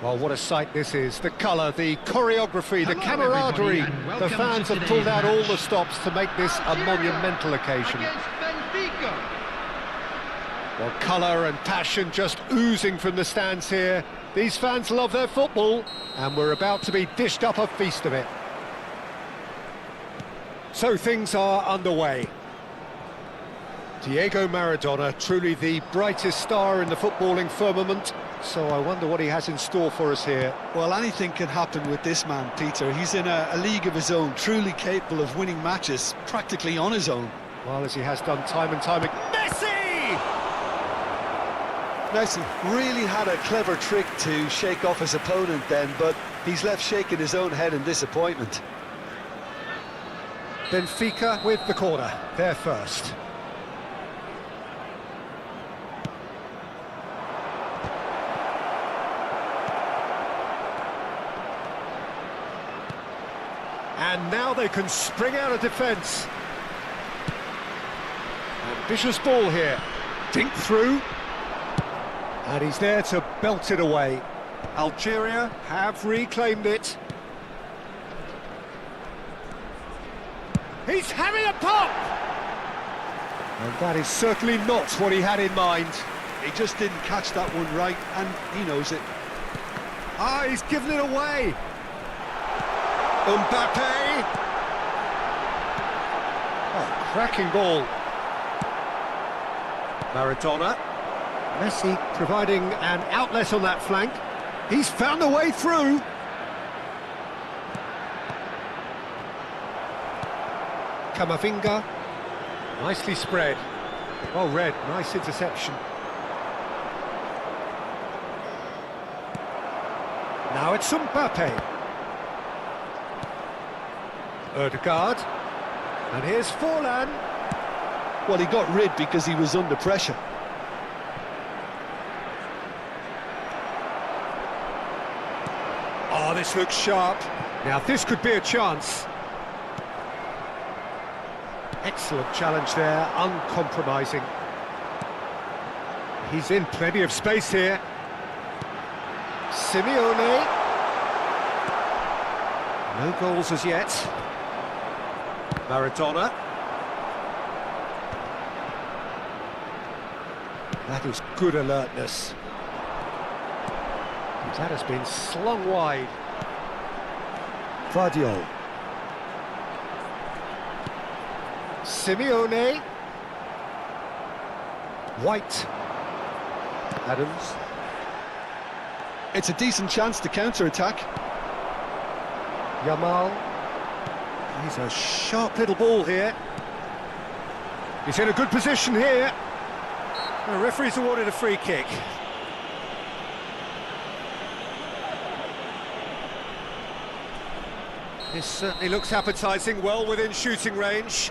Well, what a sight this is. The colour, the choreography, the camaraderie. The fans have pulled out all the stops to make this a monumental occasion. Well, colour and passion just oozing from the stands here. These fans love their football, and we're about to be dished up a feast of it. So things are underway. Diego Maradona, truly the brightest star in the footballing firmament. So I wonder what he has in store for us here. Well, anything can happen with this man, Peter. He's in a league of his own, truly capable of winning matches, practically on his own. Well, as he has done time and time again. Messi! Messi really had a clever trick to shake off his opponent then, but he's left shaking his own head in disappointment. Benfica with the corner, they're first. And now they can spring out of defence. Ambitious ball here. Dink through. And he's there to belt it away. Algeria have reclaimed it. He's having a pop! And that is certainly not what he had in mind. He just didn't catch that one right, and he knows it. Ah, he's given it away. Mbappe! Oh, cracking ball. Maradona. Messi providing an outlet on that flank. He's found a way through. Camavinga. Nicely spread. Well read, nice interception. Now it's Mbappe. Odegaard, and here's Forlan. Well, he got rid because he was under pressure. Oh, this looks sharp. Now this could be a chance. Excellent challenge there, uncompromising. He's in plenty of space here. Simeone. No goals as yet. Maradona. That is good alertness. That has been slung wide. Vardiol. Simeone. White. Adams. It's a decent chance to counter-attack. Yamal. He's a sharp little ball here. He's in a good position here. The referee's awarded a free kick. This certainly looks appetising, well within shooting range.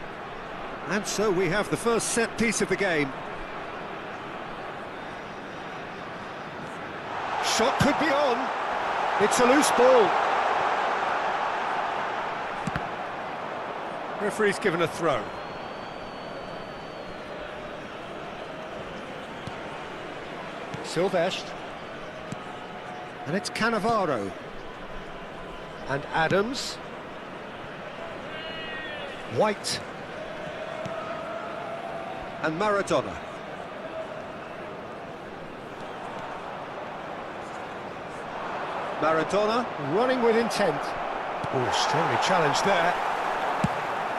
And so we have the first set piece of the game. Shot could be on. It's a loose ball. Referee's given a throw. Silvestre. And it's Cannavaro. And Adams. White. And Maradona. Maradona running with intent. Oh, strongly challenged there.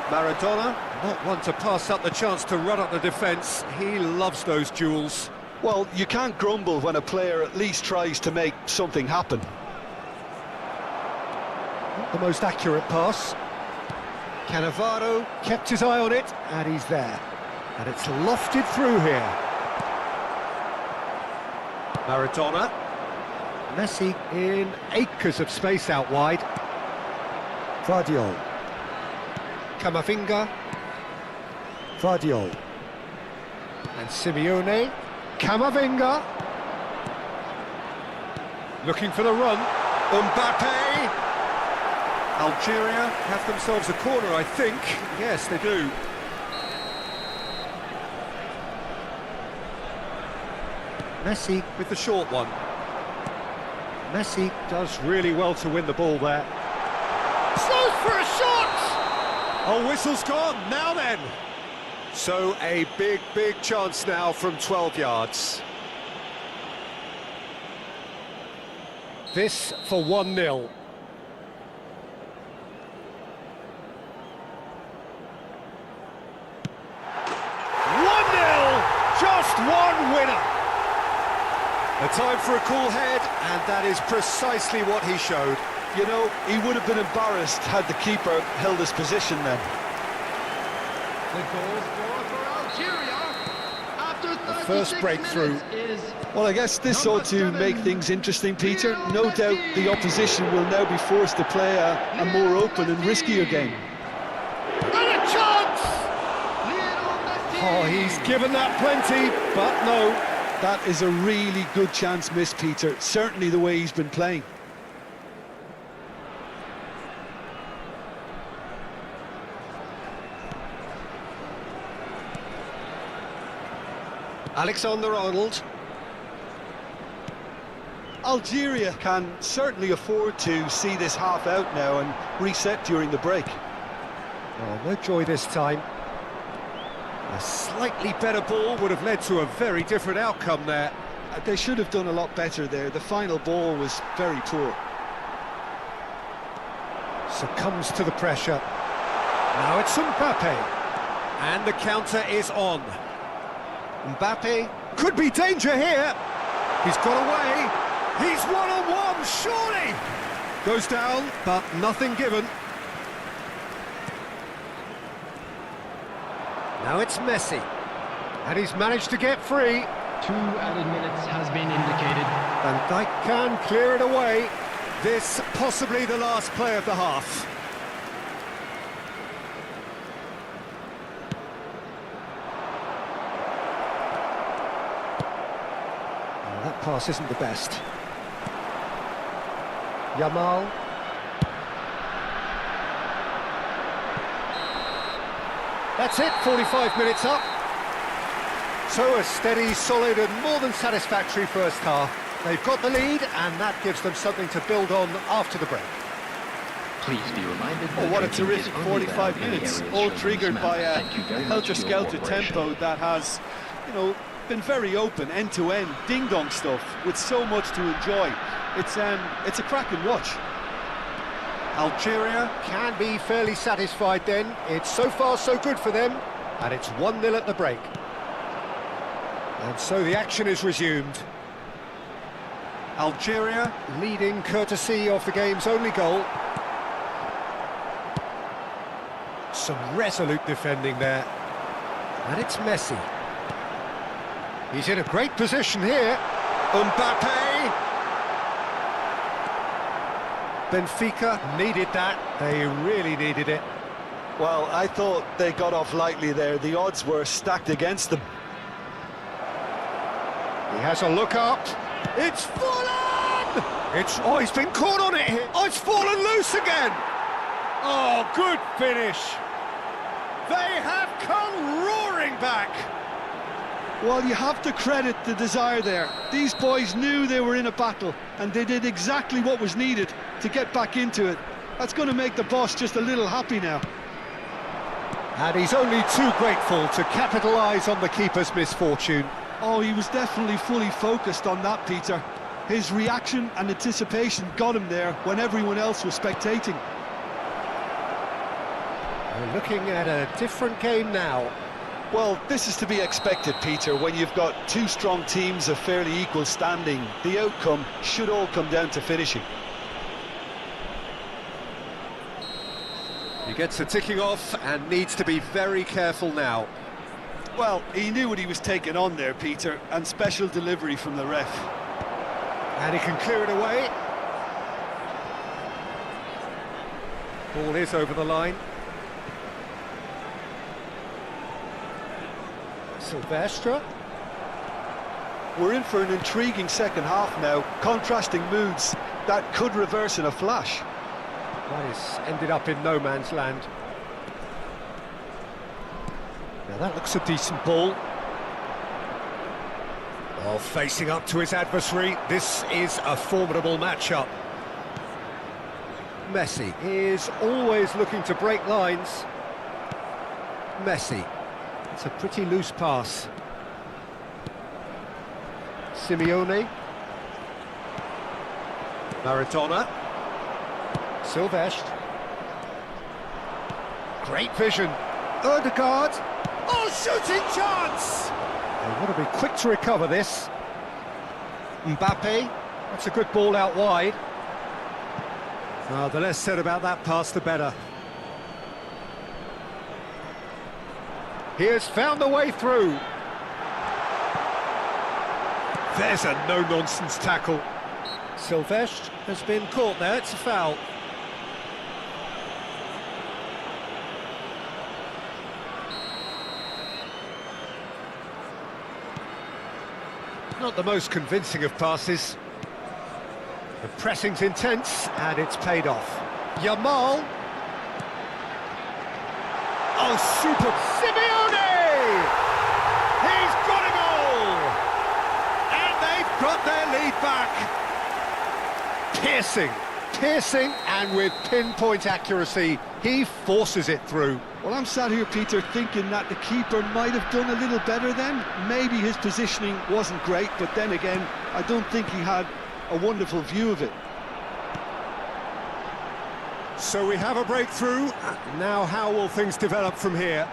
Maradona, not one to pass up the chance to run up the defence. He loves those duels. Well, you can't grumble when a player at least tries to make something happen. Not the most accurate pass. Cannavaro kept his eye on it, and he's there. And it's lofted through here. Maradona. Messi in acres of space out wide. Vardiol. Camavinga. Vardiol. And Simeone. Camavinga. Looking for the run. Mbappe. Algeria have themselves a corner, I think. Yes, they do. Messi with the short one. Messi does really well to win the ball there. Slows for a shot! Oh, whistle's gone, now then! So a big chance now from 12 yards. This for 1-0. Just one winner. A time for a cool head, and that is precisely what he showed. You know, he would have been embarrassed had the keeper held his position then. The goal scorer for Algeria after 36 first breakthrough. is Well, I guess this ought to make things interesting, Peter. No doubt the opposition will now be forced to play a more open and riskier game. And a chance! Oh, he's given that plenty, but no. That is a really good chance missed, Peter. Certainly the way he's been playing. Alexander-Arnold. Algeria can certainly afford to see this half out now and reset during the break. Oh, no joy this time. A slightly better ball would have led to a very different outcome there. They should have done a lot better there. The final ball was very poor. Succumbs to the pressure. Now it's Mbappe. And the counter is on. Mbappe could be danger here. He's got away. He's one-on-one, surely! Goes down, but nothing given. Now it's Messi. And he's managed to get free. 2 added minutes has been indicated. Van Dijk can clear it away. This possibly the last play of the half. Oh, that pass isn't the best. Yamal. That's it, 45 minutes up. So a steady, solid and more than satisfactory first half. They've got the lead and that gives them something to build on after the break. Please be reminded Oh, what a terrific 45 minutes, all triggered by a helter-skelter tempo that has, you know, been very open, end-to-end, ding-dong stuff with so much to enjoy. It's a cracking watch. Algeria can be fairly satisfied then. It's so far so good for them, and it's 1-0 at the break. And so the action is resumed. Algeria leading courtesy of the game's only goal. Some resolute defending there. And it's Messi. He's in a great position here. Mbappe! Benfica needed that. They really needed it. Well, I thought they got off lightly there. The odds were stacked against them. He has a look up. It's fallen! Oh, he's been caught on it here. Oh, it's fallen loose again. Oh, good finish. They have come roaring back. Well, you have to credit the desire there. These boys knew they were in a battle, and they did exactly what was needed to get back into it. That's going to make the boss just a little happy now. And he's only too grateful to capitalise on the keeper's misfortune. Oh, he was definitely fully focused on that, Peter. His reaction and anticipation got him there when everyone else was spectating. We're looking at a different game now. Well, this is to be expected, Peter, when you've got two strong teams of fairly equal standing. The outcome should all come down to finishing. He gets a ticking off and needs to be very careful now. Well, he knew what he was taking on there, Peter, and special delivery from the ref. And he can clear it away. Ball is over the line. Silvestre. We're in for an intriguing second half now, contrasting moods that could reverse in a flash. That is ended up in no man's land. Now that looks a decent ball. Well, facing up to his adversary, this is a formidable matchup. Messi is always looking to break lines. Messi. It's a pretty loose pass. Simeone. Maradona. Silvestre. Great vision. Odegaard. Oh, shooting chance! They want to be quick to recover this. Mbappe. That's a good ball out wide. The less said about that pass, the better. He has found the way through. There's a no-nonsense tackle. Silvestre has been caught there, it's a foul. Not the most convincing of passes. The pressing's intense, and it's paid off. Yamal. Oh, super. Simeone! He's got a goal! And they've got their lead back. Piercing, and with pinpoint accuracy, he forces it through. Well, I'm sat here, Peter, thinking that the keeper might have done a little better then. Maybe his positioning wasn't great, but then again, I don't think he had a wonderful view of it. So we have a breakthrough. Now how will things develop from here?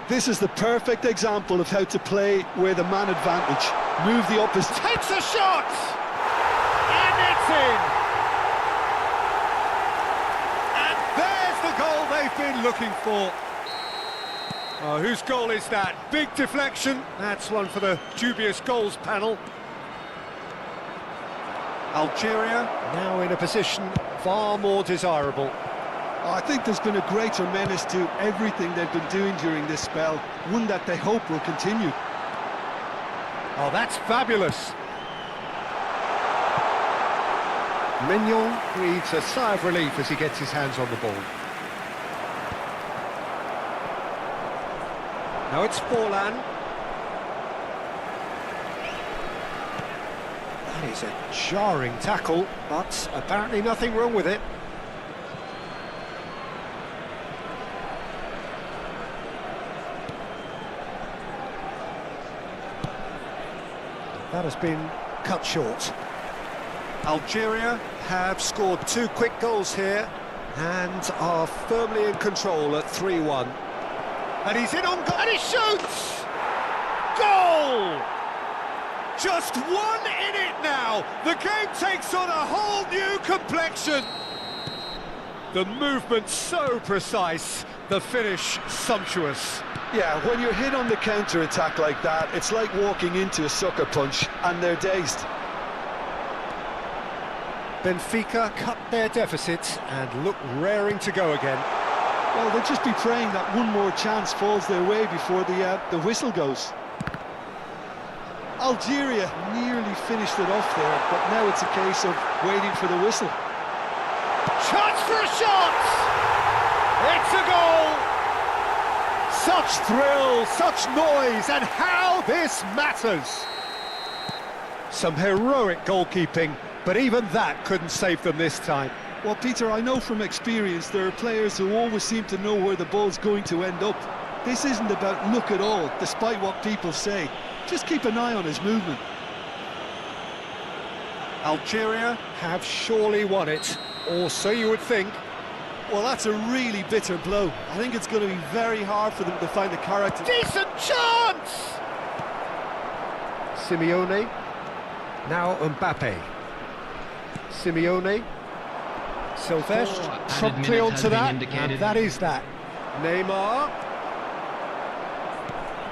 This is the perfect example of how to play with a man advantage. Move the opposite. Takes a shot! And it's in! And there's the goal they've been looking for. Oh, whose goal is that? Big deflection. That's one for the dubious goals panel. Algeria now in a position far more desirable. I think there's been a greater menace to everything they've been doing during this spell, one that they hope will continue. Oh, that's fabulous. Mignon breathes a sigh of relief as he gets his hands on the ball. Now it's Forlan. That is a jarring tackle, but apparently nothing wrong with it. That has been cut short. Algeria have scored 2 quick goals here and are firmly in control at 3-1. And he's in on goal, and he shoots! Goal! Just 1 in it now. The game takes on a whole new complexion. The movement so precise, the finish sumptuous. Yeah, when you're hit on the counter-attack like that, it's like walking into a sucker punch, and they're dazed. Benfica cut their deficit and look raring to go again. Well, they'll just be praying that one more chance falls their way before the whistle goes. Algeria nearly finished it off there, but now it's a case of waiting for the whistle. Chance for a shot! It's a goal! Such thrill, such noise, and how this matters! Some heroic goalkeeping, but even that couldn't save them this time. Well, Peter, I know from experience there are players who always seem to know where the ball's going to end up. This isn't about luck at all, despite what people say. Just keep an eye on his movement. Algeria have surely won it, or so you would think. Well, that's a really bitter blow. I think it's going to be very hard for them to find the character. Decent chance! Simeone. Now Mbappe. Simeone. Silvestre promptly onto that, and that is that. Neymar.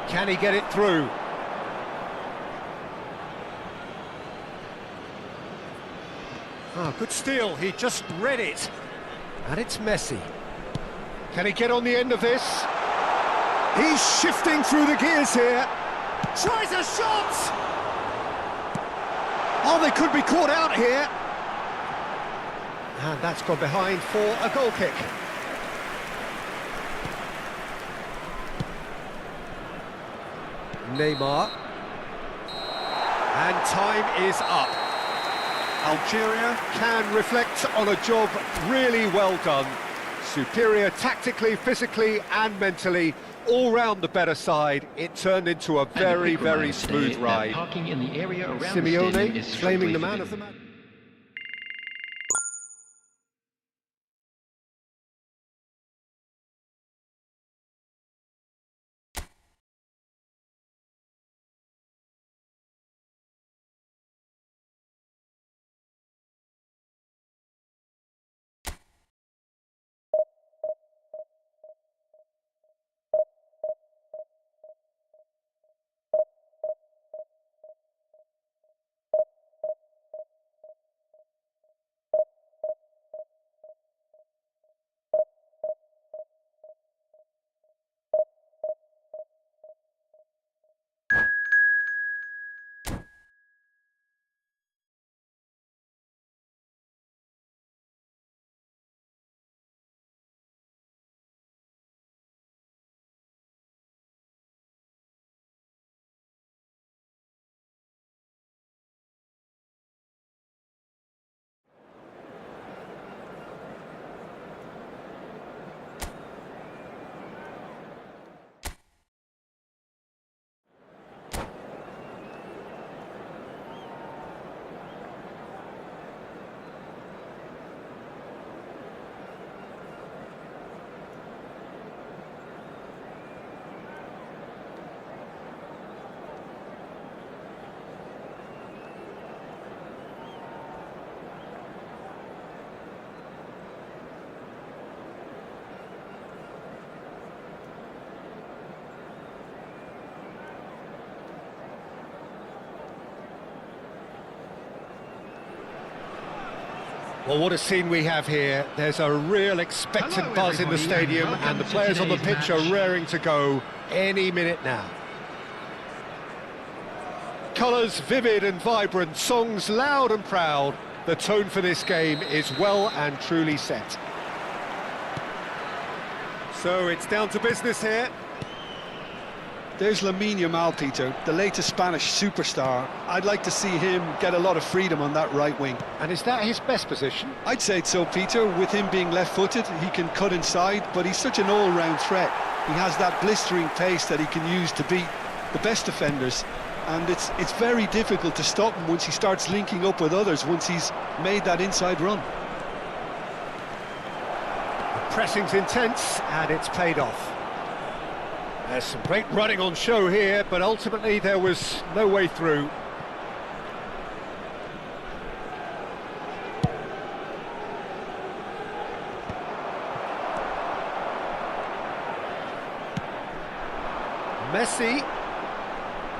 Can he get it through? Oh, good steal, he just read it. And it's Messi. Can he get on the end of this? He's shifting through the gears here. Tries a shot! Oh, they could be caught out here. And that's gone behind for a goal kick. Neymar. And time is up. Algeria can reflect on a job really well done. Superior tactically, physically and mentally, all round the better side. It turned into a very, very smooth ride. Parking in the area around Simeone is claiming the man of the match. Well, what a scene we have here. There's a real expectant Hello, buzz in the everybody, stadium, and and the welcome to players on the today's pitch match. are raring to go any minute now. Colours vivid and vibrant, songs loud and proud. The tone for this game is well and truly set. So it's down to business here. There's Lamine Yamal, Peter, the latest Spanish superstar. I'd like to see him get a lot of freedom on that right wing. And is that his best position? I'd say so, Peter. With him being left-footed, he can cut inside, but he's such an all-round threat. He has that blistering pace that he can use to beat the best defenders, and it's very difficult to stop him once he starts linking up with others, once he's made that inside run. The pressing's intense, and it's paid off. There's some great running on show here, but ultimately there was no way through.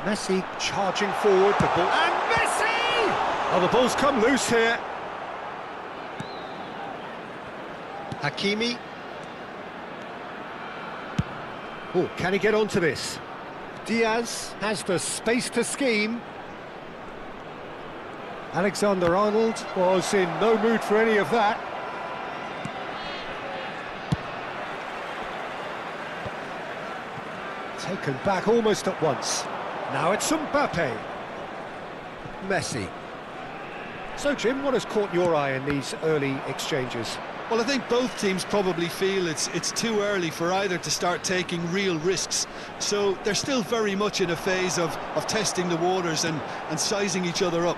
Messi charging forward, the ball, and Messi! Oh, the ball's come loose here. Hakimi. Oh, can he get onto this? Diaz has the space to scheme. Alexander-Arnold was in no mood for any of that. Taken back almost at once. Now it's Mbappe. Messi. So, Jim, what has caught your eye in these early exchanges? Well, I think both teams probably feel it's too early for either to start taking real risks. So they're still very much in a phase of testing the waters and sizing each other up.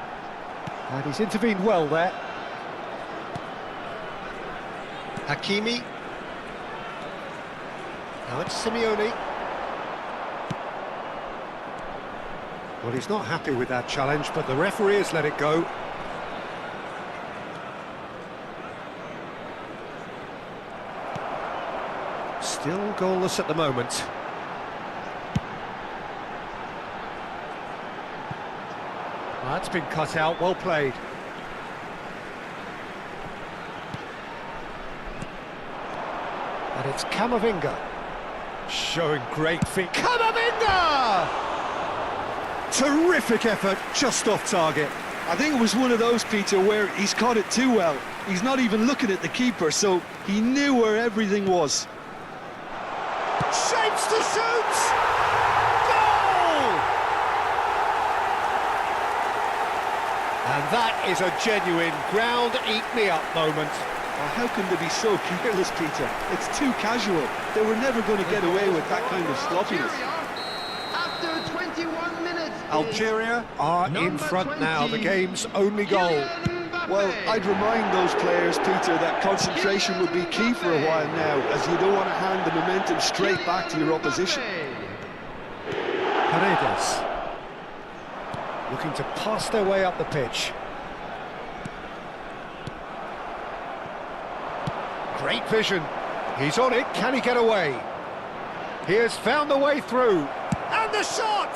And he's intervened well there. Hakimi. Now it's Simeone. Well, he's not happy with that challenge, but the referee has let it go. Still goalless at the moment. That's been cut out, well played. And it's Camavinga. Showing great feet. Camavinga! Terrific effort, just off target. I think it was one of those, Peter, where he's caught it too well. He's not even looking at the keeper, so he knew where everything was. Shapes to shoot! Goal! And that is a genuine ground-eat-me-up moment. How can they be so careless, Peter? It's too casual. They were never going to get away with that kind of sloppiness. After 21 minutes. Algeria are in front now, the game's only goal. Well, I'd remind those players, Peter, that concentration would be key for a while now, as you don't want to hand the momentum straight back to your opposition. Paredes looking to pass their way up the pitch. Great vision. He's on it. Can he get away? He has found the way through. And the shot!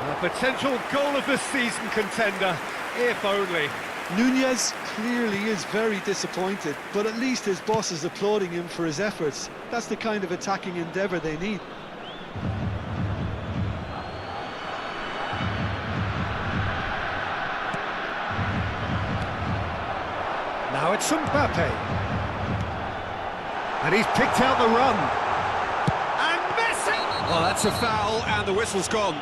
A potential goal of the season contender, if only. Nunez clearly is very disappointed, but at least his boss is applauding him for his efforts. That's the kind of attacking endeavour they need. Now it's Mbappe. And he's picked out the run. And Messi! Well, that's a foul, and the whistle's gone.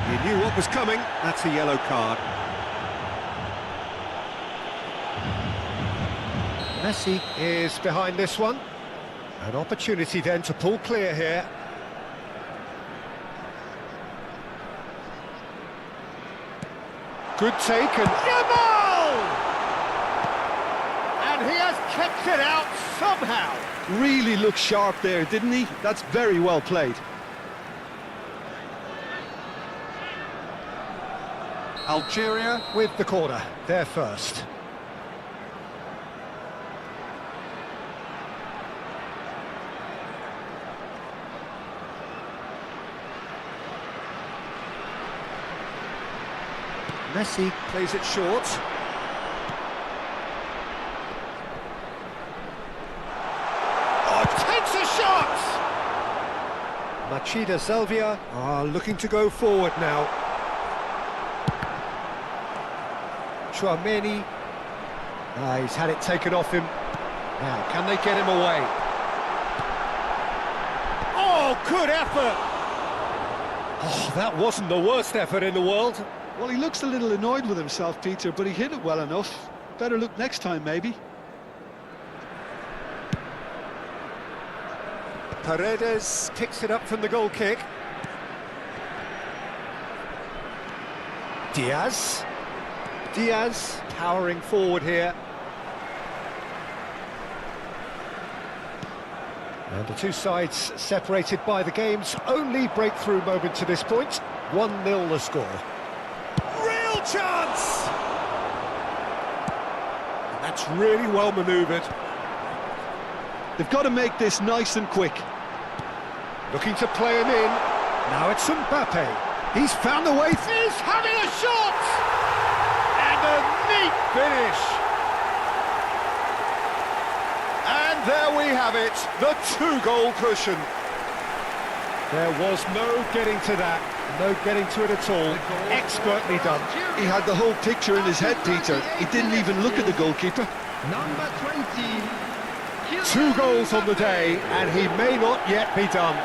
He knew what was coming. That's a yellow card. Messi is behind this one. An opportunity then to pull clear here. Good take, and Yamal! And he has kept it out somehow. Really looked sharp there, didn't he? That's very well played. Algeria with the corner, they're first. Messi plays it short. Oh, takes a shot! Machida Selvia are looking to go forward now. Chouameni, he's had it taken off him. Now, can they get him away? Oh, good effort! Oh, that wasn't the worst effort in the world. Well, he looks a little annoyed with himself, Peter, but he hit it well enough. Better look next time, maybe. Paredes picks it up from the goal kick. Diaz powering forward here. And the two sides separated by the game's only breakthrough moment to this point. 1-0 the score. Real chance! And that's really well manoeuvred. They've got to make this nice and quick. Looking to play him in. Now it's Mbappe. He's found the way. He's having a shot! And a neat finish. And there we have it, the two-goal cushion. There was no getting to that, no getting to it at all. Expertly done. He had the whole picture in his head, Peter. He didn't even look at the goalkeeper. Number 20. 2 goals on the day, and he may not yet be done.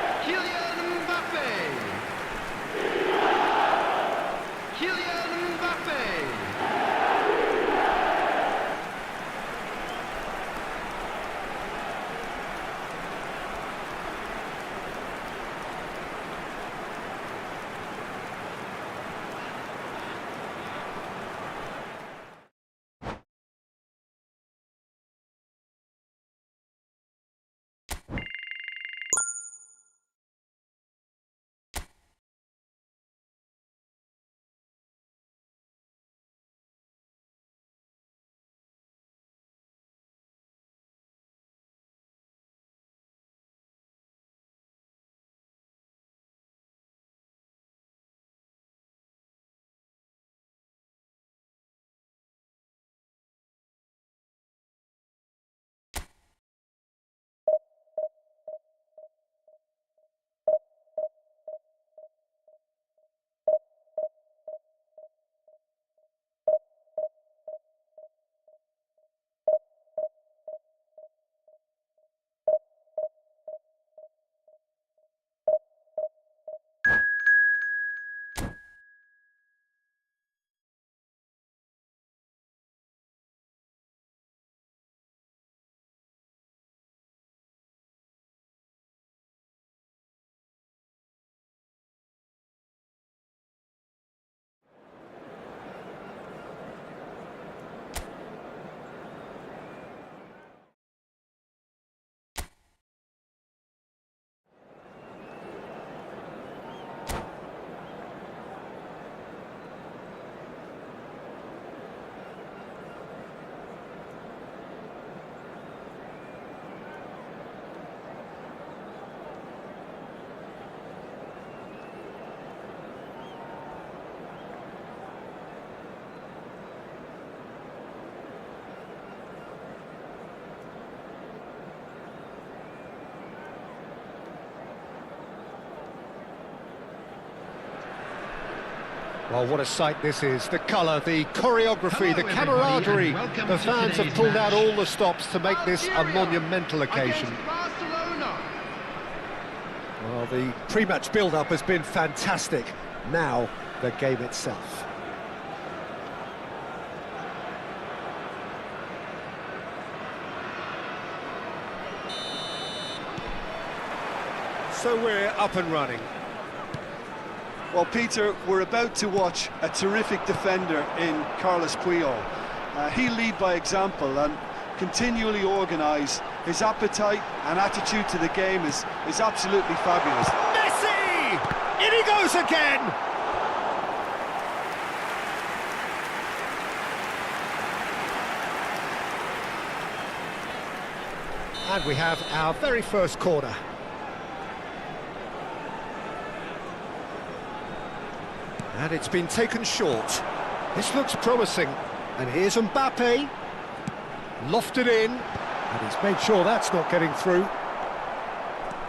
Well, what a sight this is. The colour, the choreography, the Hello, camaraderie. everybody, and welcome The to fans have today's pulled out match. all the stops to make this a Algeria monumental occasion. against Barcelona. Well, the pre-match build-up has been fantastic. Now, the game itself. So we're up and running. Well, Peter, we're about to watch a terrific defender in Carlos Puyol. He'll lead by example and continually organise. His appetite and attitude to the game is absolutely fabulous. Messi! In he goes again! And we have our very first corner. And it's been taken short. This looks promising. And here's Mbappe. Lofted in. And he's made sure that's not getting through.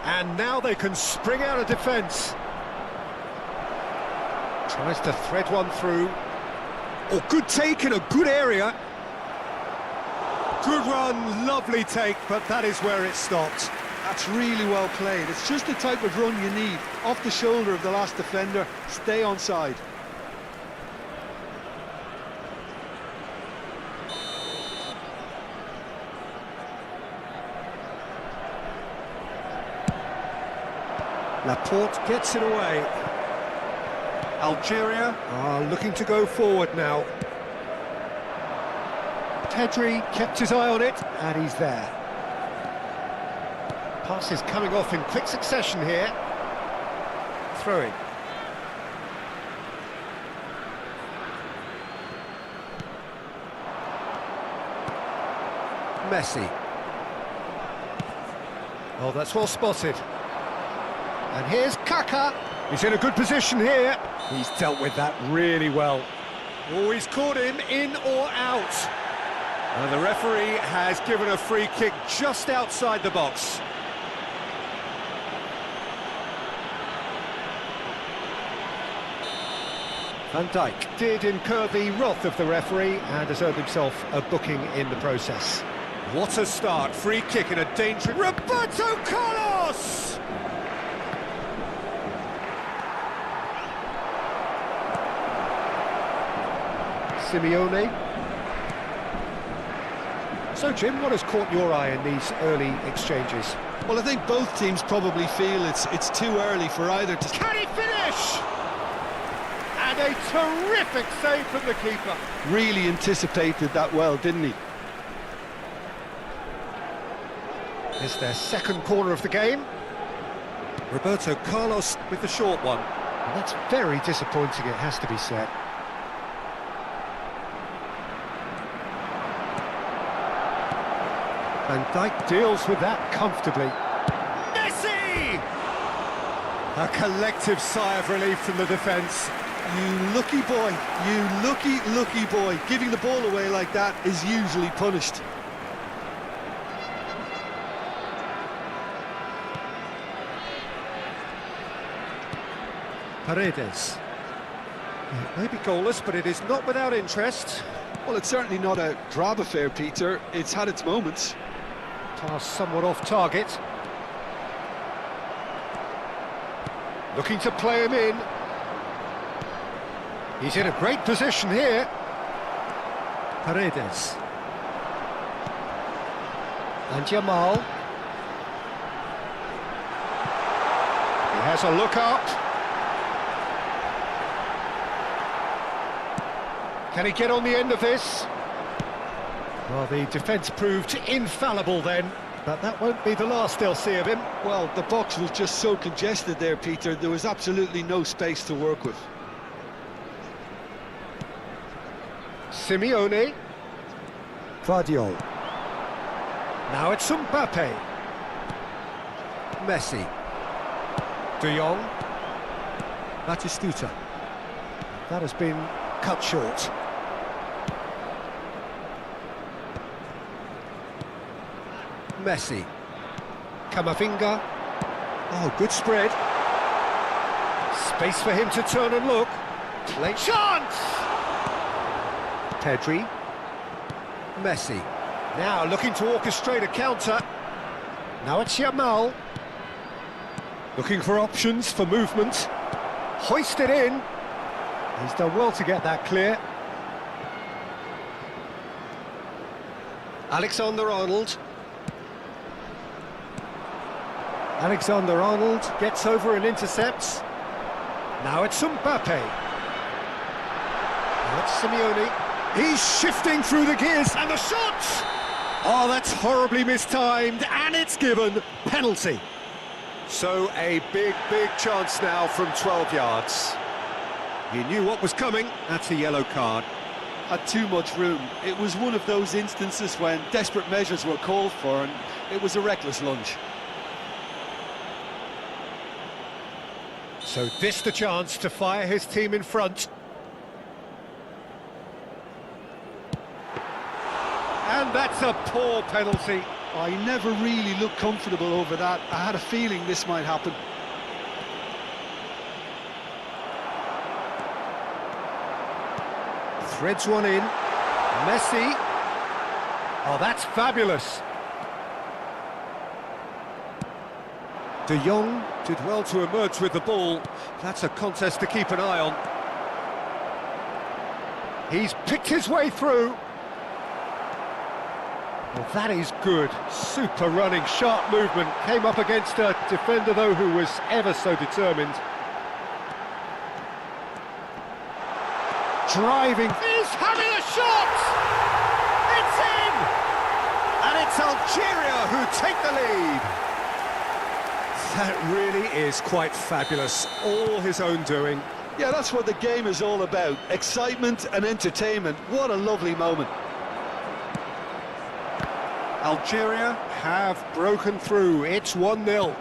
And now they can spring out of defence. Tries to thread one through. Oh, good take in a good area. Good run, lovely take, but that is where it stopped. That's really well played. It's just the type of run you need. Off the shoulder of the last defender, stay onside. Laporte gets it away. Algeria are looking to go forward now. Pedri kept his eye on it, and he's there. Passes coming off in quick succession here. Throw-in. Messi. Oh, that's well spotted. And here's Kaka. He's in a good position here. He's dealt with that really well. Oh, he's caught him in or out. And the referee has given a free kick just outside the box. Van Dijk did incur the wrath of the referee and has earned himself a booking in the process. What a start, free kick in a dangerous... Roberto Carlos! Simeone. So, Jim, what has caught your eye in these early exchanges? Well, I think both teams probably feel it's too early for either to... Can he finish? And a terrific save from the keeper. Really anticipated that well, didn't he? It's their second corner of the game. Roberto Carlos with the short one. And that's very disappointing, it has to be said. Van Dijk deals with that comfortably. Messi! A collective sigh of relief from the defence. You lucky boy, you lucky boy. Giving the ball away like that is usually punished. Paredes. It may be goalless, but it is not without interest. Well, it's certainly not a drab affair, Peter. It's had its moments. Pass somewhat off target. Looking to play him in. He's in a great position here. Paredes. And Jamal. He has a look up. Can he get on the end of this? Well, the defence proved infallible then, but that won't be the last they'll see of him. Well, the box was just so congested there, Peter. There was absolutely no space to work with. Simeone. Guardiola. Now it's Mbappe. Messi. De Jong. Batistuta. That has been cut short. Messi. Camavinga. Oh, good spread. Space for him to turn and look. Play chance! Pedri. Messi. Now looking to orchestrate a counter. Now it's Yamal. Looking for options for movement. Hoist it in. He's done well to get that clear. Alexander-Arnold. Alexander-Arnold gets over and intercepts. Now it's Mbappe. Now it's Simeone. He's shifting through the gears, and the shot! Oh, that's horribly mistimed, and it's given. Penalty. So a big chance now from 12 yards. He knew what was coming. That's a yellow card. Had too much room. It was one of those instances when desperate measures were called for, and it was a reckless lunge. So this the chance to fire his team in front. And that's a poor penalty. I never really looked comfortable over that. I had a feeling this might happen. Threads one in. Messi. Oh, that's fabulous. De Jong did well to emerge with the ball. That's a contest to keep an eye on. He's picked his way through. Well, that is good. Super running, sharp movement. Came up against a defender, though, who was ever so determined. Driving. He's having a shot! It's in! And it's Algeria who take the lead. That really is quite fabulous. All his own doing. Yeah, that's what the game is all about. Excitement and entertainment. What a lovely moment. Algeria have broken through. It's 1-0.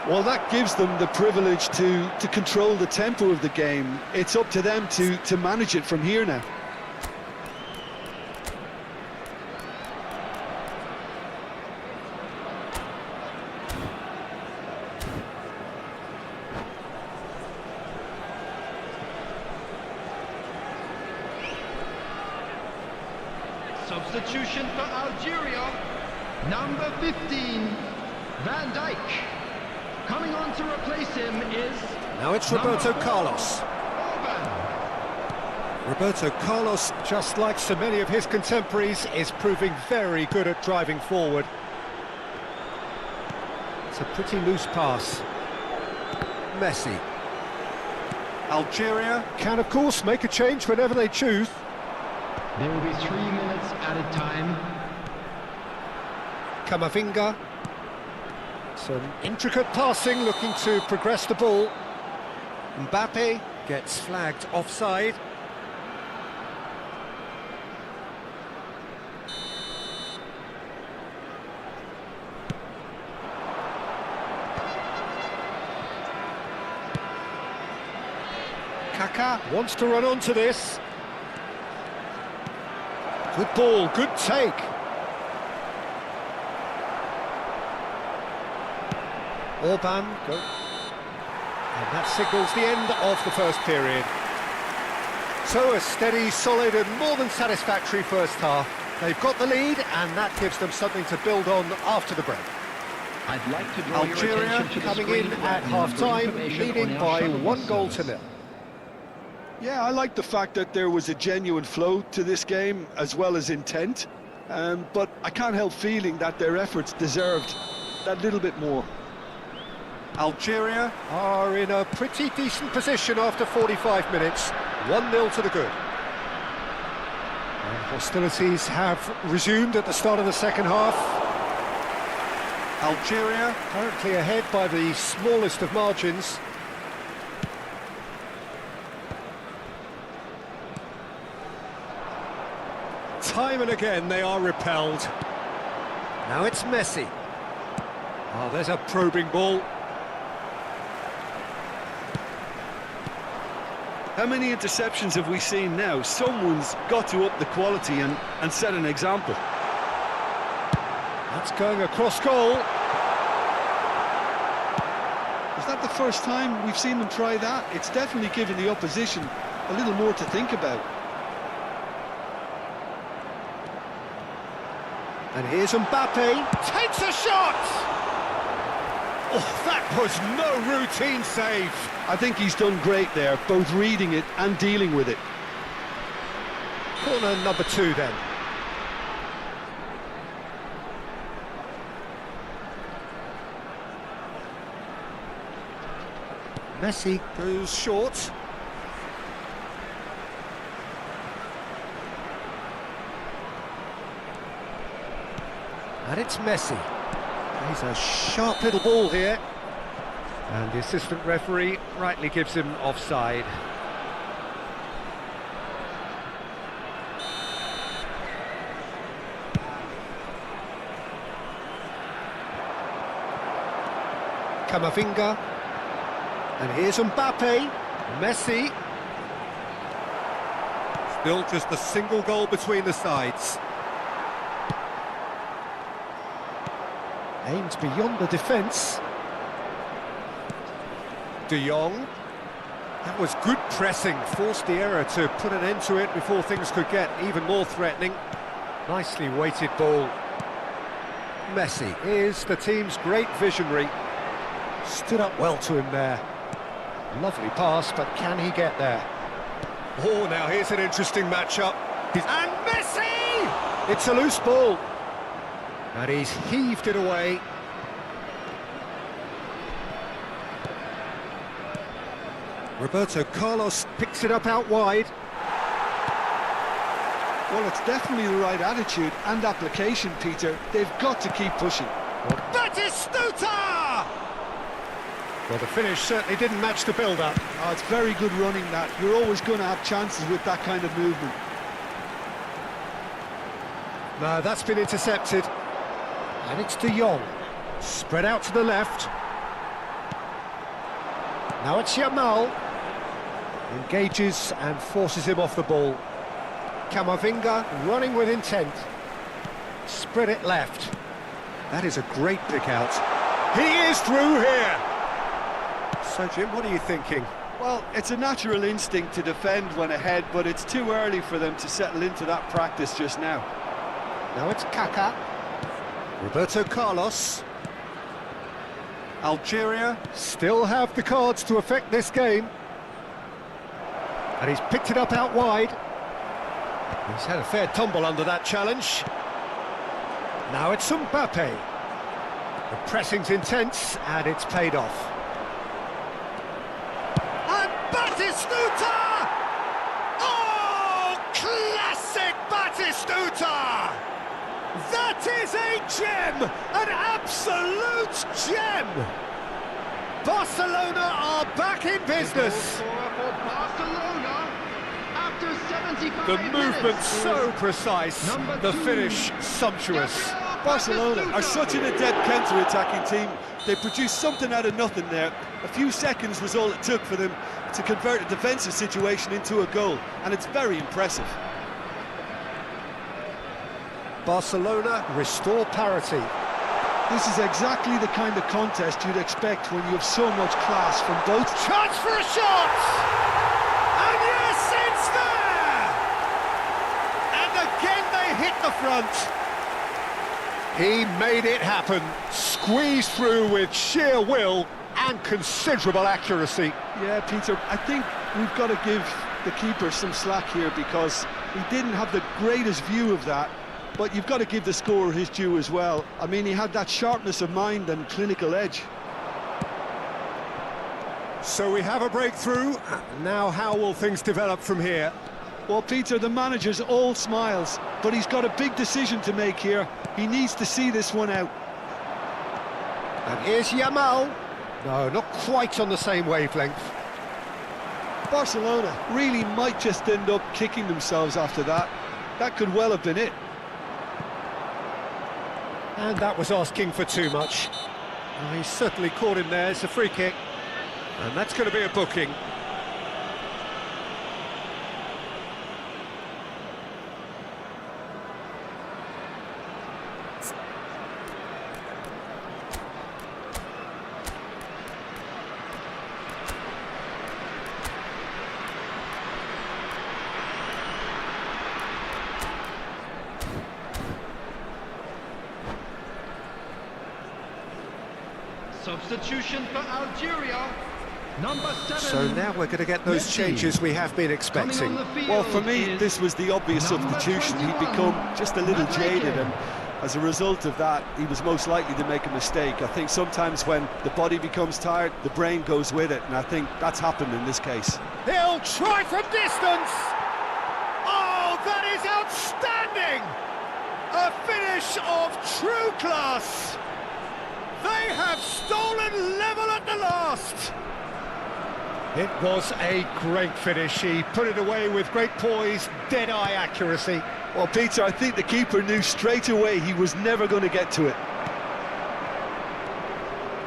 Well, that gives them the privilege to control the tempo of the game. It's up to them to manage it from here now. Substitution for Algeria. Number 15, Van Dijk. Coming on to replace him is... Now it's Roberto Carlos. Orban. Roberto Carlos, just like so many of his contemporaries, is proving very good at driving forward. It's a pretty loose pass. Messi. Algeria can, of course, make a change whenever they choose. There will be 3 minutes added time. Camavinga. Some intricate passing, looking to progress the ball. Mbappe gets flagged offside. Kaka wants to run onto this. Good ball, good take. Orban, go. And that signals the end of the first period. So a steady, solid and more than satisfactory first half. They've got the lead and that gives them something to build on after the break. I'd like to draw your Algeria attention to the coming screen in with at the number half-time, information leading on our by shuttle 1 goal to buses. 0. Yeah, I like the fact that there was a genuine flow to this game as well as intent, but I can't help feeling that their efforts deserved that little bit more. Algeria are in a pretty decent position after 45 minutes. 1-0 to the good. And hostilities have resumed at the start of the second half. Algeria currently ahead by the smallest of margins. Time and again they are repelled. Now it's Messi. Oh, there's a probing ball. How many interceptions have we seen now? Someone's got to up the quality and set an example. That's going across goal. Is that the first time we've seen them try that? It's definitely given the opposition a little more to think about. And here's Mbappe, takes a shot! Oh, that was no routine save. I think he's done great there, both reading it and dealing with it. Corner number 2 then. Messi goes short. And it's Messi. He's a sharp little ball here. And the assistant referee rightly gives him offside. Camavinga. And here's Mbappe. Messi. Still just a single goal between the sides. Aims beyond the defence. De Jong. That was good pressing, forced the error to put an end to it before things could get even more threatening. Nicely weighted ball. Messi is the team's great visionary. Stood up well to him there. Lovely pass, but can he get there? Oh, now here's an interesting matchup. And Messi! It's a loose ball. And he's heaved it away. Roberto Carlos picks it up out wide. Well, it's definitely the right attitude and application, Peter. They've got to keep pushing. Batistuta! Well, the finish certainly didn't match the build-up. Oh, it's very good running that. You're always going to have chances with that kind of movement. No, that's been intercepted. And it's De Jong. Spread out to the left. Now it's Yamal. Engages and forces him off the ball. Camavinga running with intent. Spread it left. That is a great pick out. He is through here. So, Jim, what are you thinking? Well, it's a natural instinct to defend when ahead, but it's too early for them to settle into that practice just now. Now it's Kaká. Roberto Carlos. Algeria still have the cards to affect this game. And he's picked it up out wide. He's had a fair tumble under that challenge. Now it's Mbappe. The pressing's intense and it's paid off. And Batistuta! Oh, classic Batistuta! That is a gem! An absolute gem! Barcelona are back in business. The movement so precise, the finish sumptuous. Barcelona are such an adept counter-attacking team. They produced something out of nothing there. A few seconds was all it took for them to convert a defensive situation into a goal, and it's very impressive. Barcelona restore parity. This is exactly the kind of contest you'd expect when you have so much class from both. Chance for a shot! And yes, it's there! And again they hit the front. He made it happen, squeezed through with sheer will and considerable accuracy. Yeah, Peter, I think we've got to give the keeper some slack here because he didn't have the greatest view of that. But you've got to give the scorer his due as well. I mean, he had that sharpness of mind and clinical edge. So we have a breakthrough. Now how will things develop from here? Well, Peter, the manager's all smiles, but he's got a big decision to make here. He needs to see this one out. And here's Yamal. No, not quite on the same wavelength. Barcelona really might just end up kicking themselves after that. That could well have been it. And that was asking for too much. Well, he certainly caught him there. It's a free kick. And that's going to be a booking. Substitution for Algeria, number 7. So now we're going to get those changes we have been expecting. Well, for me, this was the obvious substitution. He'd become just a little jaded, and as a result of that, he was most likely to make a mistake. I think sometimes when the body becomes tired, the brain goes with it, and I think that's happened in this case. He'll try from distance! Oh, that is outstanding! A finish of true class! They have stolen level at the last! It was a great finish. He put it away with great poise, dead-eye accuracy. Well, Peter, I think the keeper knew straight away he was never going to get to it.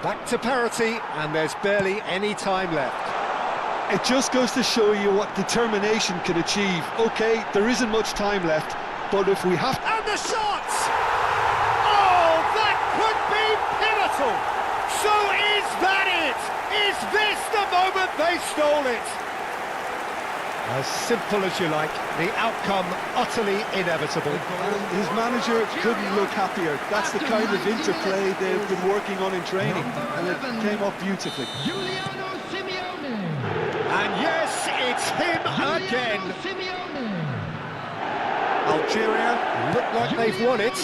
Back to parity, and there's barely any time left. It just goes to show you what determination can achieve. OK, there isn't much time left, but if we have... And the shots! Oh, that could be pivotal! So is that it? Is this the moment they stole it? As simple as you like, the outcome utterly inevitable. And his manager couldn't look happier. That's the kind of interplay they've been working on in training, and it came off beautifully. And yes, it's him again. Algeria look like they've won it,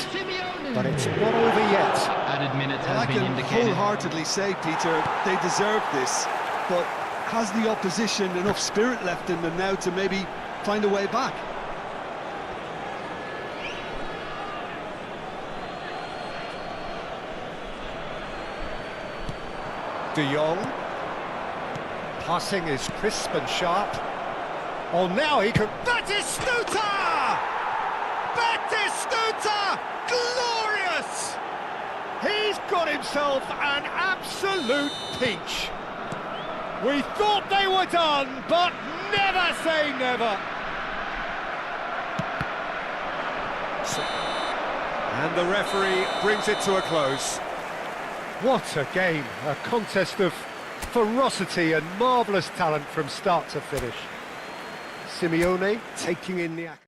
but it's not over yet. Added minutes Well, I has been can indicated. wholeheartedly say, Peter, they deserve this, but has the opposition enough spirit left in them now to maybe find a way back? De Jong. Passing is crisp and sharp. Oh, now he can... Batistuta! Batistuta! Glorious! He's got himself an absolute peach. We thought they were done, but never say never. And the referee brings it to a close. What a game, a contest of ferocity and marvellous talent from start to finish. Simeone taking in the action.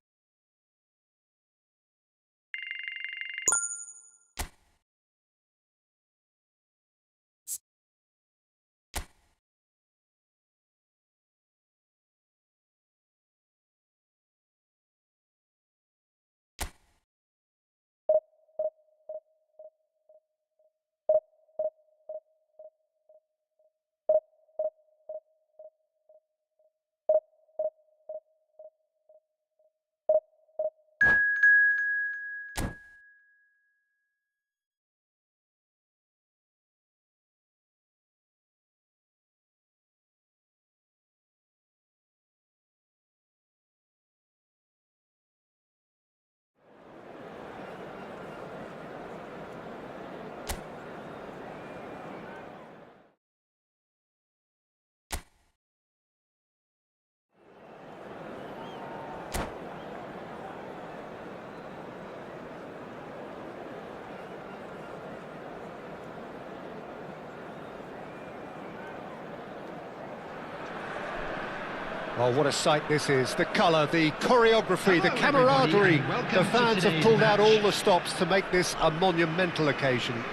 Oh, what a sight this is. The colour, the choreography, the camaraderie. The fans have pulled out all the stops to make this a monumental occasion.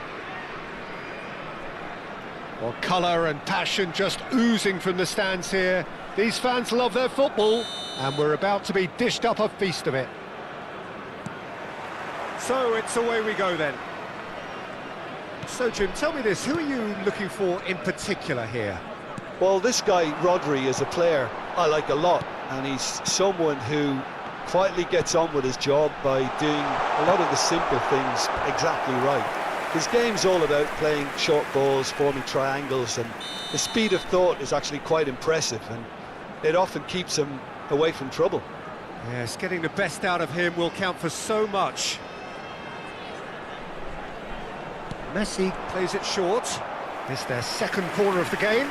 Well, colour and passion just oozing from the stands here. These fans love their football, and we're about to be dished up a feast of it. So it's away we go then. So Jim, tell me this, who are you looking for in particular here? Well, this guy, Rodri, is a player I like a lot, and he's someone who quietly gets on with his job by doing a lot of the simple things exactly right. His game's all about playing short balls, forming triangles, and the speed of thought is actually quite impressive, and it often keeps him away from trouble. Yes, getting the best out of him will count for so much. Messi plays it short. It's their second corner of the game.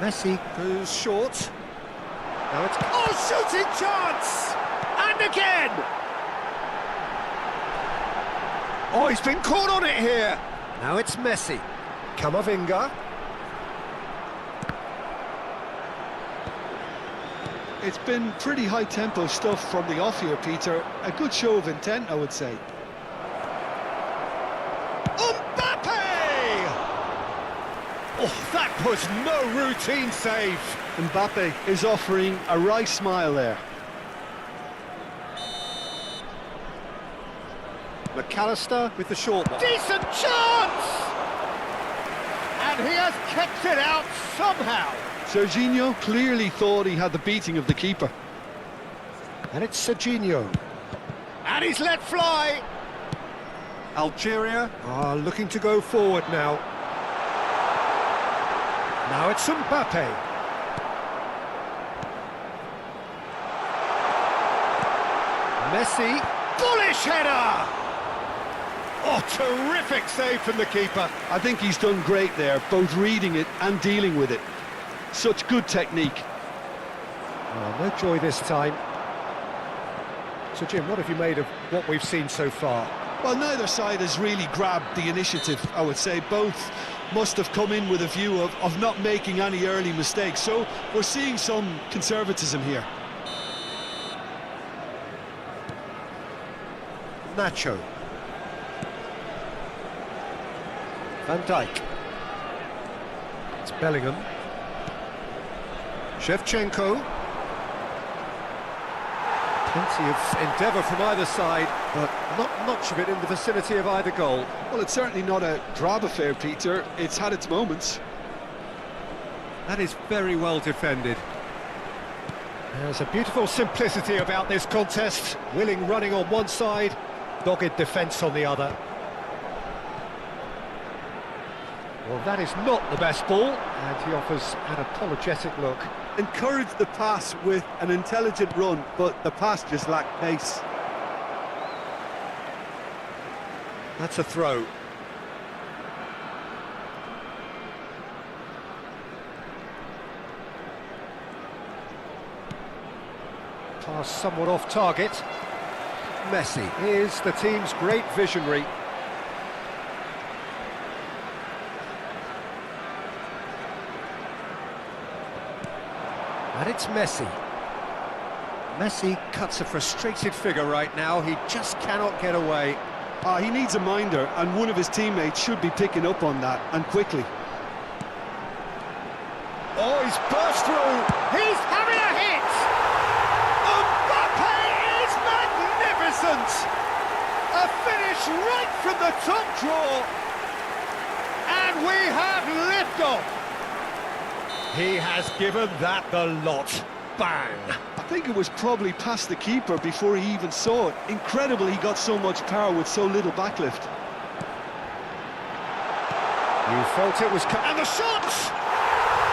Messi goes short. Now it's... Oh, shooting chance! And again! Oh, he's been caught on it here! Now it's Messi. Camavinga. It's been pretty high-tempo stuff from the off here, Peter. A good show of intent, I would say. Mbappe! Oh, that was no routine save. Mbappe is offering a wry smile there. McAllister with the short one. Decent chance! And he has kept it out somehow. Serginho clearly thought he had the beating of the keeper. And it's Serginho. And he's let fly. Algeria are looking to go forward now. Now it's Mbappe. Messi. Bullish header! Oh, terrific save from the keeper. I think he's done great there, both reading it and dealing with it. Such good technique. Oh, no joy this time. So, Jim, what have you made of what we've seen so far? Well, neither side has really grabbed the initiative, I would say. Both must have come in with a view of not making any early mistakes. So we're seeing some conservatism here. Nacho. Van Dijk. It's Bellingham. Shevchenko. Plenty of endeavour from either side, but not much of it in the vicinity of either goal. Well, it's certainly not a drab affair, Peter. It's had its moments. That is very well defended. There's a beautiful simplicity about this contest. Willing running on one side, dogged defence on the other. Well, that is not the best ball, and he offers an apologetic look. Encouraged the pass with an intelligent run, but the pass just lacked pace. That's a throw. Pass somewhat off target. Messi is the team's great visionary. And it's Messi. Messi cuts a frustrated figure right now. He just cannot get away. He needs a minder, and one of his teammates should be picking up on that, and quickly. Oh, he's burst through. He's having a hit. Mbappe is magnificent. A finish right from the top draw. And we have liftoff. He has given that the lot. Bang! I think it was probably past the keeper before he even saw it. Incredible he got so much power with so little backlift. You felt it was... And the shot!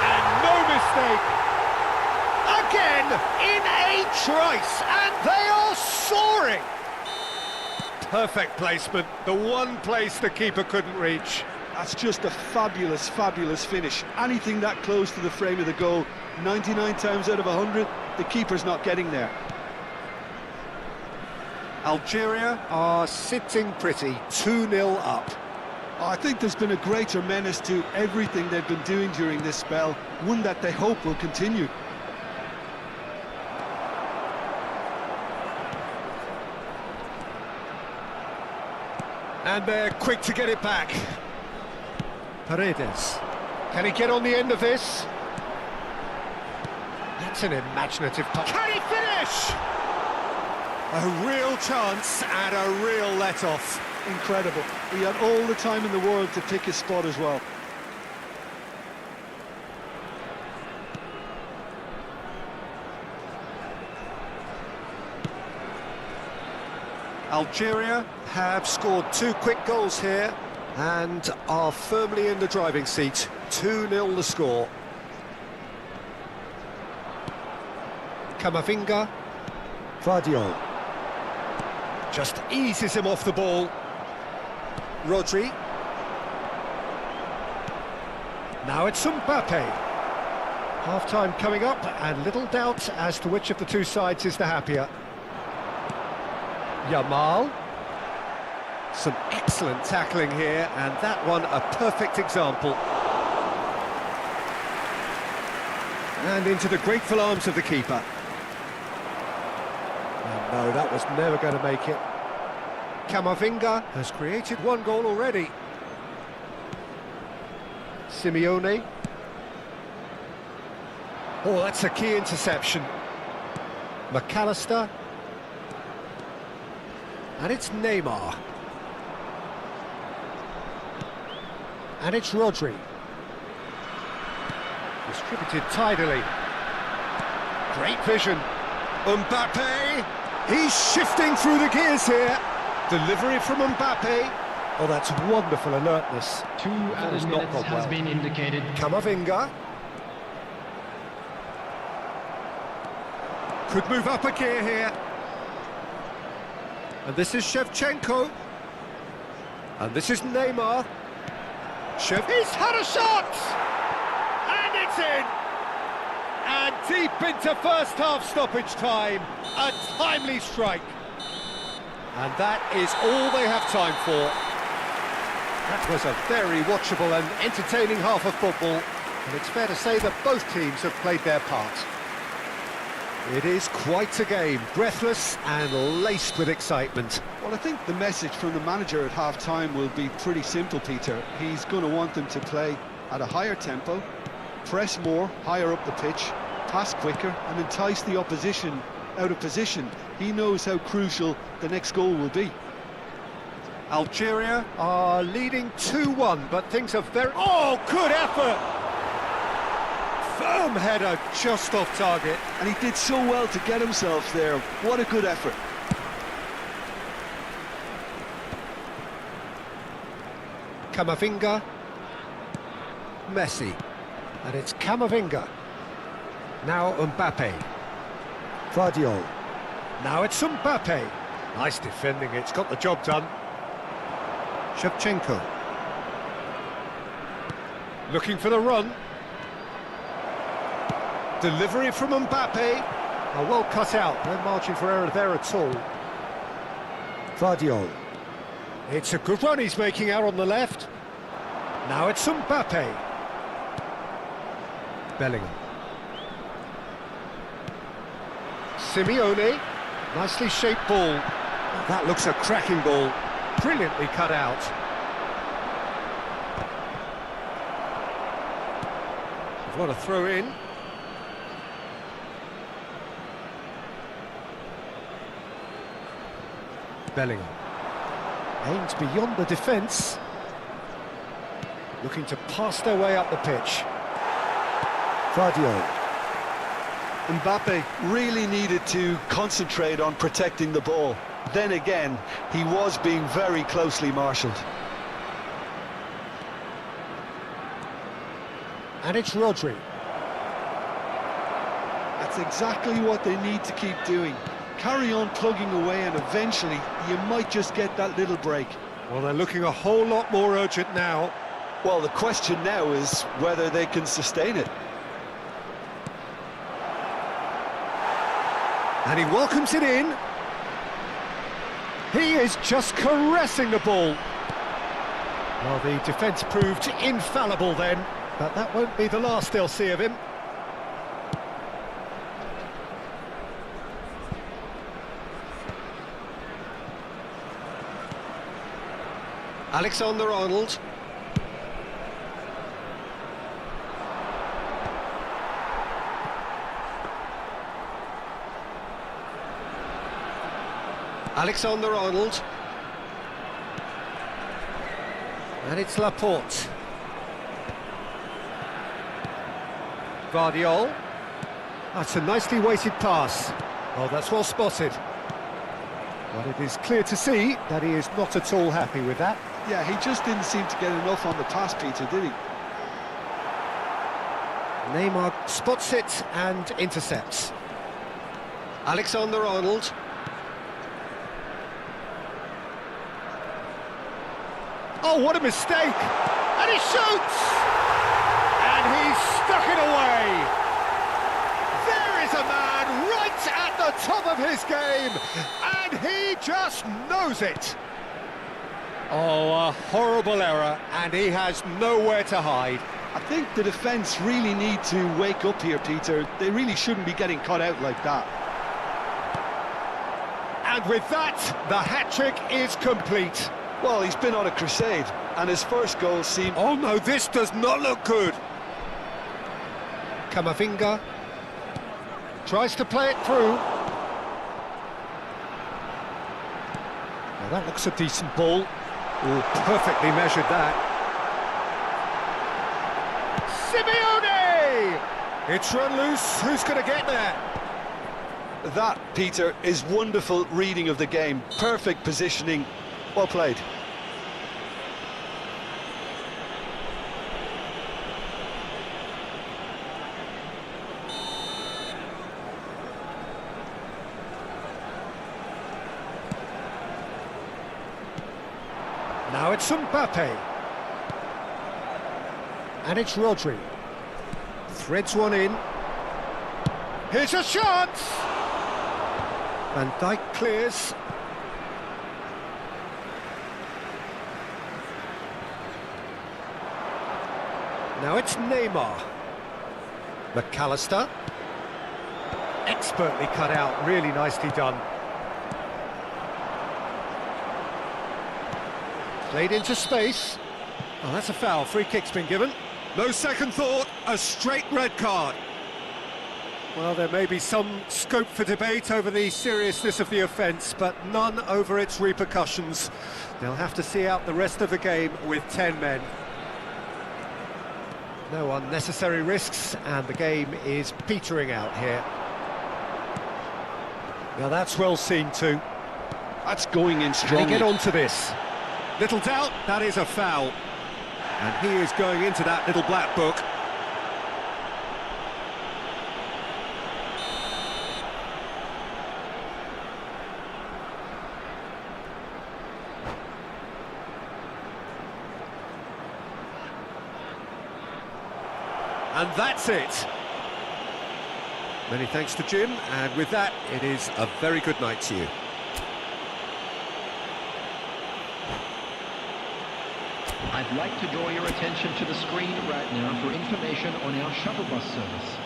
And no mistake! Again, in a trice, and they are soaring! Perfect placement, the one place the keeper couldn't reach. That's just a fabulous, fabulous finish. Anything that close to the frame of the goal, 99 times out of 100, the keeper's not getting there. Algeria are sitting pretty, 2-0 up. I think there's been a greater menace to everything they've been doing during this spell, one that they hope will continue. And they're quick to get it back. Paredes. Can he get on the end of this? That's an imaginative pass. Can he finish? A real chance and a real let-off. Incredible. He had all the time in the world to pick his spot as well. Algeria have scored 2 quick goals here and are firmly in the driving seat. 2-0 the score. Camavinga. Vardiol. Just eases him off the ball. Rodri. Now it's Mbappe. Half-time coming up, and little doubt as to which of the two sides is the happier. Yamal. Some excellent tackling here, and that one a perfect example. And into the grateful arms of the keeper. And no, that was never going to make it. Camavinga has created 1 goal already. Simeone. Oh, that's a key interception. McAllister. And it's Neymar. And it's Rodri. Distributed tidily. Great vision. Mbappe. He's shifting through the gears here. Delivery from Mbappe. Oh, that's wonderful alertness. 2 added minutes has been indicated. Camavinga. Could move up a gear here. And this is Shevchenko. And this is Neymar. He's had a shot! And it's in! And deep into first half stoppage time. A timely strike. And that is all they have time for. That was a very watchable and entertaining half of football. And it's fair to say that both teams have played their part. It is quite a game, breathless and laced with excitement. Well, I think the message from the manager at half-time will be pretty simple, Peter. He's going to want them to play at a higher tempo, press more, higher up the pitch, pass quicker, and entice the opposition out of position. He knows how crucial the next goal will be. Algeria are leading 2-1, but things are very... Oh, good effort! Firm header just off target. And he did so well to get himself there. What a good effort. Camavinga. Messi. And it's Camavinga. Now Mbappe. Guardiola. Now it's Mbappe. Nice defending, it's got the job done. Shevchenko. Looking for the run. Delivery from Mbappe. Oh, well cut out, no margin for error there at all. Guardiola. It's a good run he's making out on the left. Now it's Mbappe. Bellingham. Simeone. Nicely shaped ball. Oh, that looks a cracking ball. Brilliantly cut out. What a throw in. Bellingham. Aimed beyond the defence. Looking to pass their way up the pitch. Guardiola. Mbappe really needed to concentrate on protecting the ball. Then again, he was being very closely marshalled. And it's Rodri. That's exactly what they need to keep doing. Carry on plugging away and eventually you might just get that little break. Well, they're looking a whole lot more urgent now. Well, the question now is whether they can sustain it. And he welcomes it in. He is just caressing the ball. Well, the defence proved infallible then, but that won't be the last they'll see of him. Alexander-Arnold. Alexander-Arnold. And it's Laporte. Guardiola. That's a nicely weighted pass. Oh, that's well spotted. But it is clear to see that he is not at all happy with that. Yeah, he just didn't seem to get enough on the pass, Peter, did he? Neymar spots it and intercepts. Alexander-Arnold. Oh, what a mistake! And he shoots! And he's stuck it away! There is a man right at the top of his game, and he just knows it! Oh, a horrible error, and he has nowhere to hide. I think the defence really need to wake up here, Peter. They really shouldn't be getting caught out like that. And with that, the hat-trick is complete. Well, he's been on a crusade, and his first goal seemed... Oh no, this does not look good. Camavinga tries to play it through. Now that looks a decent ball. Oh, perfectly measured that. Simeone! It's run loose. Who's going to get there? That, Peter, is wonderful reading of the game. Perfect positioning. Well played. Now it's Mbappe. And it's Rodri. Threads one in. Here's a shot! Van Dijk clears. Now it's Neymar. McAllister. Expertly cut out, really nicely done. Played into space. Oh, that's a foul. Free kick's been given. No second thought, a straight red card. Well, there may be some scope for debate over the seriousness of the offence, but none over its repercussions. They'll have to see out the rest of the game with 10 men. No unnecessary risks, and the game is petering out here. Now that's well seen too. That's going in strongly. Can he get onto this? Little doubt, that is a foul. And he is going into that little black book. And that's it. Many thanks to Jim, and with that, it is a very good night to you. I'd like to draw your attention to the screen right now for information on our shuttle bus service.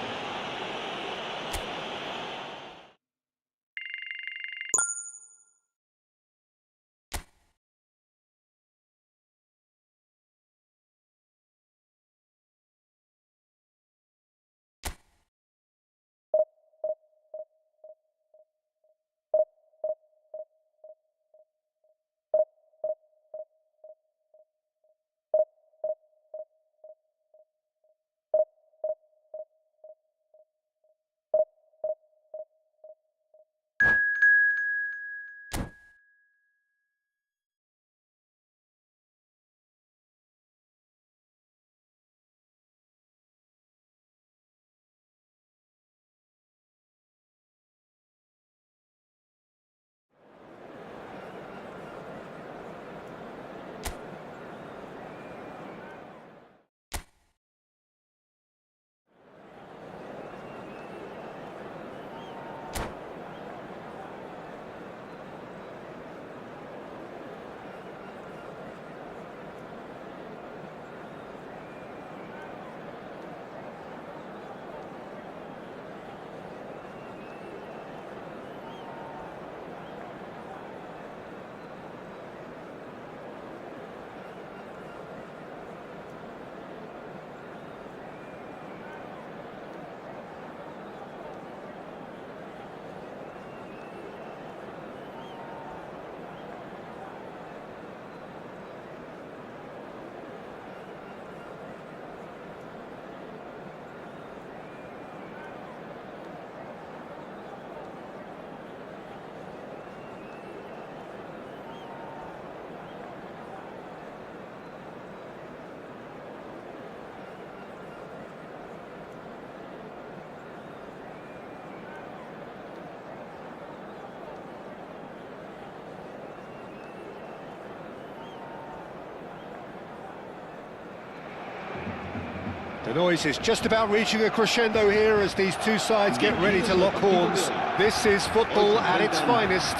The noise is just about reaching a crescendo here as these two sides get ready to lock horns. This is football at its finest.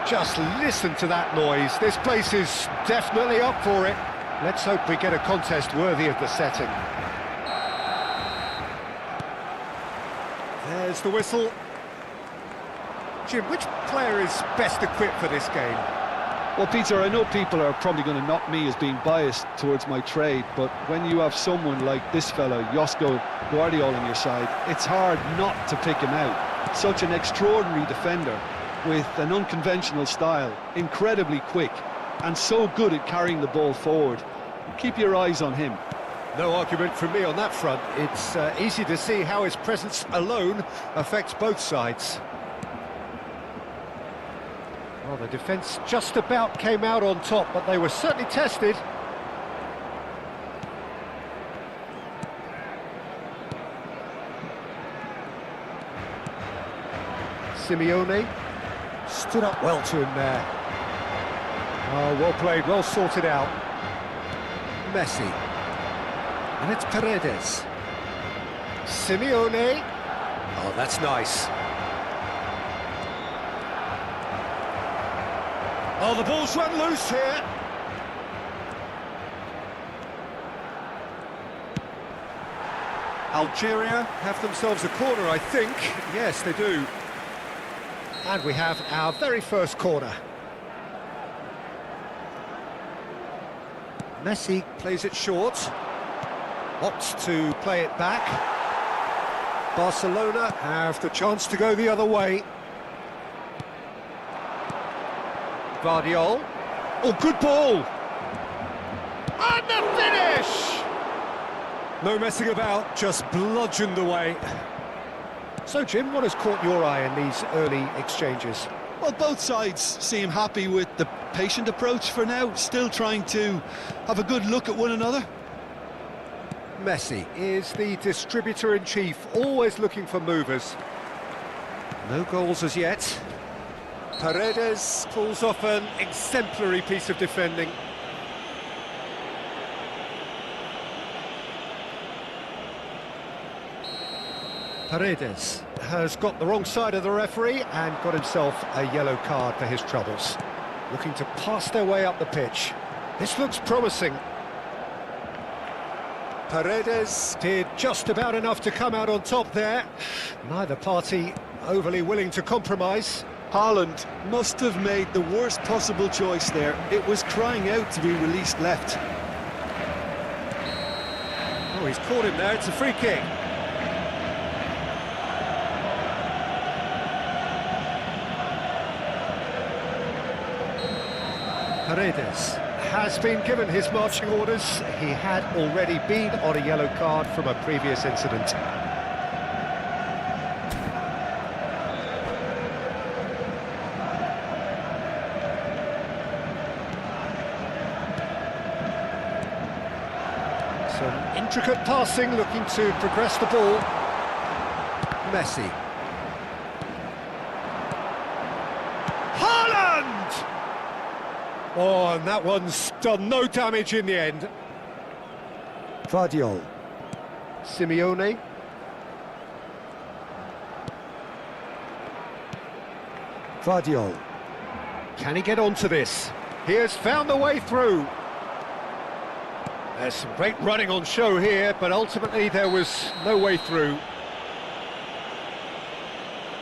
Just listen to that noise. This place is definitely up for it. Let's hope we get a contest worthy of the setting. There's the whistle. Jim, which player is best equipped for this game? Well, Peter, I know people are probably going to knock me as being biased towards my trade, but when you have someone like this fella, Josko Guardiola, on your side, it's hard not to pick him out. Such an extraordinary defender with an unconventional style, incredibly quick, and so good at carrying the ball forward. Keep your eyes on him. No argument from me on that front. It's easy to see how his presence alone affects both sides. Well, the defence just about came out on top, but they were certainly tested. Simeone stood up well to him there. Oh, well played, well sorted out. Messi. And it's Paredes. Simeone. Oh, that's nice. Oh, the ball's run loose here. Algeria have themselves a corner, I think. Yes, they do. And we have our very first corner. Messi plays it short. Opts to play it back. Barcelona have the chance to go the other way. Guardiola. Oh, good ball! And the finish! No messing about, just bludgeoned away. So, Jim, what has caught your eye in these early exchanges? Well, both sides seem happy with the patient approach for now, still trying to have a good look at one another. Messi is the distributor-in-chief, always looking for movers. No goals as yet. Paredes pulls off an exemplary piece of defending. Paredes has got the wrong side of the referee and got himself a yellow card for his troubles. Looking to pass their way up the pitch. This looks promising. Paredes did just about enough to come out on top there. Neither party overly willing to compromise. Haaland must have made the worst possible choice there. It was crying out to be released left. Oh, he's caught him there. It's a free kick. Paredes has been given his marching orders. He had already been on a yellow card from a previous incident. Some intricate passing, looking to progress the ball. Messi. Haaland! Oh, and that one's done no damage in the end. Guardiola. Simeone. Guardiola. Can he get onto this? He has found the way through. There's some great running on show here, but ultimately there was no way through.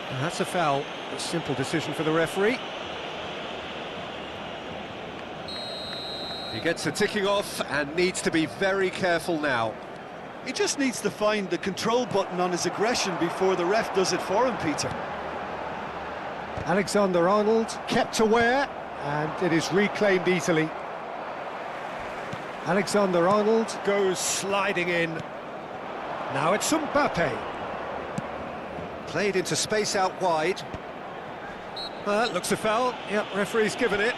And that's a foul. A simple decision for the referee. He gets a ticking off and needs to be very careful now. He just needs to find the control button on his aggression before the ref does it for him, Peter. Alexander-Arnold kept aware, and it is reclaimed easily. Alexander-Arnold goes sliding in. Now it's Mbappe. Played into space out wide. That looks a foul. Yep, referee's given it.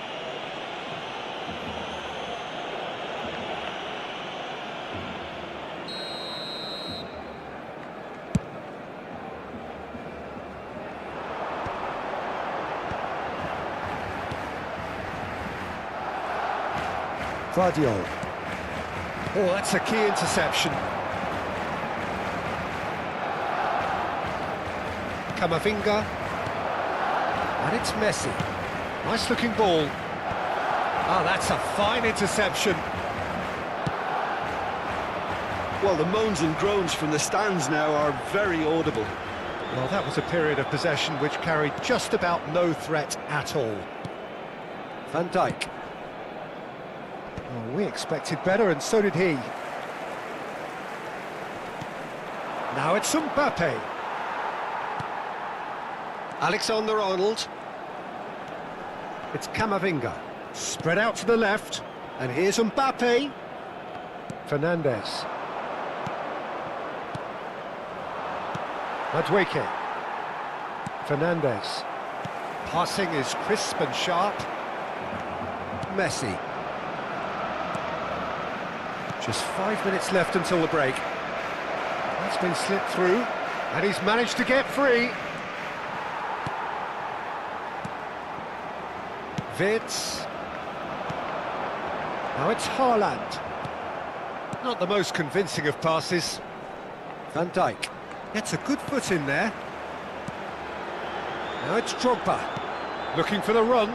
Guardiola. Oh, that's a key interception. Camavinga. And it's Messi. Nice looking ball. Oh, that's a fine interception. Well, the moans and groans from the stands now are very audible. Well, that was a period of possession which carried just about no threat at all. Van Dijk. Oh, we expected better, and so did he. Now it's Mbappe. Alexander-Arnold. It's Camavinga. Spread out to the left. And here's Mbappe. Fernandes. Madueke. Fernandes. Passing is crisp and sharp. Messi. Just 5 minutes left until the break. That's been slipped through, and he's managed to get free. Wirtz. Now it's Haaland. Not the most convincing of passes. Van Dijk gets a good foot in there. Now it's Drogba, looking for the run.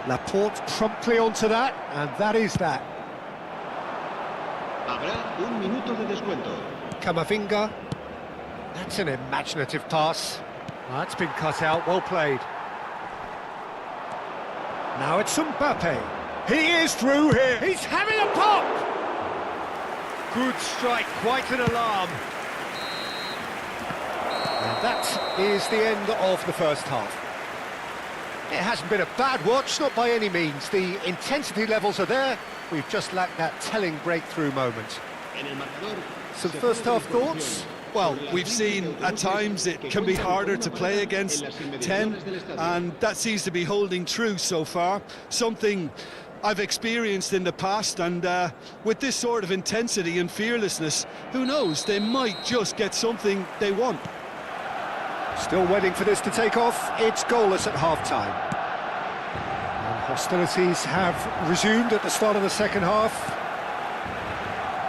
Laporte promptly onto that, and that is that. Habrá un minuto de descuento. Camavinga. That's an imaginative pass. Oh, that's been cut out, well played. Now it's Mbappe. He is through here. He's having a pop! Good strike, quite an alarm. And that is the end of the first half. It hasn't been a bad watch, not by any means. The intensity levels are there. We've just lacked that telling breakthrough moment. Some first half thoughts? Well, we've seen at times it can be harder to play against 10, and that seems to be holding true so far. Something I've experienced in the past, and with this sort of intensity and fearlessness, who knows, they might just get something they want. Still waiting for this to take off. It's goalless at half-time. And hostilities have resumed at the start of the second half.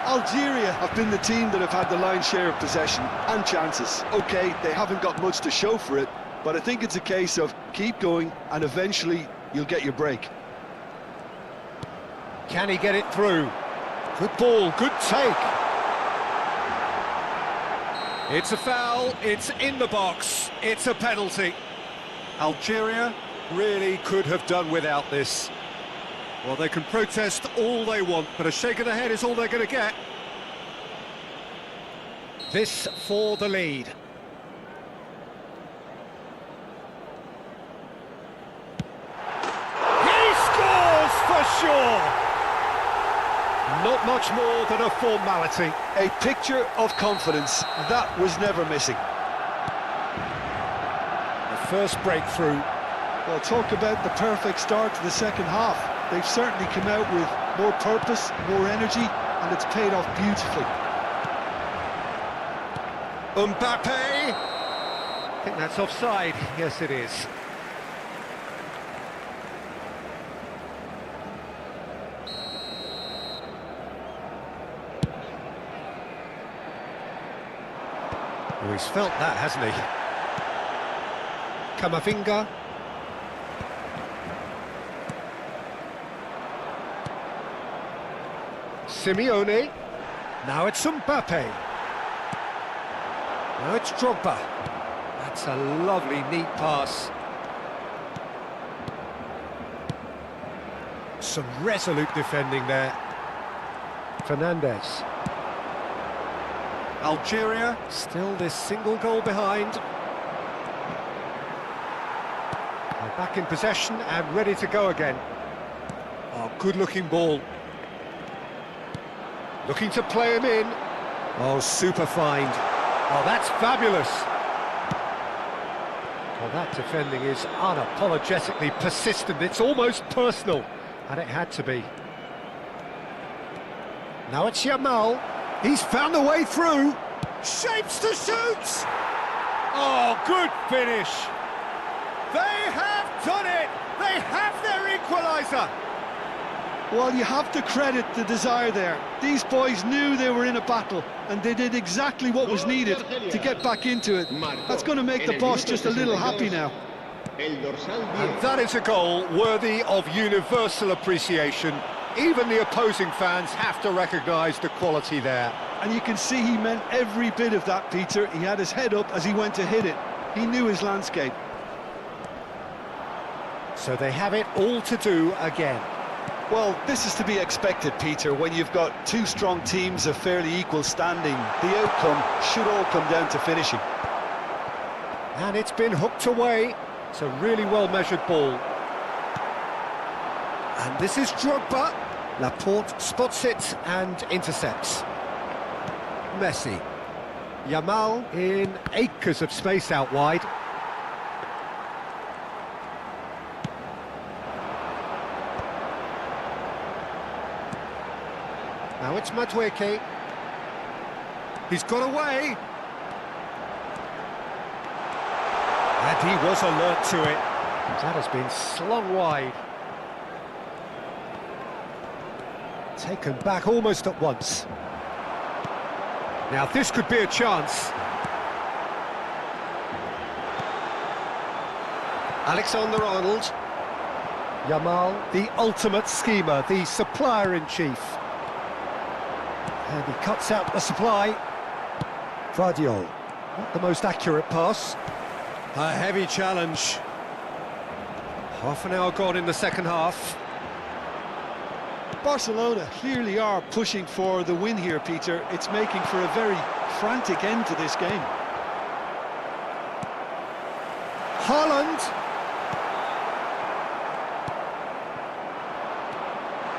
Algeria have been the team that have had the lion's share of possession and chances. OK, they haven't got much to show for it, but I think it's a case of keep going and eventually you'll get your break. Can he get it through? Good ball, good take. It's a foul, it's in the box, it's a penalty. Algeria really could have done without this. Well, they can protest all they want, but a shake of the head is all they're going to get. This for the lead. He scores for sure! Not much more than a formality. A picture of confidence, that was never missing. The first breakthrough. Well, talk about the perfect start to the second half. They've certainly come out with more purpose, more energy, and it's paid off beautifully. Mbappe! I think that's offside. Yes, it is. Oh, he's felt that, hasn't he? Camavinga. Simeone. Now it's Mbappe. Now it's Drogba. That's a lovely, neat pass. Some resolute defending there. Fernandes. Algeria still this single goal behind. They're back in possession and ready to go again. Oh, good-looking ball. Looking to play him in. Oh, super find. Oh, that's fabulous. Well, that defending is unapologetically persistent. It's almost personal, and it had to be. Now it's Yamal. He's found a way through. Shapes to shoot. Oh, good finish. They have done it. They have their equaliser. Well, you have to credit the desire there. These boys knew they were in a battle, and they did exactly what was needed to get back into it. That's going to make the boss just a little happy now. And that is a goal worthy of universal appreciation. Even the opposing fans have to recognise the quality there. And you can see he meant every bit of that, Peter. He had his head up as he went to hit it. He knew his landscape. So they have it all to do again. Well, this is to be expected, Peter. When you've got two strong teams of fairly equal standing, the outcome should all come down to finishing. And it's been hooked away. It's a really well-measured ball. And this is Drogba. Laporte spots it and intercepts. Messi. Yamal in acres of space out wide. Now it's Madueke. He's got away. And he was alert to it. That has been slung wide. Taken back almost at once. Now this could be a chance. Alexander-Arnold. Yamal, the ultimate schemer, the supplier-in-chief. And he cuts out the supply. Vardiol, not the most accurate pass. A heavy challenge. Half an hour gone in the second half. Barcelona clearly are pushing for the win here, Peter. It's making for a very frantic end to this game. Haaland.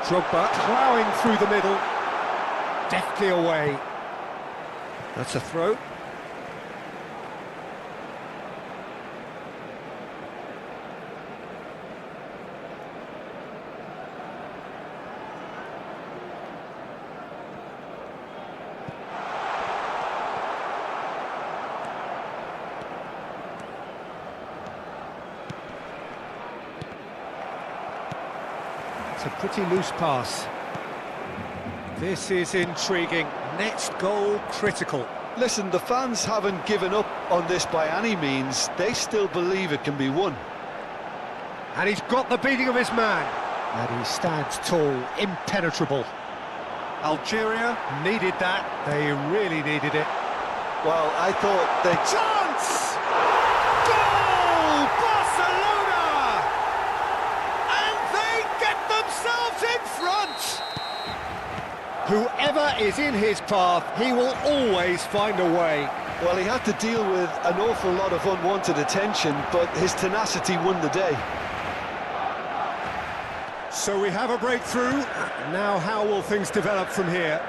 Drogba ploughing through the middle. Deftly away. That's a throw. It's a pretty loose pass. This is intriguing. Next goal critical. Listen, the fans haven't given up on this by any means. They still believe it can be won. And he's got the beating of his man. And he stands tall, impenetrable. Algeria needed that. They really needed it. Well, I thought they... Chance! Goal! Barcelona! And they get themselves in front! Whoever is in his path, he will always find a way. Well, he had to deal with an awful lot of unwanted attention, but his tenacity won the day. So we have a breakthrough. Now how will things develop from here?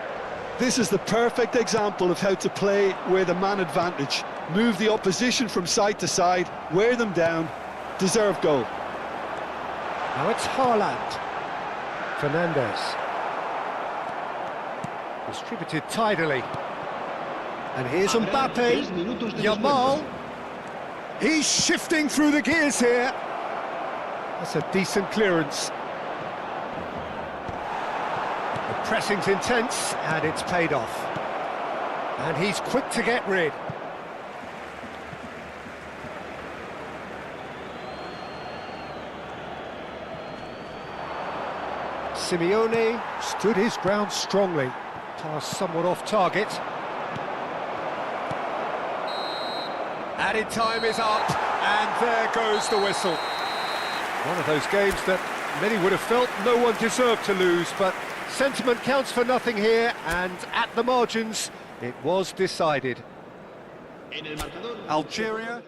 This is the perfect example of how to play with a man advantage. Move the opposition from side to side, wear them down, deserve goal. Now it's Haaland. Fernandez. Distributed tidily. And here's Mbappe. Yamal. He's shifting through the gears here. That's a decent clearance. The pressing's intense, and it's paid off. And he's quick to get rid. Simeone stood his ground strongly. Pass somewhat off target. Added time is up, and there goes the whistle. One of those games that many would have felt no one deserved to lose, but sentiment counts for nothing here, and at the margins, it was decided. Algeria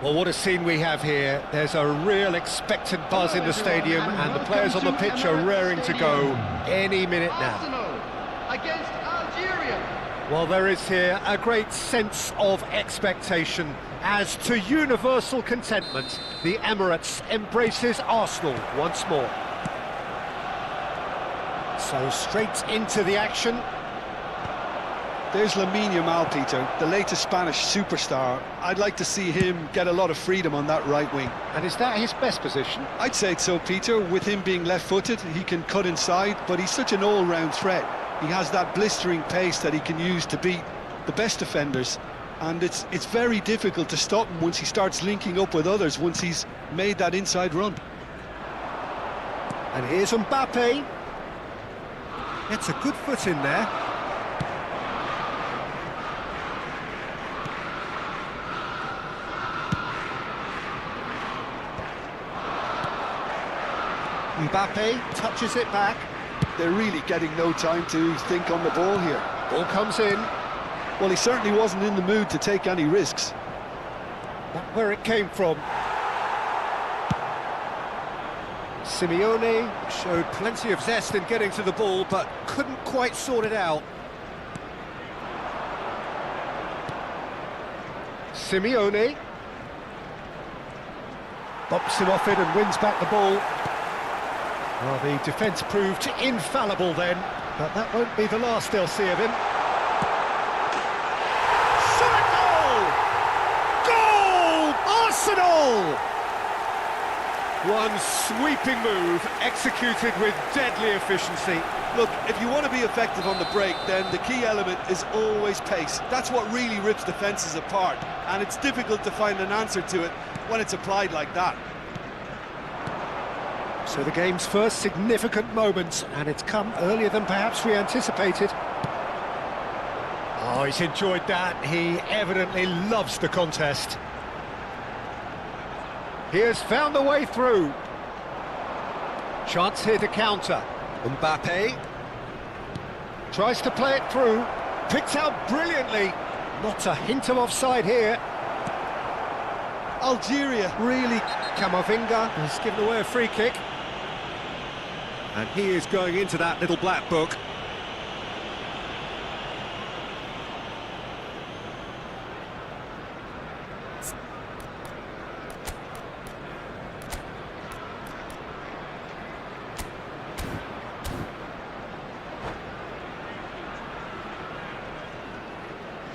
Well, what a scene we have here. There's a real expectant buzz in the stadium, and the players on the pitch are raring to go any minute now. Arsenal against Algeria. Well, there is here a great sense of expectation. As to universal contentment, the Emirates embraces Arsenal once more. So straight into the action. There's Lamine Yamal, Peter, the latest Spanish superstar. I'd like to see him get a lot of freedom on that right wing. And is that his best position? I'd say so, Peter. With him being left-footed, he can cut inside, but he's such an all-round threat. He has that blistering pace that he can use to beat the best defenders. And it's very difficult to stop him once he starts linking up with others, once he's made that inside run. And here's Mbappe. Gets a good foot in there. Mbappe touches it back. They're really getting no time to think on the ball here. Ball comes in. Well, he certainly wasn't in the mood to take any risks. Not where it came from. Simeone showed plenty of zest in getting to the ball, but couldn't quite sort it out. Simeone bumps him off it and wins back the ball. Well, the defence proved infallible then, but that won't be the last they'll see of him. Shot! Goal! Arsenal! One sweeping move, executed with deadly efficiency. Look, if you want to be effective on the break, then the key element is always pace. That's what really rips defences apart, and it's difficult to find an answer to it when it's applied like that. So the game's first significant moment, and it's come earlier than perhaps we anticipated. Oh, he's enjoyed that. He evidently loves the contest. He has found a way through. Chance here to counter. Mbappe tries to play it through. Picked out brilliantly. Not a hint of offside here. Algeria Really, Camavinga has given away a free kick. And he is going into that little black book.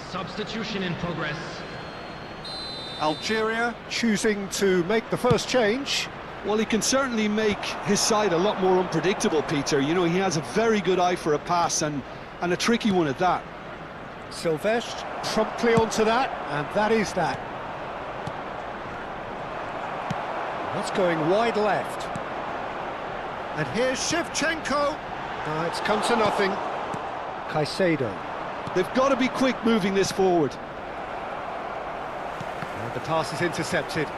Substitution in progress. Algeria choosing to make the first change. Well, he can certainly make his side a lot more unpredictable, Peter. You know, he has a very good eye for a pass, and a tricky one at that. Silvestre promptly onto that, and that is that. That's going wide left. And here's Shevchenko. It's come to nothing. Caicedo. They've got to be quick moving this forward. And the pass is intercepted.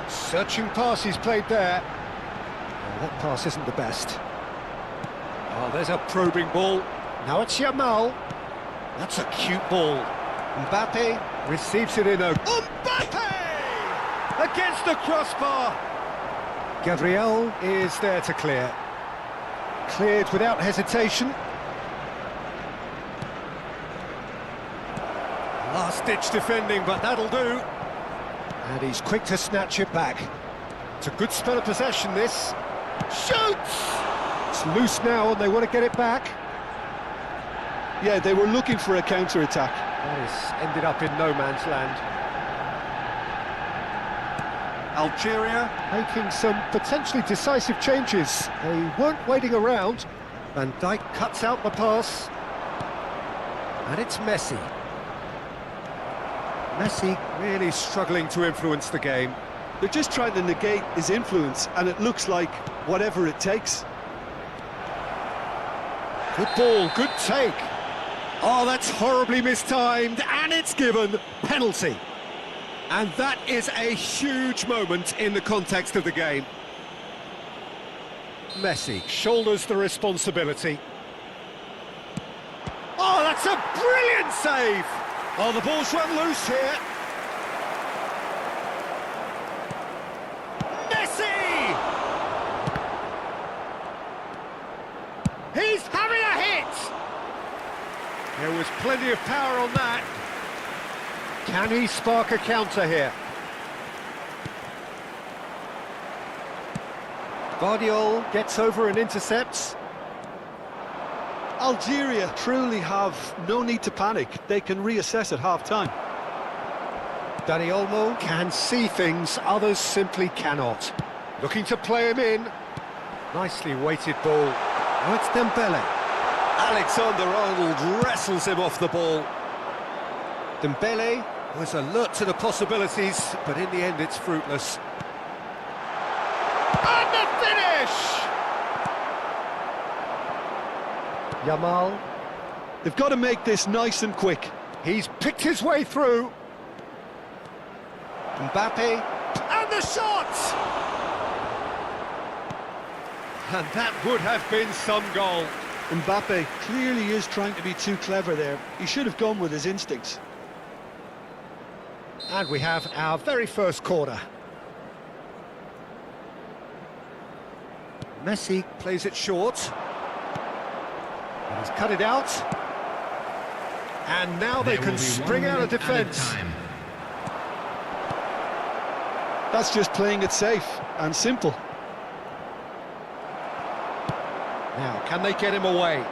Searching pass he's played there. Oh, that pass isn't the best. Oh, there's a probing ball. Now it's Yamal. That's a cute ball. Mbappe receives it in a... Mbappe! Against the crossbar! Gabriel is there to clear. Cleared without hesitation. Last-ditch defending, but that'll do. And he's quick to snatch it back. It's a good spell of possession, this. Shoots! It's loose now, and they want to get it back. Yeah, they were looking for a counter-attack. That has ended up in no man's land. Algeria making some potentially decisive changes. They weren't waiting around. Van Dijk cuts out the pass. And it's Messi. Messi really struggling to influence the game. They're just trying to negate his influence, and it looks like whatever it takes. Good ball, good take. Oh, that's horribly mistimed, and it's given penalty. And that is a huge moment in the context of the game. Messi shoulders the responsibility. Oh, That's a brilliant save! Oh, the ball's run loose here. Messi! He's having a hit! There was plenty of power on that. Can he spark a counter here? Guardiola gets over and intercepts. Algeria truly have no need to panic. They can reassess at half-time. Dani Olmo can see things others simply cannot. Looking to play him in. Nicely weighted ball. Now it's Dembele. Alexander-Arnold wrestles him off the ball. Dembele was alert to the possibilities, but in the end it's fruitless. And the finish! Yamal. They've got to make this nice and quick. He's picked his way through. Mbappe. And the shot! And that would have been some goal. Mbappe clearly is trying to be too clever there. He should have gone with his instincts. And we have our very first corner. Messi plays it short. And he's cut it out. And now they can spring out of defence. That's just playing it safe and simple. Now, can they get him away?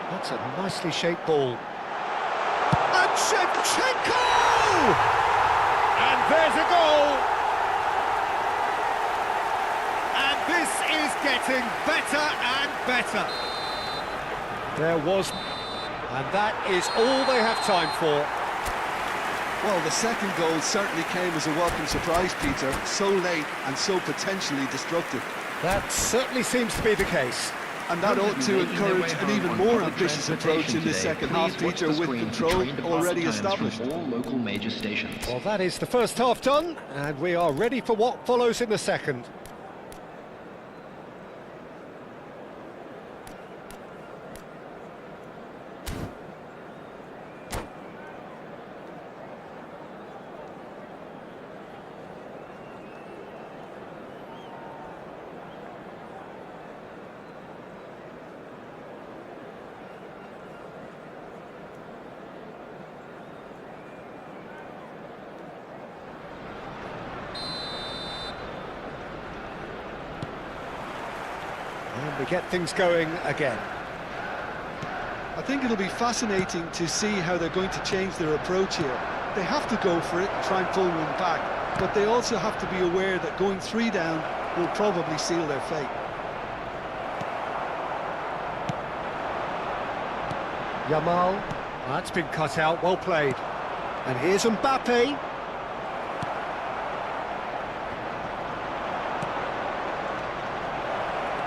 That's a nicely shaped ball. And Shevchenko! And there's a goal! And this is getting better and better. There was, and that is all they have time for. Well, the second goal certainly came as a welcome surprise, Peter. So late and so potentially destructive. That certainly seems to be the case. And that ought to encourage an even more ambitious approach in the second half, Peter, with control already established. All local major stations. Well, that is the first half done, and we are ready for what follows in the second. And we get things going again. I think it'll be fascinating to see how they're going to change their approach here. They have to go for it and try and pull one back, but they also have to be aware that going 3 down will probably seal their fate. Yamal, that's been cut out, well played. And here's Mbappe.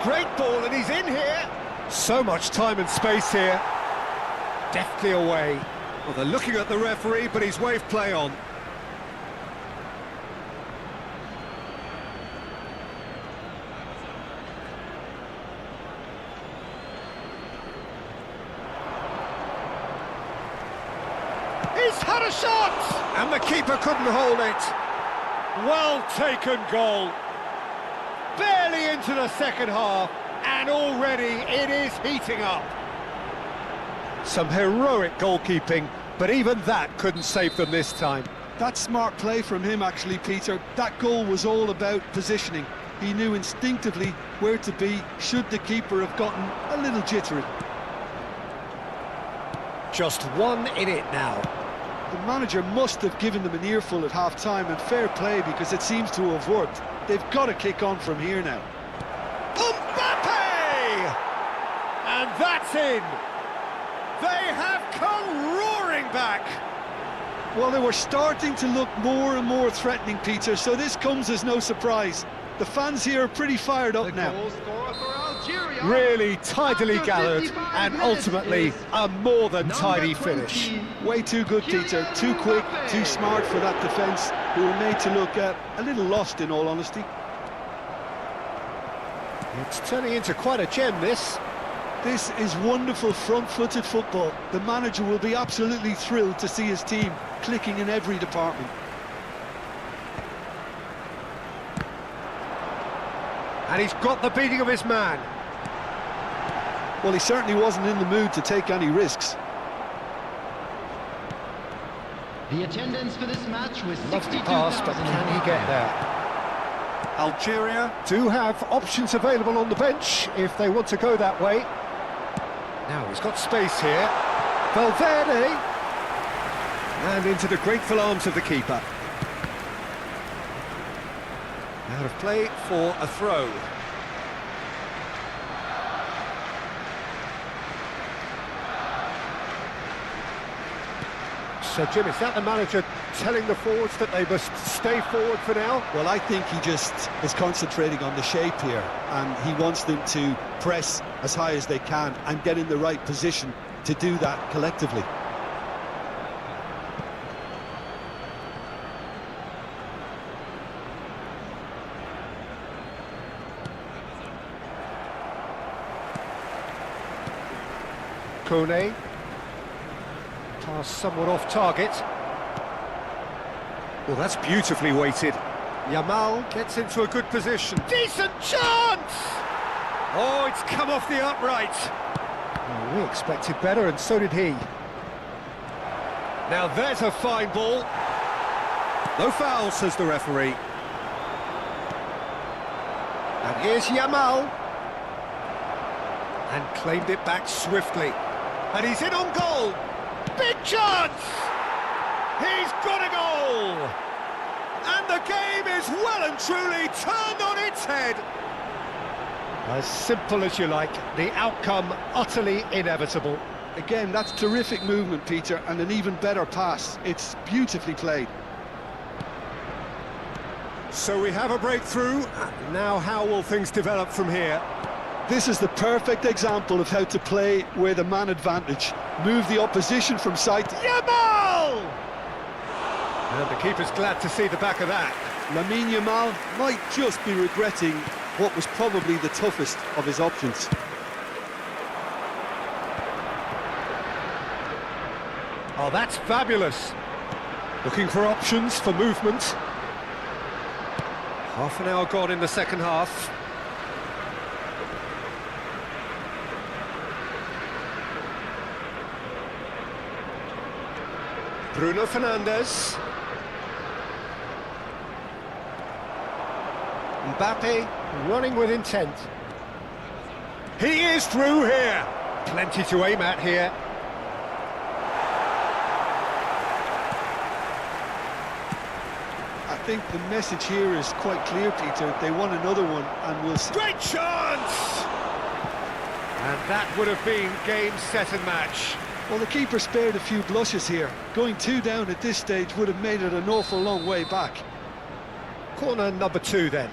Great ball, and he's in here. So much time and space here. Deftly away. Well, they're looking at the referee, but he's waved play on. He's had a shot! And the keeper couldn't hold it. Well taken goal. Barely into the second half, and already it is heating up. Some heroic goalkeeping, but even that couldn't save them this time. That's smart play from him, actually, Peter. That goal was all about positioning. He knew instinctively where to be should the keeper have gotten a little jittery. Just one in it now. The manager must have given them an earful at half-time, and fair play because it seems to have worked. They've got to kick on from here now. Mbappe! And that's in. They have come roaring back. Well, they were starting to look more and more threatening, Peter, so this comes as no surprise. The fans here are pretty fired up now. Really tidily gathered, and ultimately a more than tidy finish. Way too good, Peter. Too quick, too smart for that defence, who were made to look a little lost, in all honesty. It's turning into quite a gem, this. This is wonderful front-footed football. The manager will be absolutely thrilled to see his team clicking in every department. And he's got the beating of his man. Well, he certainly wasn't in the mood to take any risks. The attendance for this match was Lovely 62,000. pass, but can he get there? Algeria do have options available on the bench if they want to go that way. Now he's got space here. Valverde. And into the grateful arms of the keeper. Out of play for a throw. So, Jim, is that the manager telling the forwards that they must stay forward for now? Well, I think he just is concentrating on the shape here, and he wants them to press as high as they can and get in the right position to do that collectively. Kone. Pass somewhat off target. Well, that's beautifully weighted. Yamal gets into a good position. Decent chance! Oh, it's come off the upright. Well, we expected better, and so did he. Now there's a fine ball. No foul, says the referee. And here's Yamal. And claimed it back swiftly. And he's in on goal. Big chance! He's got a goal! And the game is well and truly turned on its head. As simple as you like, the outcome utterly inevitable. Again, that's terrific movement, Peter, and an even better pass. It's beautifully played. So we have a breakthrough. Now how will things develop from here? This is the perfect example of how to play with a man advantage. Move the opposition from side to Yamal! And the keeper's glad to see the back of that. Lamine Yamal might just be regretting what was probably the toughest of his options. Oh, that's fabulous. Looking for options for movement. Half an hour gone in the second half. Bruno Fernandes. Mbappe running with intent. He is through here. Plenty to aim at here. I think the message here is quite clear, Peter. They want another one, and we'll see. Great chance! And that would have been game, set and match. Well, the keeper spared a few blushes here. Going 2 down at this stage would have made it an awful long way back. Corner number 2 then.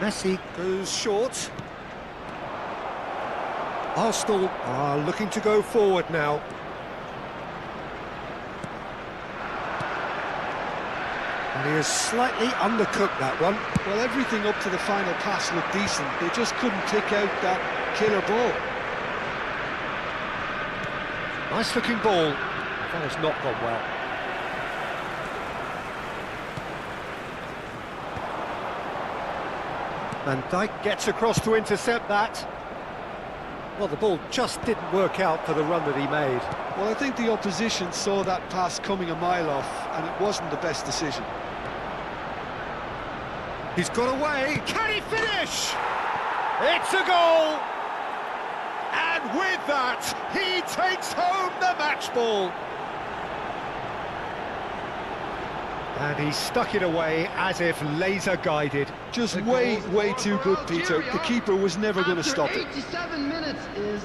Messi goes short. Arsenal are looking to go forward now. And he has slightly undercooked that one. Well, everything up to the final pass looked decent. They just couldn't pick out that killer ball. Nice looking ball. That has not gone well. Van Dijk gets across to intercept that. Well, the ball just didn't work out for the run that he made. Well, I think the opposition saw that pass coming a mile off, and it wasn't the best decision. He's got away. Can he finish? It's a goal! And with that, he takes home the match ball. And he stuck it away as if laser-guided. Just way too good, Peter. The keeper was never going to stop it. 87 minutes is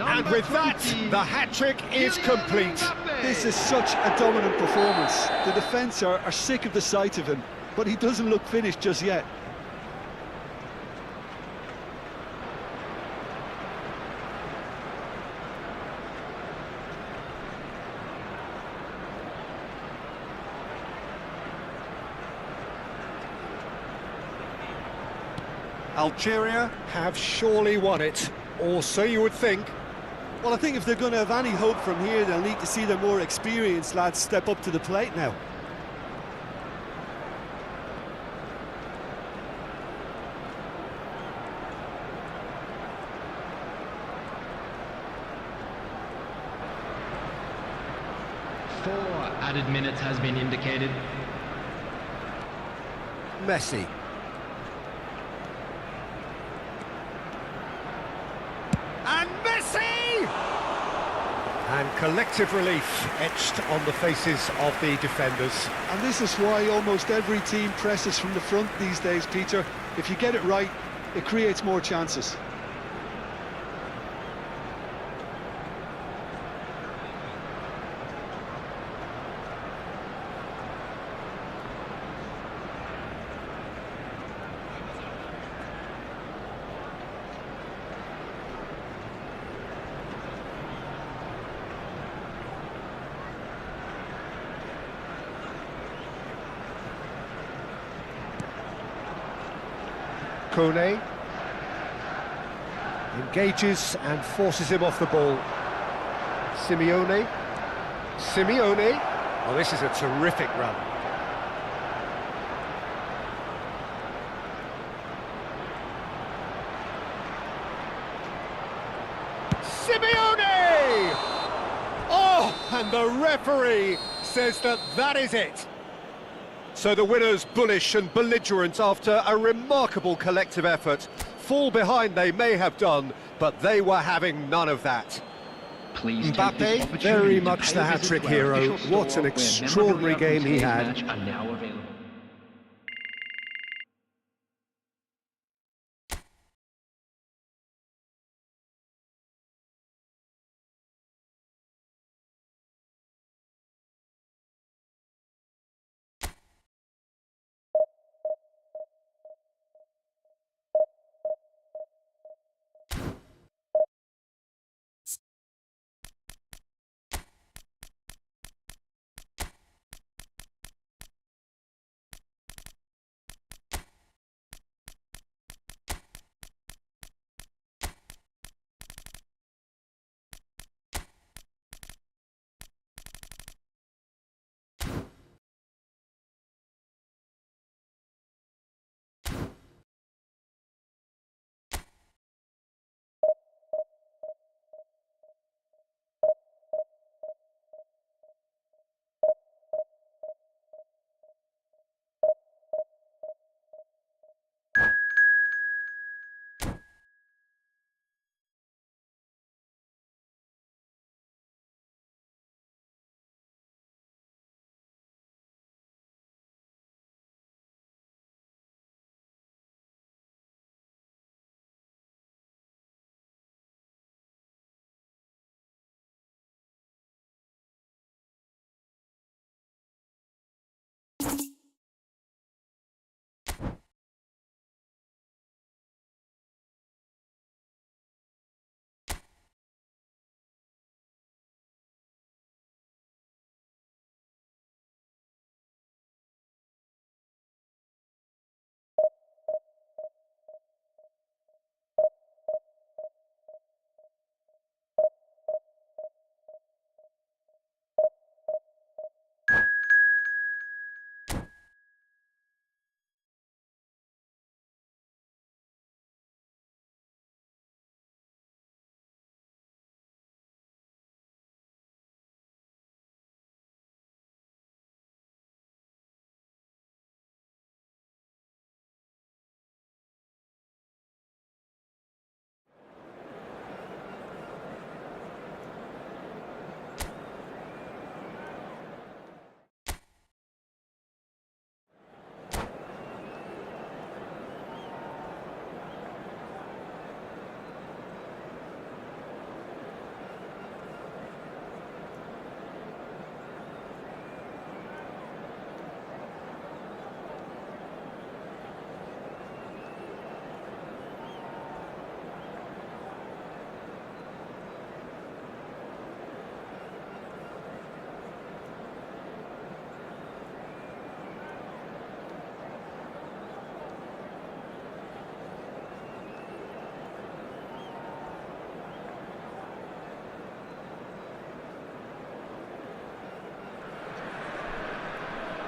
And with that, the hat-trick is complete. This is such a dominant performance. The defence are sick of the sight of him, but he doesn't look finished just yet. Algeria have surely won it, or so you would think. Well, I think if they're going to have any hope from here, they'll need to see their more experienced lads step up to the plate now. Four added minutes has been indicated. Messi. And Messi! And collective relief etched on the faces of the defenders. And this is why almost every team presses from the front these days, Peter. If you get it right, it creates more chances. Kone engages and forces him off the ball. Simeone. Oh, this is a terrific run. Simeone! Oh, and the referee says that is it. So the winners bullish and belligerent after a remarkable collective effort. Fall behind they may have done, but they were having none of that. Mbappe, very much the hat-trick hero. What an extraordinary game he had.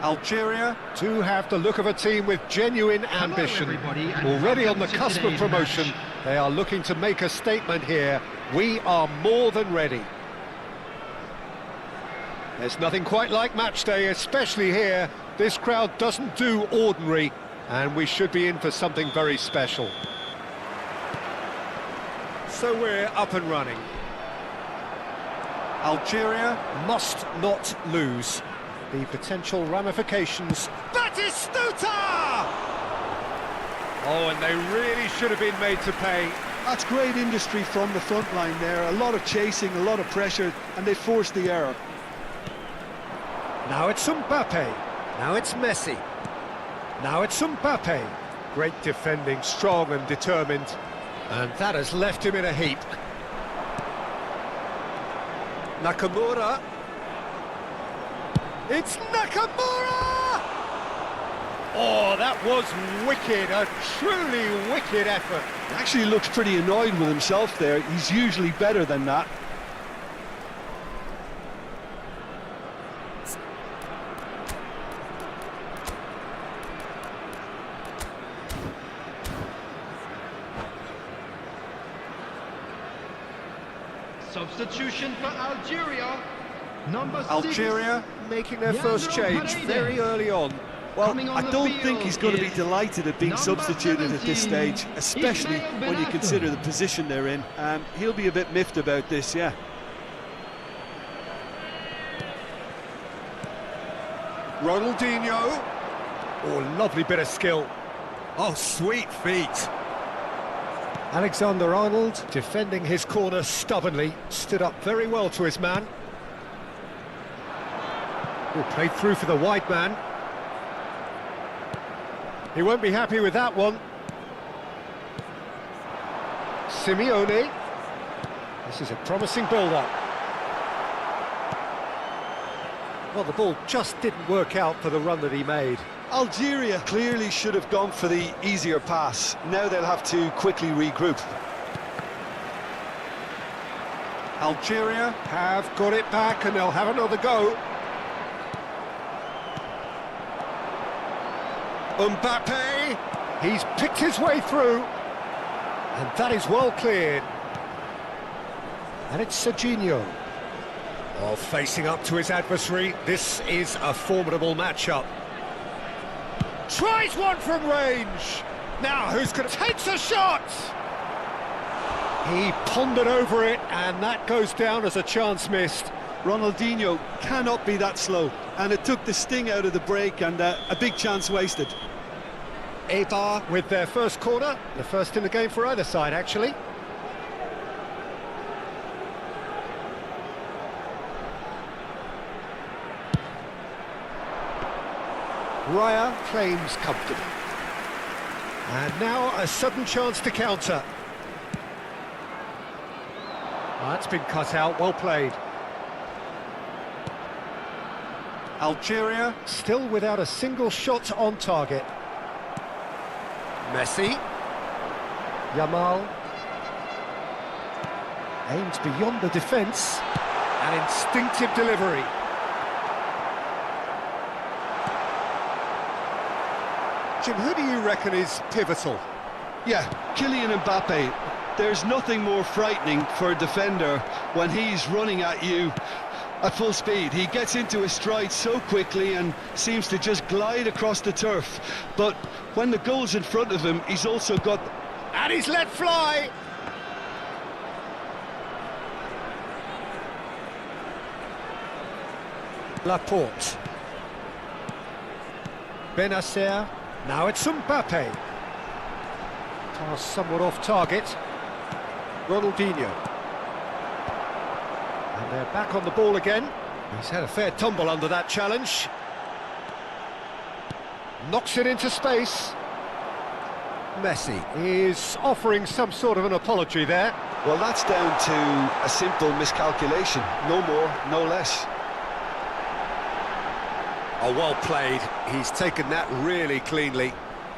Algeria do have the look of a team with genuine ambition. everybody, and Already on the welcome to cusp of today's promotion, match. they are looking to make a statement here. We are more than ready. There's nothing quite like match day, especially here. This crowd doesn't do ordinary, and we should be in for something very special. So we're up and running. Algeria Must not lose. The potential ramifications. Batistuta! Oh, and they really should have been made to pay. That's great industry from the front line there. A lot of chasing, a lot of pressure, and they forced the error. Now it's Mbappe. Now it's Messi. Now it's Mbappe. Great defending, strong and determined. And that has left him in a heap. Nakamura. It's Nakamura! Oh, that was wicked, a truly wicked effort. Actually looks pretty annoyed with himself there. He's usually better than that. Substitution for Algeria. Number 6. Algeria Making their first change very early on. Well, Coming on I the don't field think he's going to be is delighted at being number substituted at this 17, stage, especially Ismail when you Benatou. consider the position they're in. He'll be a bit miffed about this, yeah. Ronaldinho. Oh, lovely bit of skill. Oh, sweet feet. Alexander-Arnold defending his corner stubbornly, stood up very well to his man. Oh, played through for the wide man. He won't be happy with that one. Simeone. This is a promising build-up. Well, the ball just didn't work out for the run that he made. Algeria clearly should have gone for the easier pass. Now they'll have to quickly regroup. Algeria Have got it back and they'll have another go. Mbappe, he's picked his way through, and that is well cleared. And it's Serginho. Oh, facing up to his adversary, this is a formidable matchup. Tries one from range. Now who's going to take a shot? He pondered over it, and that goes down as a chance missed. Ronaldinho cannot be that slow, and it took the sting out of the break, and a big chance wasted. Eibar with their first corner, the first in the game for either side, actually. Raya claims comfortably. And now a sudden chance to counter. Oh, that's been cut out, well played. Algeria Still without a single shot on target. Messi. Yamal. Aims beyond the defence. An instinctive delivery. Jim, who do you reckon is pivotal? Yeah, Kylian Mbappe. There's nothing more frightening for a defender when he's running at you at full speed. He gets into his stride so quickly and seems to just glide across the turf. But when the goal's in front of him, he's also got... And he's let fly! Laporte. Benacer. Now it's Mbappe. Pass somewhat off target. Ronaldinho. And they're back on the ball again. He's had a fair tumble under that challenge. Knocks it into space. Messi is offering some sort of an apology there. Well, that's down to a simple miscalculation. No more, no less. Oh, well played. He's taken that really cleanly.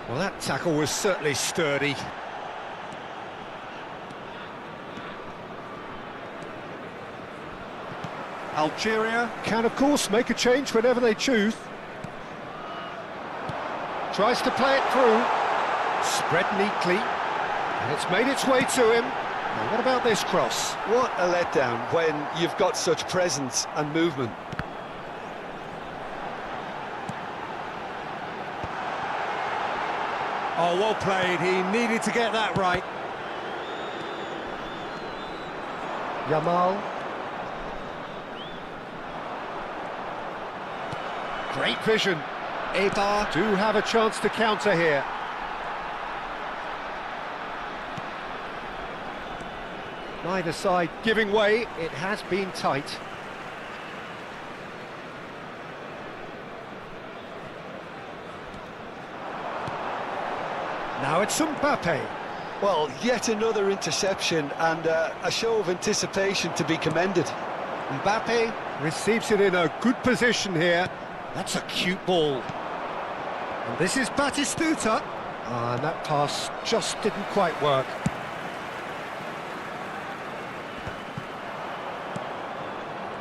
Well, that tackle was certainly sturdy. Algeria Can, of course, make a change whenever they choose. Tries to play it through. Spread neatly. And it's made its way to him. Now, what about this cross? What a letdown when you've got such presence and movement. Oh, well played. He needed to get that right. Yamal. Great vision. Eibar do have a chance to counter here. Neither side giving way. It has been tight. Now it's Mbappe. Well, yet another interception and a show of anticipation to be commended. Mbappe receives it in a good position here. That's a cute ball. And this is Batistuta. And that pass just didn't quite work.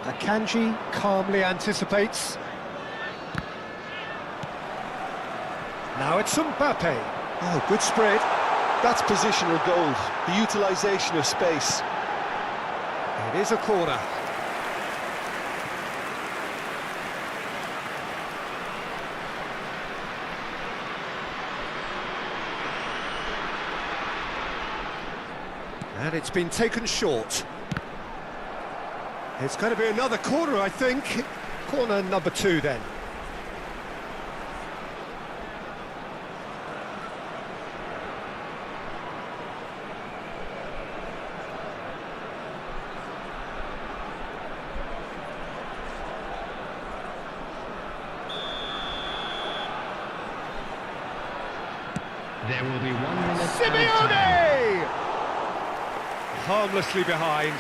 Akanji calmly anticipates. Now it's Mbappe. Oh, good spread. That's positional gold, the utilisation of space. It is a corner. And it's been taken short. It's going to be another corner, I think. Corner number 2 then. There will be 1 minute. Simeone! Harmlessly behind.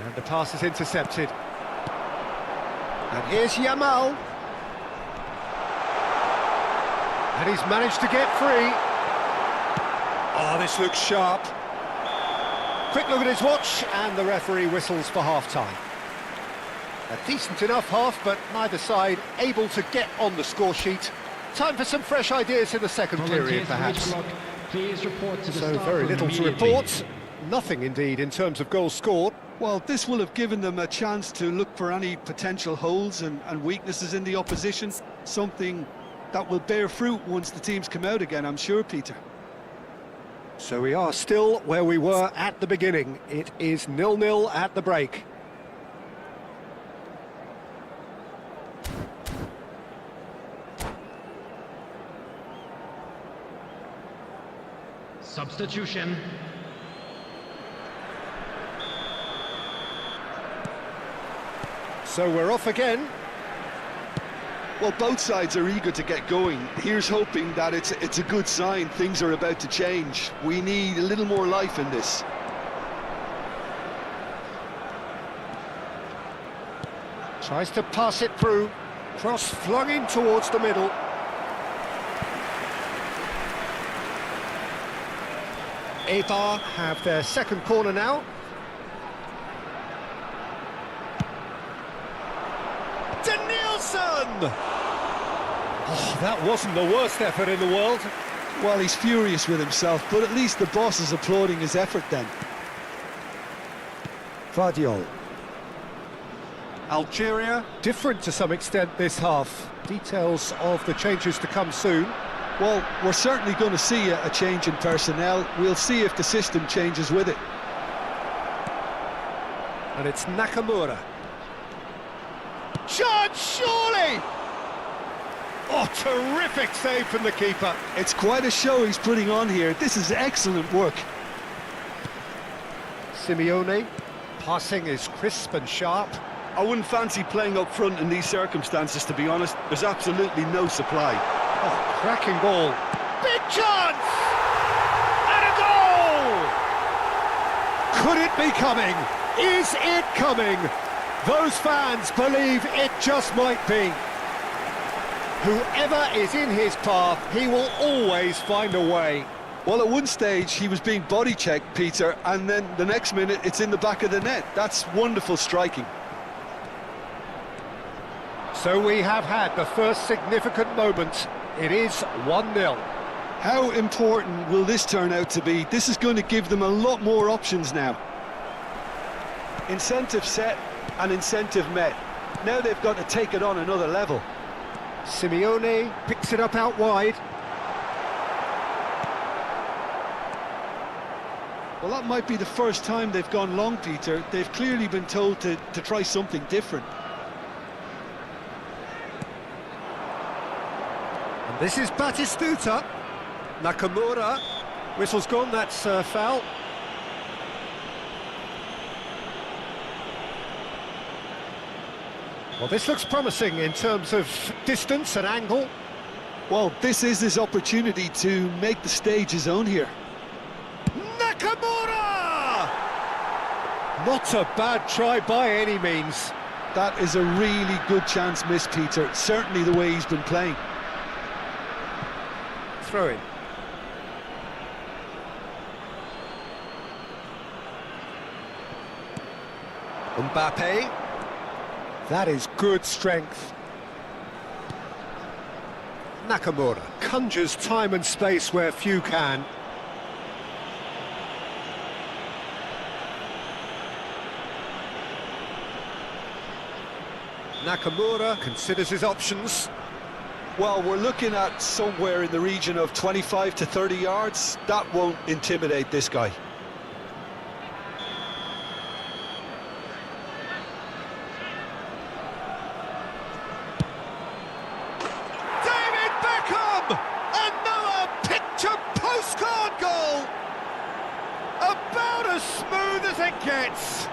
And the pass is intercepted. And here's Yamal. And he's managed to get free. Oh, this looks sharp. Quick look at his watch, and the referee whistles for half-time. A decent enough half, but neither side able to get on the score sheet. Time for some fresh ideas in the second period, perhaps. Please report to the So staff very room little to immediately. report. Nothing, indeed, in terms of goals scored. Well, this will have given them a chance to look for any potential holes and weaknesses in the opposition. Something that will bear fruit once the teams come out again, I'm sure, Peter. So we are still where we were at the beginning. It is 0-0 at the break. Substitution. So we're off again. Well, both sides are eager to get going. Here's hoping that it's a good sign. Things are about to change. We need a little more life in this. Tries to pass it through. Cross flung in towards the middle. Eibar have their second corner now. Danielson! Oh, that wasn't the worst effort in the world. Well, he's furious with himself, but at least the boss is applauding his effort then. Vardiol. Algeria, different to some extent this half. Details of the changes to come soon. Well, we're certainly going to see a change in personnel. We'll see if the system changes with it. And it's Nakamura. Chance, surely! Oh, terrific save from the keeper. It's quite a show he's putting on here. This is excellent work. Simeone. Passing is crisp and sharp. I wouldn't fancy playing up front in these circumstances, to be honest. There's absolutely no supply. Oh, cracking ball. Big chance! And a goal! Could it be coming? Is it coming? Those fans believe it just might be. Whoever is in his path, he will always find a way. Well, at one stage, he was being body-checked, Peter, and then the next minute, it's in the back of the net. That's wonderful striking. So we have had the first significant moment. It is 1-0. How important will this turn out to be? This is going to give them a lot more options now. Incentive set and incentive met. Now they've got to take it on another level. Simeone picks it up out wide. Well, that might be the first time they've gone long, Peter. They've clearly been told to try something different. And this is Batistuta. Nakamura. Whistle's gone, that's foul. Well, this looks promising in terms of distance and angle. Well, this is his opportunity to make the stage his own here. Nakamura! Not a bad try by any means. That is a really good chance missed, Peter. Certainly the way he's been playing. Throw in. Mbappe. That is good strength. Nakamura conjures time and space where few can. Nakamura considers his options. Well, we're looking at somewhere in the region of 25 to 30 yards. That won't intimidate this guy. David Beckham! Another picture postcard goal! About as smooth as it gets.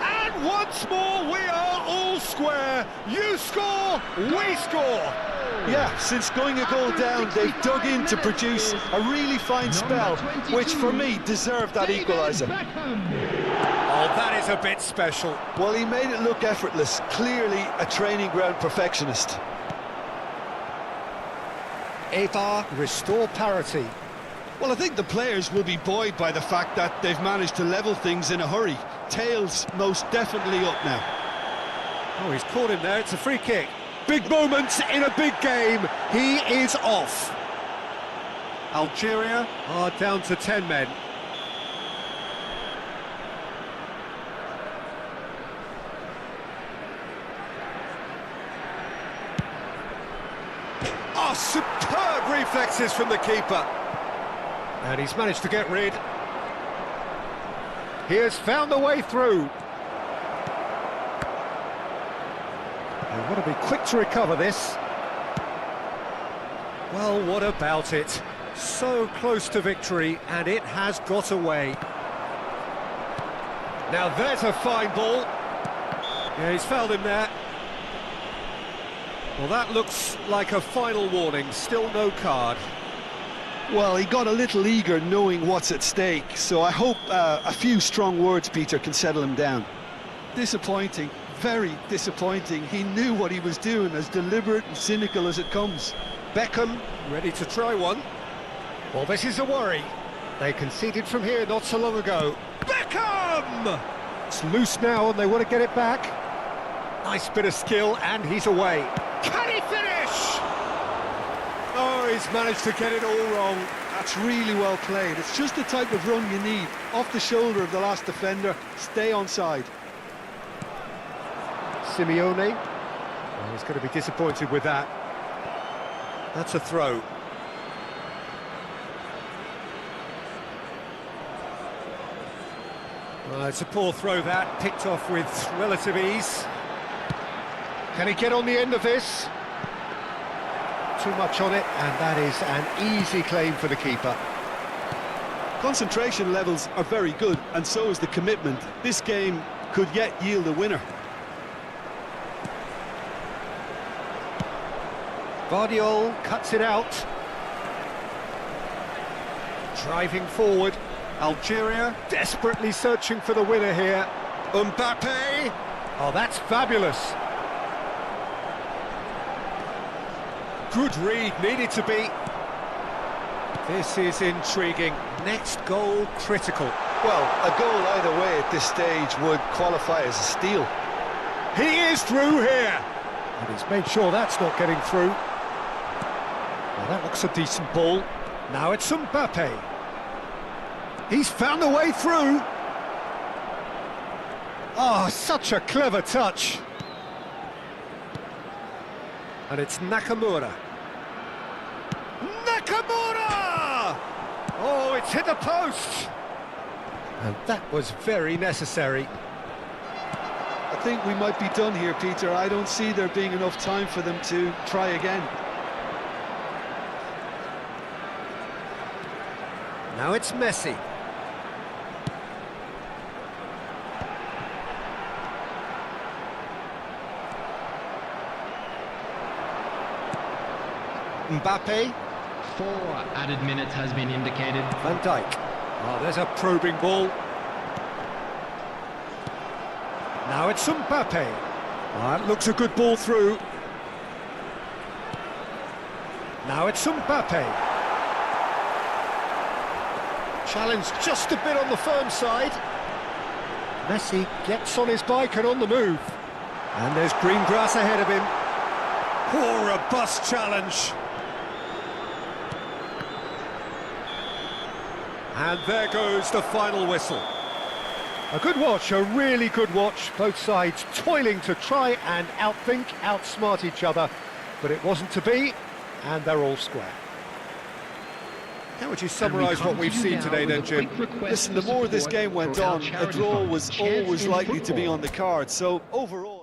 And once more we are all square. You score, we score. Yeah, since going a goal down, they've dug in to produce a really fine spell, which for me deserved that equaliser. Oh, that is a bit special. Well, he made it look effortless, clearly a training ground perfectionist. Eva restore parity. Well, I think the players will be buoyed by the fact that they've managed to level things in a hurry. Tails most definitely up now. Oh, he's caught him there, it's a free kick. Big moments in a big game, he is off. Algeria are down to 10 men. Oh, superb reflexes from the keeper. And he's managed to get rid. He has found a way through. They want to be quick to recover this. Well, what about it? So close to victory, and it has got away. Now there's a fine ball. Yeah, he's fouled him there. Well, that looks like a final warning. Still no card. Well, he got a little eager knowing what's at stake, so I hope a few strong words, Peter, can settle him down. Disappointing, very disappointing. He knew what he was doing, as deliberate and cynical as it comes. Beckham ready to try one. Well, this is a worry. They conceded from here not so long ago. Beckham! It's loose now and they want to get it back. Nice bit of skill and he's away. Can he finish? Oh, he's managed to get it all wrong. That's really well played. It's just the type of run you need. Off the shoulder of the last defender, stay onside. Simeone. Oh, he's going to be disappointed with that. That's a throw. It's a poor throw that, picked off with relative ease. Can he get on the end of this? Too much on it, and that is an easy claim for the keeper. Concentration levels are very good, and so is the commitment. This game could yet yield a winner. Guardiola cuts it out. Driving forward. Algeria desperately searching for the winner here. Mbappe! Oh, that's fabulous. Good read, needed to be. This is intriguing. Next goal, critical. Well, a goal either way at this stage would qualify as a steal. He is through here. And he's made sure that's not getting through. Well, that looks a decent ball. Now it's Mbappe. He's found a way through. Oh, such a clever touch. And it's Nakamura. Nakamura! Oh, it's hit the post. And that was very necessary. I think we might be done here, Peter. I don't see there being enough time for them to try again. Now it's Messi. Mbappe. 4 added minutes has been indicated. Van Dijk. Oh, there's a probing ball. Now it's Mbappe. Oh, that looks a good ball through. Now it's Mbappe. Challenge just a bit on the firm side. Messi gets on his bike and on the move. And there's green grass ahead of him. Oh, robust challenge. And there goes the final whistle. A good watch, a really good watch. Both sides toiling to try and outthink, outsmart each other. But it wasn't to be, and they're all square. How would you summarise what we've seen today then, Jim? Listen, the more this game went on, a draw was always likely to be on the card. So overall...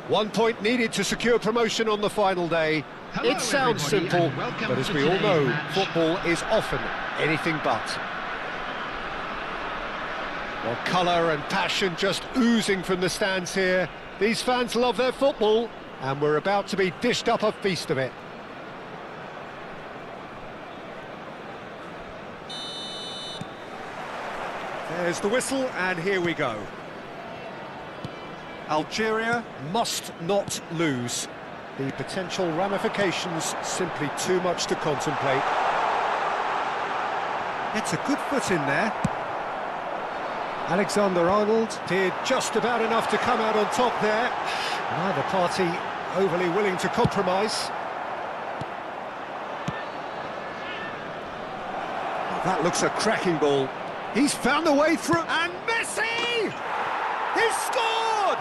One point needed to secure promotion on the final day. Hello, it sounds everybody, simple, and welcome but as to we all today's know, match. football is often anything but. Well, colour and passion just oozing from the stands here. These fans love their football, and we're about to be dished up a feast of it. There's the whistle, and here we go. Algeria must not lose. The potential ramifications simply too much to contemplate. It's a good foot in there. Alexander-Arnold did just about enough to come out on top there. Neither party overly willing to compromise. Oh, that looks a cracking ball. He's found a way through, and Messi! He's scored!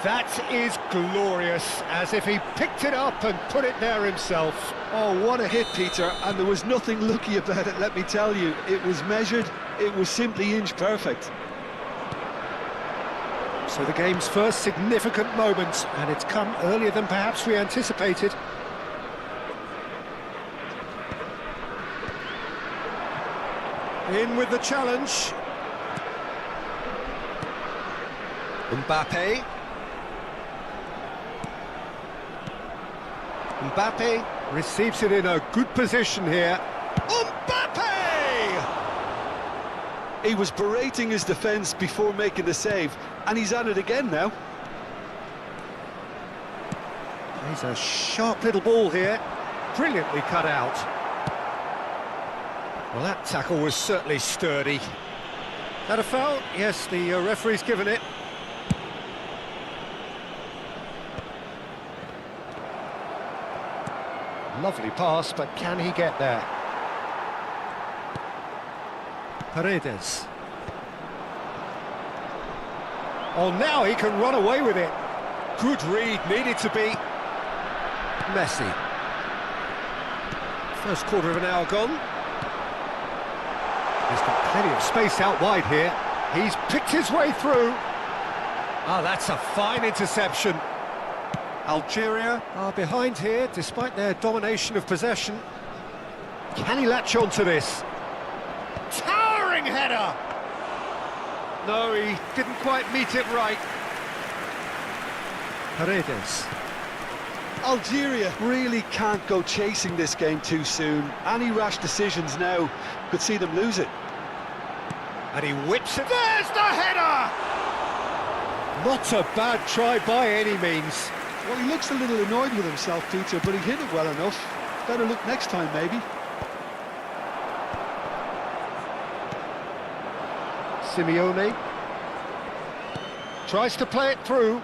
That is glorious, as if he picked it up and put it there himself. Oh, what a hit, Peter, and there was nothing lucky about it, let me tell you. It was measured, it was simply inch perfect. So the game's first significant moment, and it's come earlier than perhaps we anticipated. In with the challenge. Mbappe. Mbappe receives it in a good position here. Mbappe! He was berating his defence before making the save, and he's at it again now. He's a sharp little ball here, brilliantly cut out. Well, that tackle was certainly sturdy. That a foul? Yes, the referee's given it. Lovely pass, but can he get there? Paredes. Oh, now he can run away with it. Good read, needed to be. Messi. First quarter of an hour gone. He's got plenty of space out wide here. He's picked his way through. Ah, that's a fine interception. Algeria are behind here, despite their domination of possession. Can he latch on to this? Towering header! No, he didn't quite meet it right. Paredes. Algeria really can't go chasing this game too soon. Any rash decisions now could see them lose it. And he whips it. There's the header! Not a bad try by any means. Well, he looks a little annoyed with himself, Peter, but he hit it well enough. Better look next time, maybe. Simeone tries to play it through.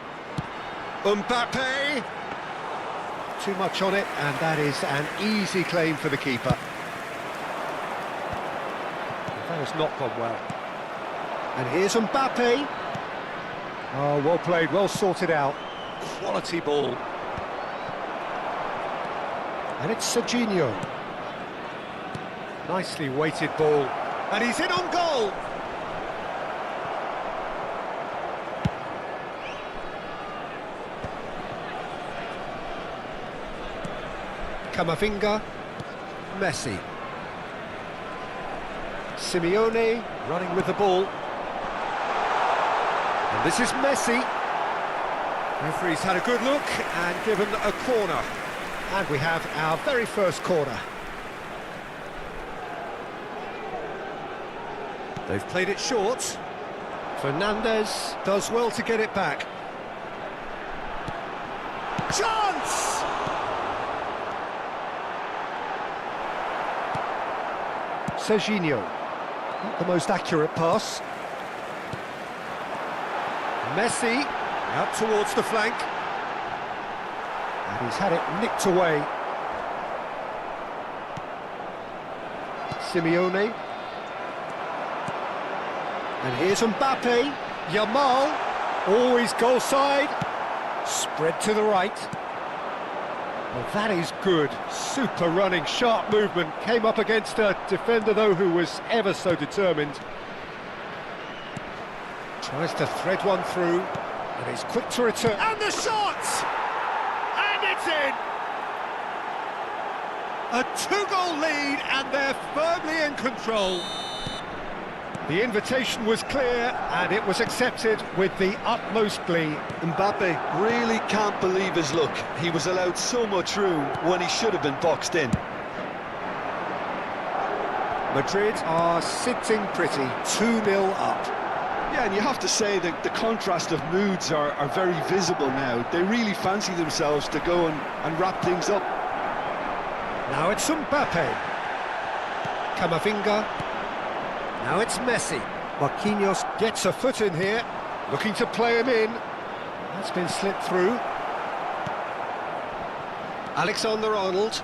Mbappe. Too much on it, and that is an easy claim for the keeper. That has not gone well. And here's Mbappe. Oh, well played, well sorted out. Quality ball. And it's Serginho. Nicely weighted ball. And he's in on goal. Camavinga. Messi. Simeone running with the ball. And this is Messi. Referee's had a good look and given a corner. And we have our very first corner. They've played it short. Fernandez does well to get it back. Chance! Serginho. Not the most accurate pass. Messi. Out towards the flank. And he's had it nicked away. Simeone. And here's Mbappe. Yamal. Always goal side. Spread to the right. Well, that is good. Super running, sharp movement. Came up against a defender, though, who was ever so determined. Tries to thread one through. And he's quick to return. And the shot! And it's in! A two-goal lead, and they're firmly in control. The invitation was clear, and it was accepted with the utmost glee. Mbappe really can't believe his luck. He was allowed so much room when he should have been boxed in. Madrid are sitting pretty, 2-0 up. Yeah, and you have to say that the contrast of moods are very visible now. They really fancy themselves to go and wrap things up. Now it's Mbappe. Camavinga. Now it's Messi. Marquinhos gets a foot in here, looking to play him in. That's been slipped through. Alexander-Arnold.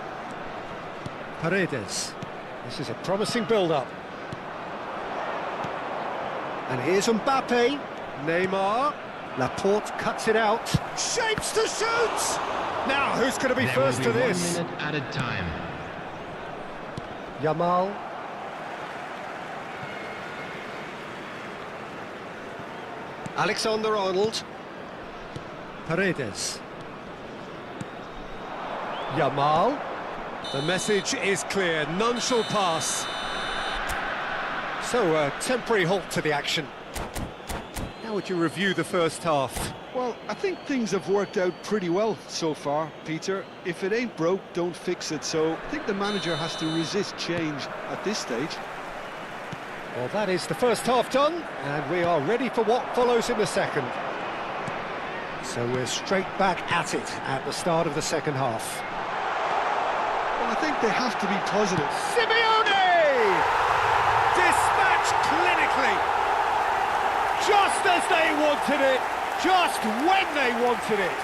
Paredes. This is a promising build-up. And here's Mbappe. Neymar. Laporte cuts it out. Shapes to shoot! Now, who's going to be first to this? 1 minute added time. Yamal. Alexander-Arnold. Paredes. Yamal. The message is clear, none shall pass. So, a temporary halt to the action. How would you review the first half? Well, I think things have worked out pretty well so far, Peter. If it ain't broke, don't fix it. So I think the manager has to resist change at this stage. Well, that is the first half done, and we are ready for what follows in the second. So we're straight back at it at the start of the second half. Well, I think they have to be positive. Simeone! Dispatched clinically! Just as they wanted it, just when they wanted it.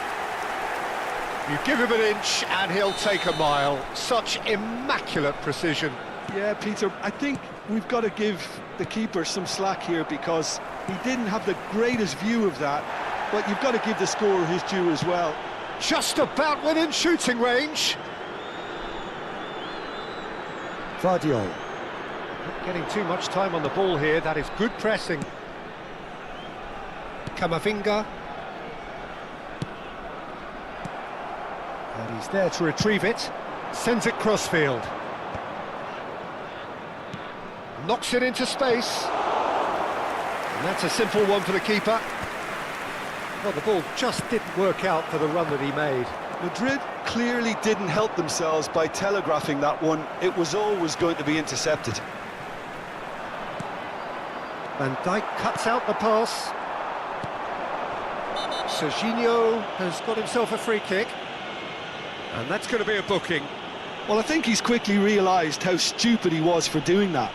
You give him an inch and he'll take a mile. Such immaculate precision. Yeah, Peter, I think we've got to give the keeper some slack here because he didn't have the greatest view of that, but you've got to give the scorer his due as well. Just about within shooting range. Vardiol. Not getting too much time on the ball here, that is good pressing. Camavinga. And he's there to retrieve it. Sends it crossfield. Knocks it into space. And that's a simple one for the keeper. Well, the ball just didn't work out for the run that he made. Madrid clearly didn't help themselves by telegraphing that one. It was always going to be intercepted. Van Dijk cuts out the pass. Serginho has got himself a free kick. And that's going to be a booking. Well, I think he's quickly realised how stupid he was for doing that.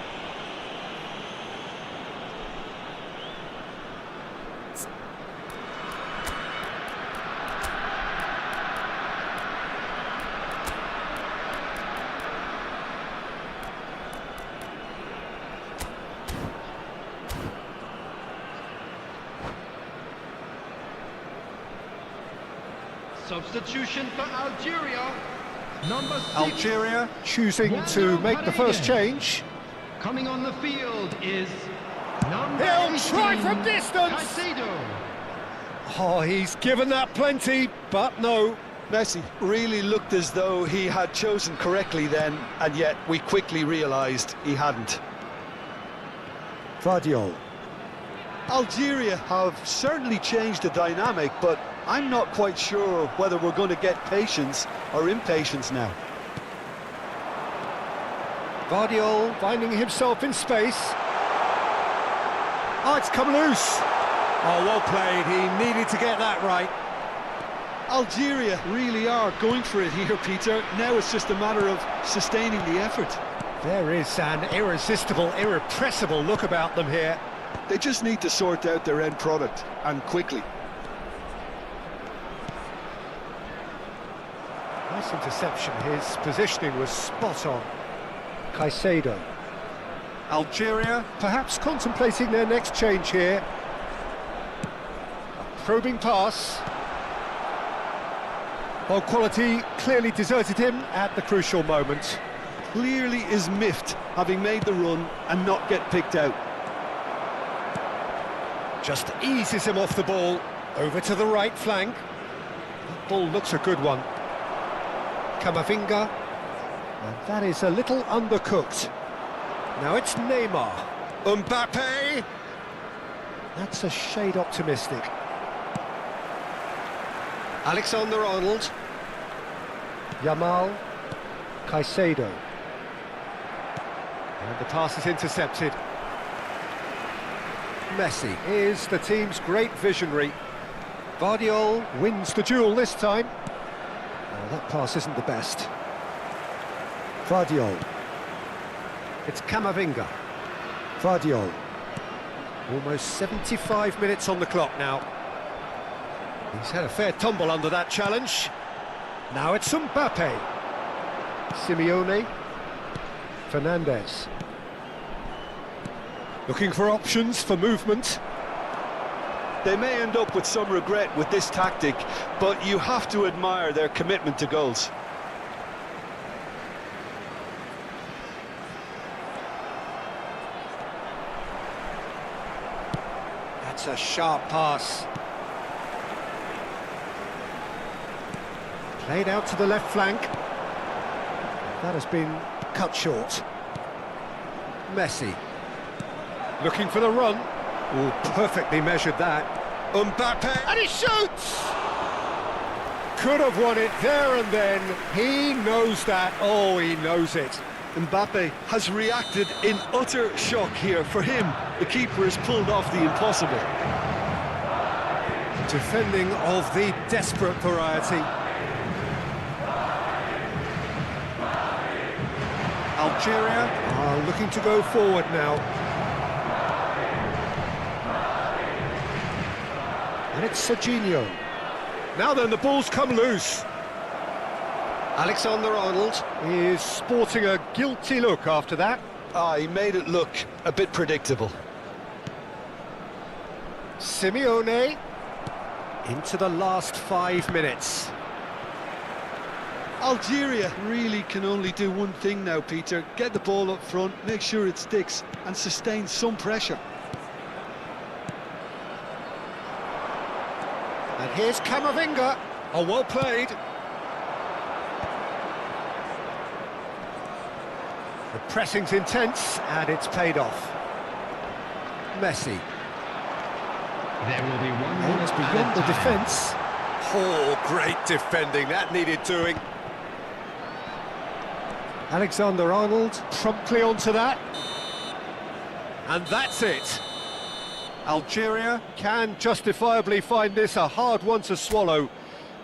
Substitution for Algeria. Number 6. Algeria choosing to make the first change. Coming on the field is number He'll 18, try from distance. Caicedo. Oh, he's given that plenty, but no. Messi really looked as though he had chosen correctly then, and yet we quickly realised he hadn't. Vardiol. Algeria have certainly changed the dynamic, but I'm not quite sure whether we're going to get patience or impatience now. Vardiol finding himself in space. Oh, it's come loose. Oh, well played. He needed to get that right. Algeria really are going for it here, Peter. Now it's just a matter of sustaining the effort. There is an irresistible, irrepressible look about them here. They just need to sort out their end product, and quickly. Nice interception. His positioning was spot on. Caicedo. Algeria perhaps contemplating their next change here. A probing pass. Well, quality clearly deserted him at the crucial moment. Clearly is miffed, having made the run and not get picked out. Just eases him off the ball. Over to the right flank. That ball looks a good one. Camavinga. And that is a little undercooked. Now it's Neymar. Mbappe. That's a shade optimistic. Alexander-Arnold. Yamal. Caicedo. And the pass is intercepted. Messi is the team's great visionary. Vardiol wins the duel this time. Oh, that pass isn't the best. Vardiol. It's Camavinga. Vardiol. Almost 75 minutes on the clock now. He's had a fair tumble under that challenge. Now it's Mbappe. Simeone. Fernandez. Looking for options for movement. They may end up with some regret with this tactic, but you have to admire their commitment to goals. That's a sharp pass. Played out to the left flank. That has been cut short. Messi. Looking for the run. Oh, perfectly measured that. Mbappe, and he shoots! Could have won it there and then. He knows that. Oh, he knows it. Mbappe has reacted in utter shock here. For him, the keeper has pulled off the impossible. Defending of the desperate variety. Algeria are looking to go forward now. And it's Serginho. Now then, the ball's come loose. Alexander-Arnold is sporting a guilty look after that. He made it look a bit predictable. Simeone into the last 5 minutes. Algeria really can only do one thing now, Peter. Get the ball up front, make sure it sticks, and sustain some pressure. And here's Camavinga. Oh, well played. The pressing's intense, and it's paid off. Messi. There will be one Oh, minute it's at beyond a the time. defence. Oh, great defending. That needed doing. Alexander-Arnold promptly onto that. And that's it. Algeria can justifiably find this a hard one to swallow.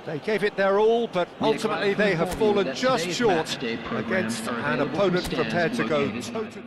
They gave it their all, but ultimately they have fallen just short against an opponent prepared to go toe-to-toe.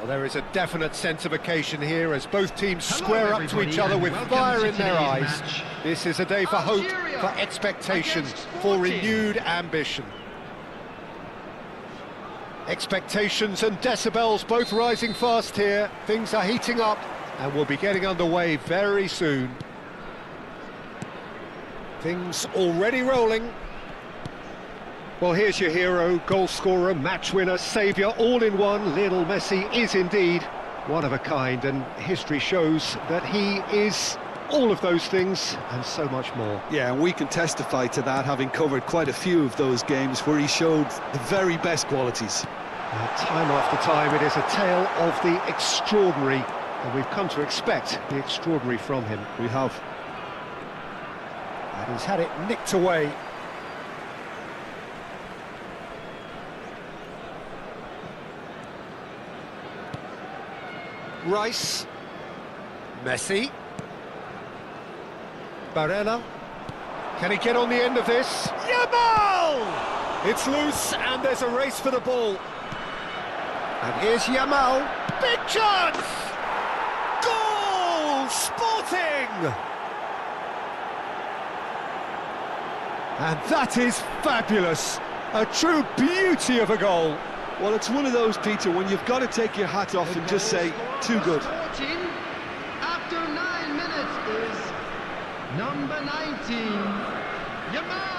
Well, there is a definite sense of occasion here as both teams square up to each other with fire in their eyes. Match. This is a day for hope, for expectation, for renewed ambition. Expectations and decibels both rising fast here. Things are heating up and we'll be getting underway very soon. Things already rolling. Well, here's your hero, goal scorer, match winner, saviour, all in one. Lionel Messi is indeed one of a kind, and history shows that he is all of those things and so much more. Yeah, and we can testify to that, having covered quite a few of those games where he showed the very best qualities. Time after time, it is a tale of the extraordinary, and we've come to expect the extraordinary from him. We have. And he's had it nicked away. Rice. Messi. Barella. Can he get on the end of this? Yamal! It's loose and there's a race for the ball. And here's Yamal. Big chance! Goal! Sporting! And that is fabulous. A true beauty of a goal. Well, it's one of those, Peter, when you've got to take your hat off and just say, too good. After 9 minutes is number 19, Yamal!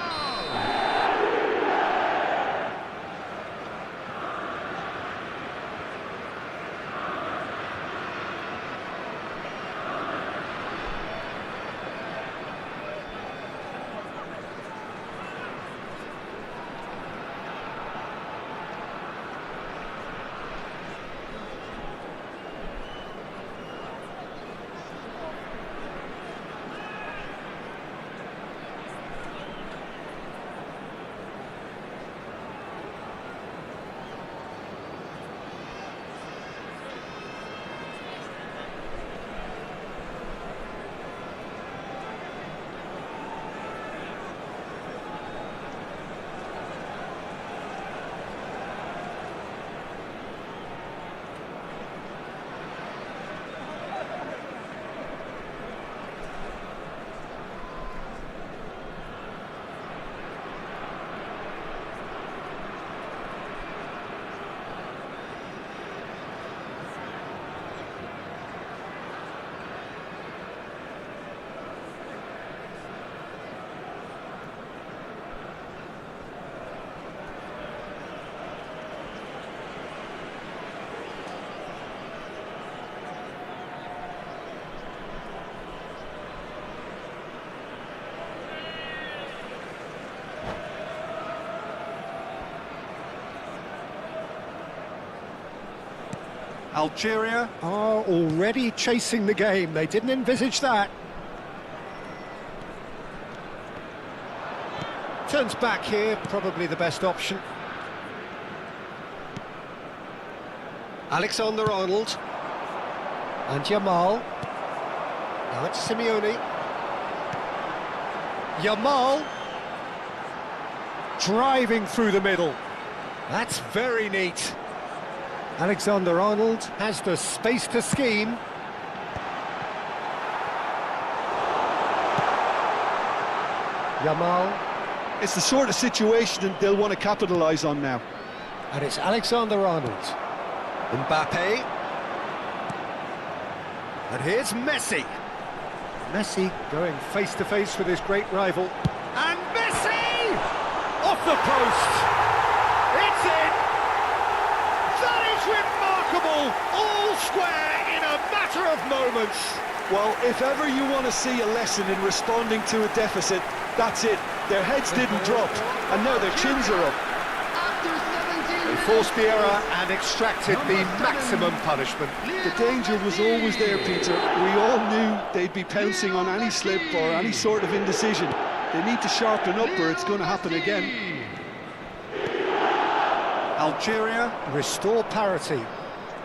Algeria are already chasing the game. They didn't envisage that. Turns back here, probably the best option. Alexander-Arnold. And Yamal. Now it's Simeone. Yamal. Driving through the middle. That's very neat. Alexander-Arnold has the space to scheme. Yamal. It's the sort of situation that they'll want to capitalise on now. And it's Alexander-Arnold. Mbappe. And here's Messi. Messi going face-to-face with his great rival. And Messi! Off the post! It's in! That is remarkable! All square in a matter of moments. Well, if ever you want to see a lesson in responding to a deficit, that's it. Their heads didn't drop, and now their chins are up. They forced the error and extracted the maximum punishment. The danger was always there, Peter. We all knew they'd be pouncing on any slip or any sort of indecision. They need to sharpen up or it's going to happen again. Algeria restore parity.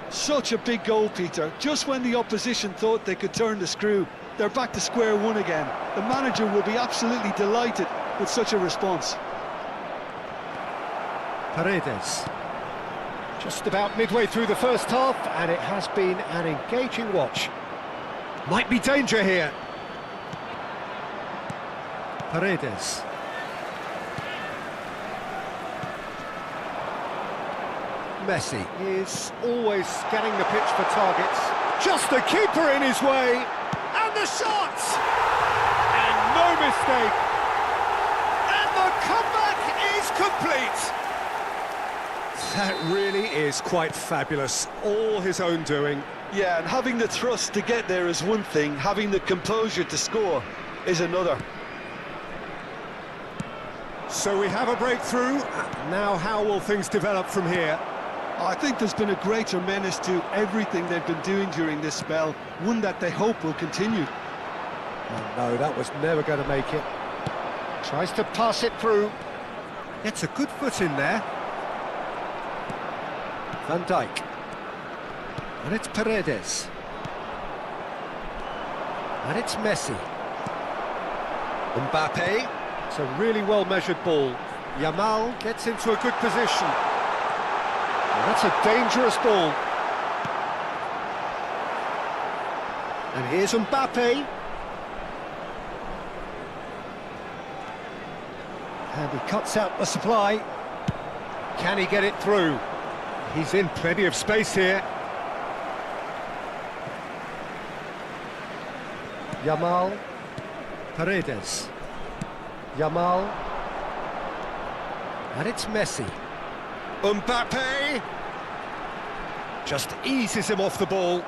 Such a big goal, Peter. Just when the opposition thought they could turn the screw, they're back to square one again. The manager will be absolutely delighted with such a response. Paredes. Just about midway through the first half, and it has been an engaging watch. Might be danger here. Paredes. Messi is always scanning the pitch for targets. Just a keeper in his way. And the shot! And no mistake. And the comeback is complete. That really is quite fabulous. All his own doing. Yeah, and having the thrust to get there is one thing, having the composure to score is another. So we have a breakthrough. Now how will things develop from here? I think there's been a greater menace to everything they've been doing during this spell, one that they hope will continue. Oh, no, that was never going to make it. Tries to pass it through. Gets a good foot in there. Van Dijk. And it's Paredes. And it's Messi. Mbappe. It's a really well-measured ball. Yamal gets into a good position. And that's a dangerous ball. And here's Mbappe. And he cuts out the supply. Can he get it through? He's in plenty of space here. Yamal. Paredes. Yamal. And it's Messi. Mbappe. Just eases him off the ball.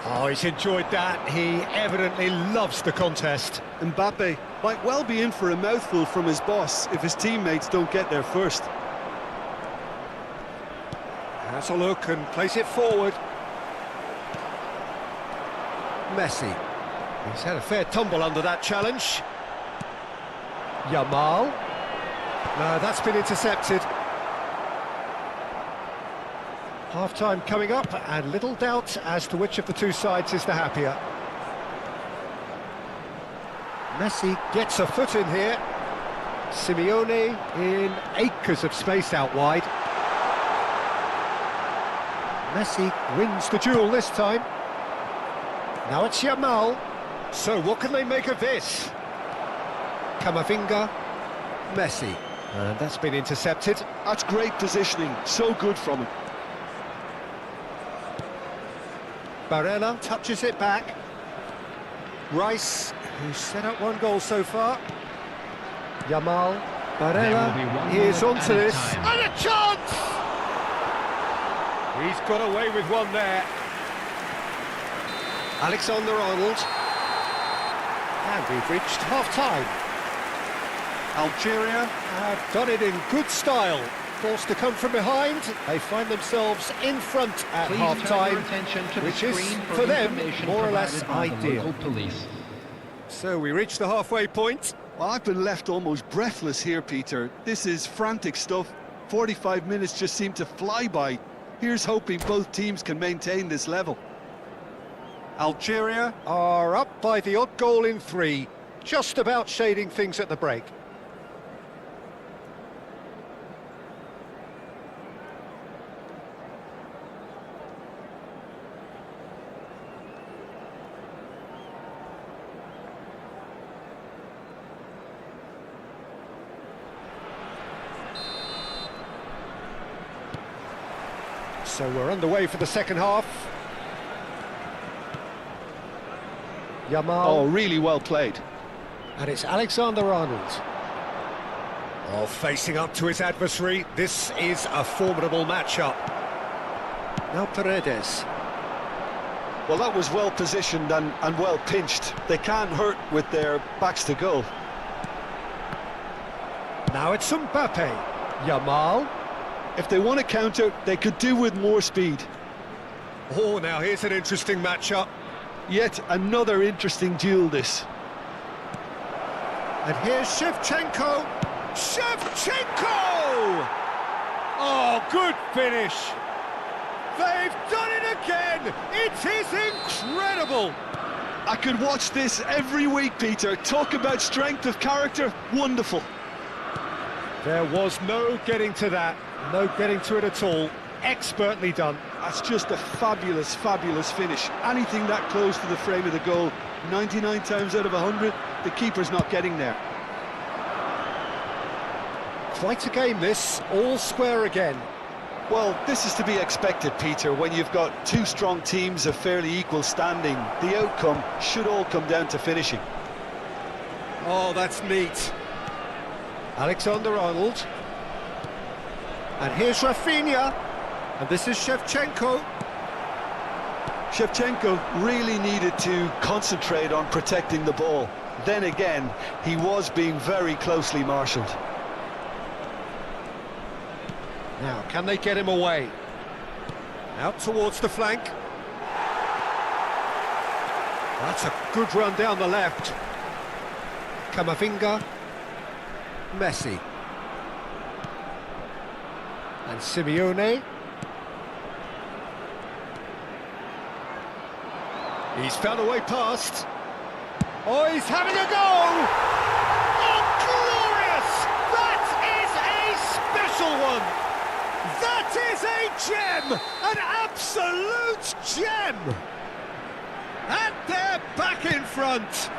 Oh, he's enjoyed that. He evidently loves the contest. Mbappe might well be in for a mouthful from his boss if his teammates don't get there first. Has a look and plays it forward. Messi. He's had a fair tumble under that challenge. Yamal. No, that's been intercepted. Half-time coming up, and little doubt as to which of the two sides is the happier. Messi gets a foot in here. Simeone in acres of space out wide. Messi wins the duel this time. Now it's Yamal. So what can they make of this? Camavinga, Messi. And that's been intercepted. That's great positioning, so good from him. Barella touches it back. Rice, who's set up one goal so far. Yamal, Barella is onto this. And a chance! He's got away with one there. Alexander-Arnold. And we've reached half-time. Algeria have done it in good style. Forced to come from behind, they find themselves in front at half-time, which is, for them, more or less ideal. So we reach the halfway point. Well, I've been left almost breathless here, Peter. This is frantic stuff. 45 minutes just seem to fly by. Here's hoping both teams can maintain this level. Algeria are up by the odd goal in 3, just about shading things at the break. So we're underway for the second half. Yamal. Oh, really well played. And it's Alexander-Arnold. Oh, facing up to his adversary. This is a formidable matchup. Now Paredes. Well, that was well positioned and well pinched. They can't hurt with their backs to goal. Now it's Mbappe. Yamal. If they want to counter, they could do with more speed. Oh, now here's an interesting matchup. Yet another interesting duel, this. And here's Shevchenko. Shevchenko! Oh, good finish. They've done it again. It is incredible. I could watch this every week, Peter. Talk about strength of character. Wonderful. There was no getting to that. No getting to it at all. Expertly done. That's just a fabulous, fabulous finish. Anything that close to the frame of the goal, 99 times out of 100, the keeper's not getting there. Quite a game this, all square again. Well, this is to be expected, Peter, when you've got two strong teams of fairly equal standing. The outcome should all come down to finishing. Oh, that's neat. Alexander-Arnold. And here's Rafinha. And this is Shevchenko. Shevchenko really needed to concentrate on protecting the ball. Then again, he was being very closely marshalled. Now, can they get him away? Out towards the flank. That's a good run down the left. Camavinga. Messi. And Simeone. He's found a way past. Oh, he's having a go! Oh, glorious! That is a special one! That is a gem! An absolute gem! And they're back in front!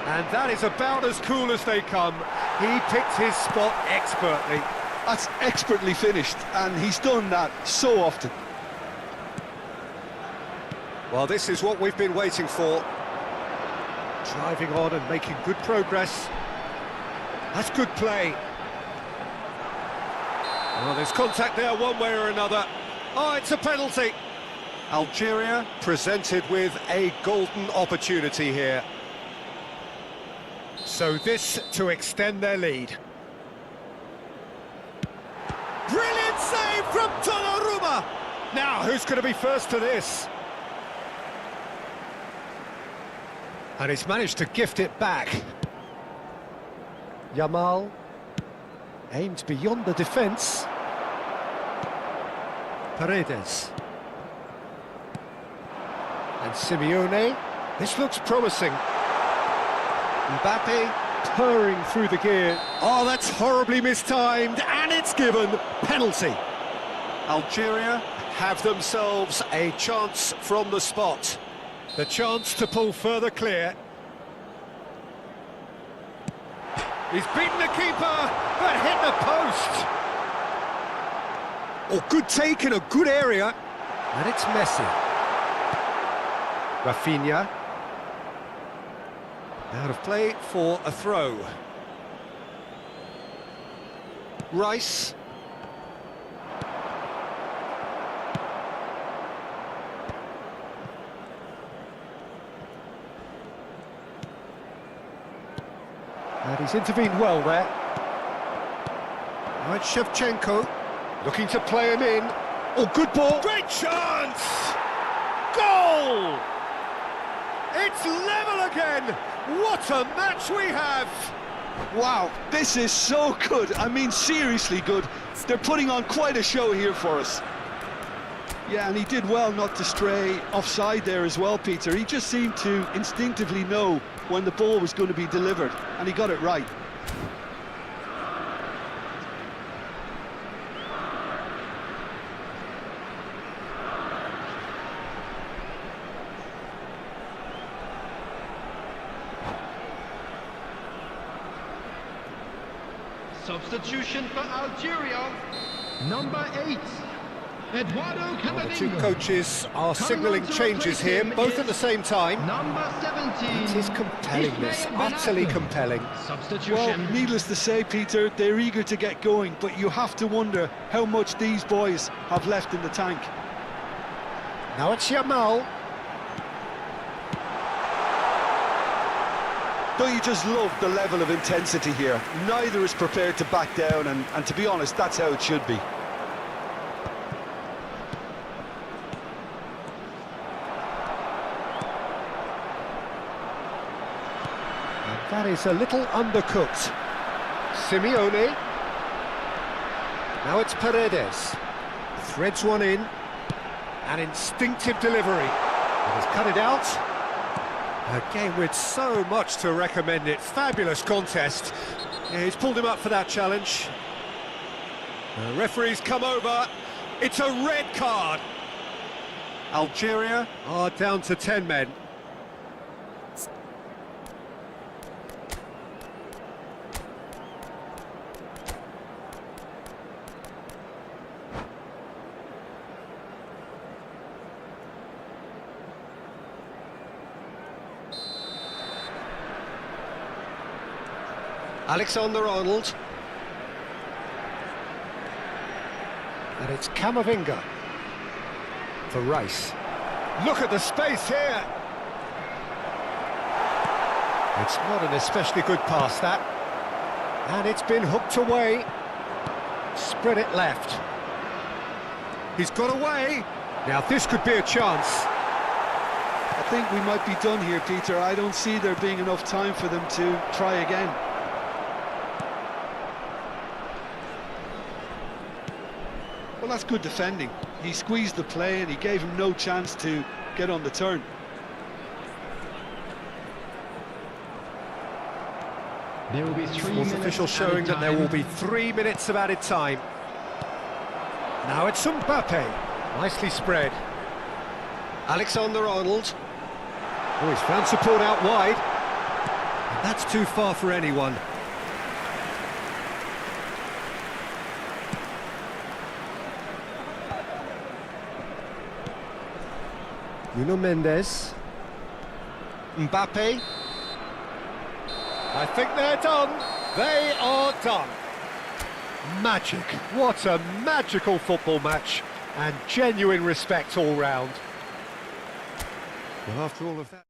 And that is about as cool as they come. He picked his spot expertly. That's expertly finished, and he's done that so often. Well, this is what we've been waiting for. Driving on and making good progress. That's good play. Well, there's contact there one way or another. Oh, it's a penalty. Algeria presented with a golden opportunity here. So this to extend their lead. Brilliant save from Donnarumma! Now, who's going to be first to this? And he's managed to gift it back. Yamal aimed beyond the defence. Paredes. And Simeone. This looks promising. Mbappe purring through the gear. Oh, that's horribly mistimed, and it's given. Penalty. Algeria have themselves a chance from the spot. The chance to pull further clear. He's beaten the keeper, but hit the post. Oh, good take in a good area. And it's Messi. Rafinha. Out of play for a throw. Rice. And he's intervened well there. Now it's Shevchenko, looking to play him in. Oh, good ball. Great chance! Goal! It's level again! What a match we have! Wow, this is so good. I mean, seriously good. They're putting on quite a show here for us. Yeah, and he did well not to stray offside there as well, Peter. He just seemed to instinctively know when the ball was going to be delivered, and he got it right. Substitution for Algeria, number 8, Eduardo The two Camavinga. coaches are signalling changes here, both at the same time. Number 17. It is compelling, this, utterly compelling. Substitution. Well, needless to say, Peter, they're eager to get going, but you have to wonder how much these boys have left in the tank. Now it's Yamal. Don't you just love the level of intensity here? Neither is prepared to back down, and to be honest, that's how it should be. And that is a little undercooked. Simeone. Now it's Paredes. Threads one in. An instinctive delivery. And he's cut it out. A game with so much to recommend it. Fabulous contest. Yeah, he's pulled him up for that challenge. The referee's come over. It's a red card. Algeria are down to 10 men. Alexander-Arnold. And it's Camavinga for Rice. Look at the space here. It's not an especially good pass, that. And it's been hooked away. Spread it left. He's got away. Now this could be a chance. I think we might be done here, Peter. I don't see there being enough time for them to try again. Well, that's good defending. He squeezed the play and he gave him no chance to get on the turn. There will be 3 Sports minutes official added showing that there time. will be 3 minutes of added time. Now it's Mbappe. Nicely spread. Alexander-Arnold. Oh, he's found support out wide. And that's too far for anyone. Nuno Mendes. Mbappe. I think they're done. They are done. Magic. What a magical football match. And genuine respect all round. Well, after all of that...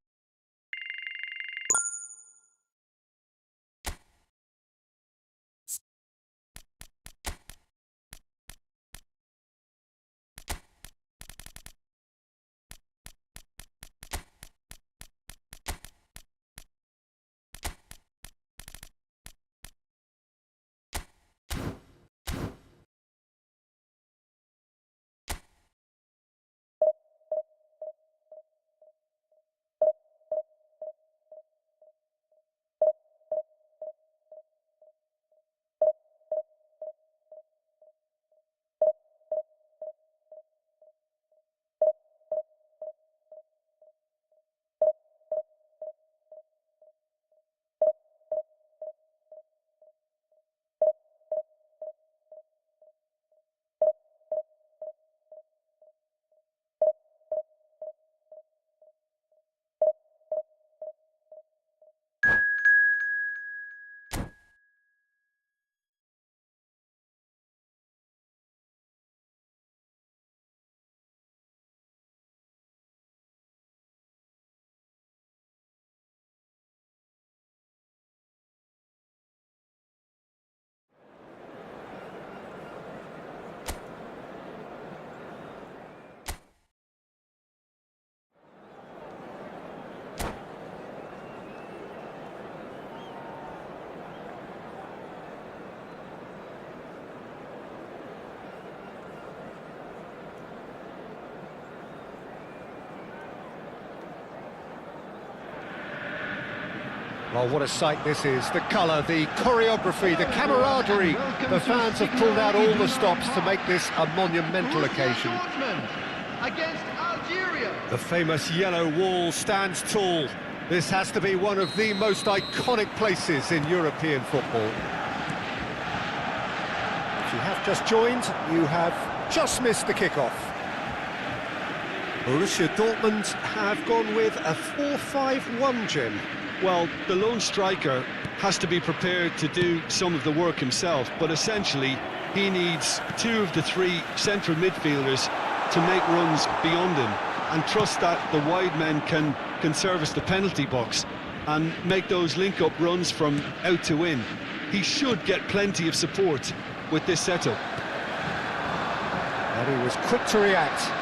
Well, what a sight this is. The colour, the choreography, the camaraderie. The fans have pulled out all the stops to make this a monumental occasion. Against Algeria. The famous yellow wall stands tall. This has to be one of the most iconic places in European football. If you have just joined, you have just missed the kickoff. Borussia Dortmund have gone with a 4-5-1, Jim. Well, the lone striker has to be prepared to do some of the work himself, but essentially he needs two of the three central midfielders to make runs beyond him and trust that the wide men can service the penalty box and make those link-up runs from out to in. He should get plenty of support with this setup. And he was quick to react.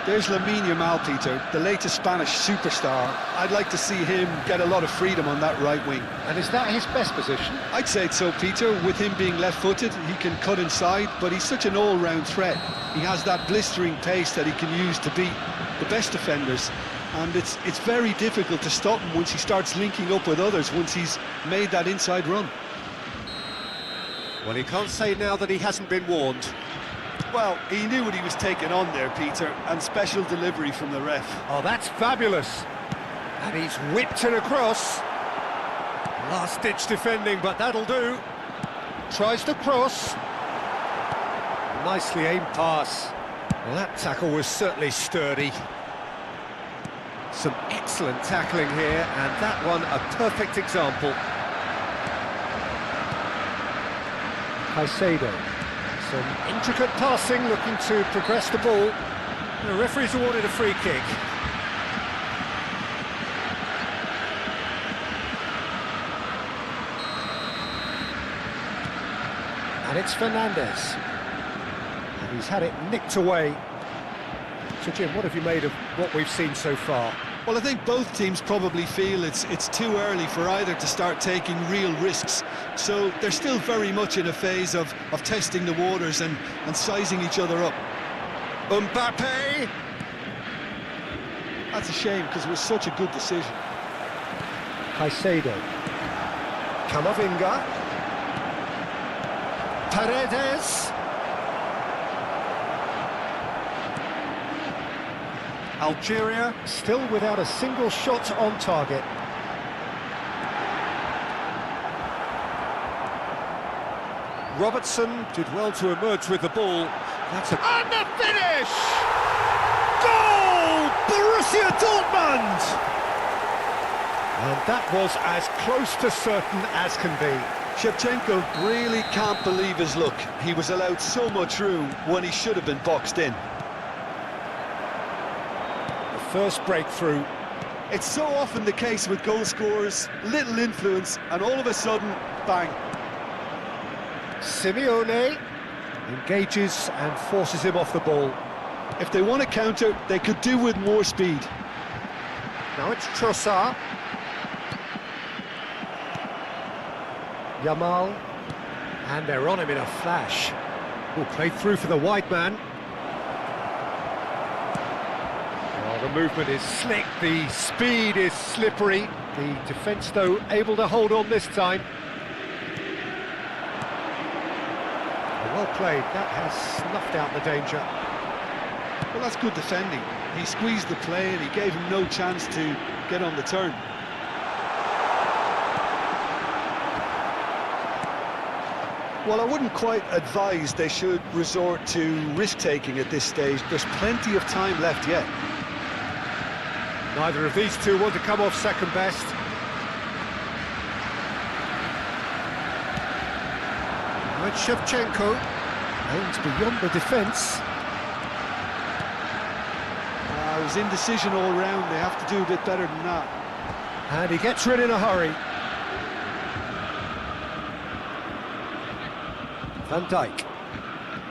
There's Lamine Yamal, Peter, the latest Spanish superstar. I'd like to see him get a lot of freedom on that right wing. And is that his best position? I'd say so, Peter. With him being left-footed, he can cut inside, but he's such an all-round threat. He has that blistering pace that he can use to beat the best defenders. And it's very difficult to stop him once he starts linking up with others, once he's made that inside run. Well, he can't say now that he hasn't been warned. Well, he knew what he was taking on there, Peter, and special delivery from the ref. Oh, that's fabulous. And he's whipped it across. Last-ditch defending, but that'll do. Tries to cross. Nicely aimed pass. Well, that tackle was certainly sturdy. Some excellent tackling here, and that one a perfect example. Caicedo. Some intricate passing, looking to progress the ball. The referee's awarded a free kick. And it's Fernandez. And he's had it nicked away. So Jim, what have you made of what we've seen so far? Well, I think both teams probably feel it's too early for either to start taking real risks. So they're still very much in a phase of testing the waters and sizing each other up. Mbappe! That's a shame, because it was such a good decision. Caicedo. Camavinga. Paredes. Algeria still without a single shot on target. Robertson did well to emerge with the ball. And the finish! Goal! Borussia Dortmund! And that was as close to certain as can be. Shevchenko really can't believe his luck. He was allowed so much room when he should have been boxed in. First breakthrough. It's so often the case with goal scorers, little influence, and all of a sudden, bang. Simeone engages and forces him off the ball. If they want to counter, they could do with more speed. Now it's Trossard. Yamal. And they're on him in a flash. Oh, played through for the wide man. The movement is slick, the speed is slippery. The defence, though, able to hold on this time. Well played, that has snuffed out the danger. Well, that's good defending. He squeezed the play and he gave him no chance to get on the turn. Well, I wouldn't quite advise they should resort to risk-taking at this stage. There's plenty of time left yet. Neither of these two want to come off second best. Now it's Shevchenko, aims beyond the defence. It was indecision all round. They have to do a bit better than that. And he gets rid in a hurry. Van Dijk.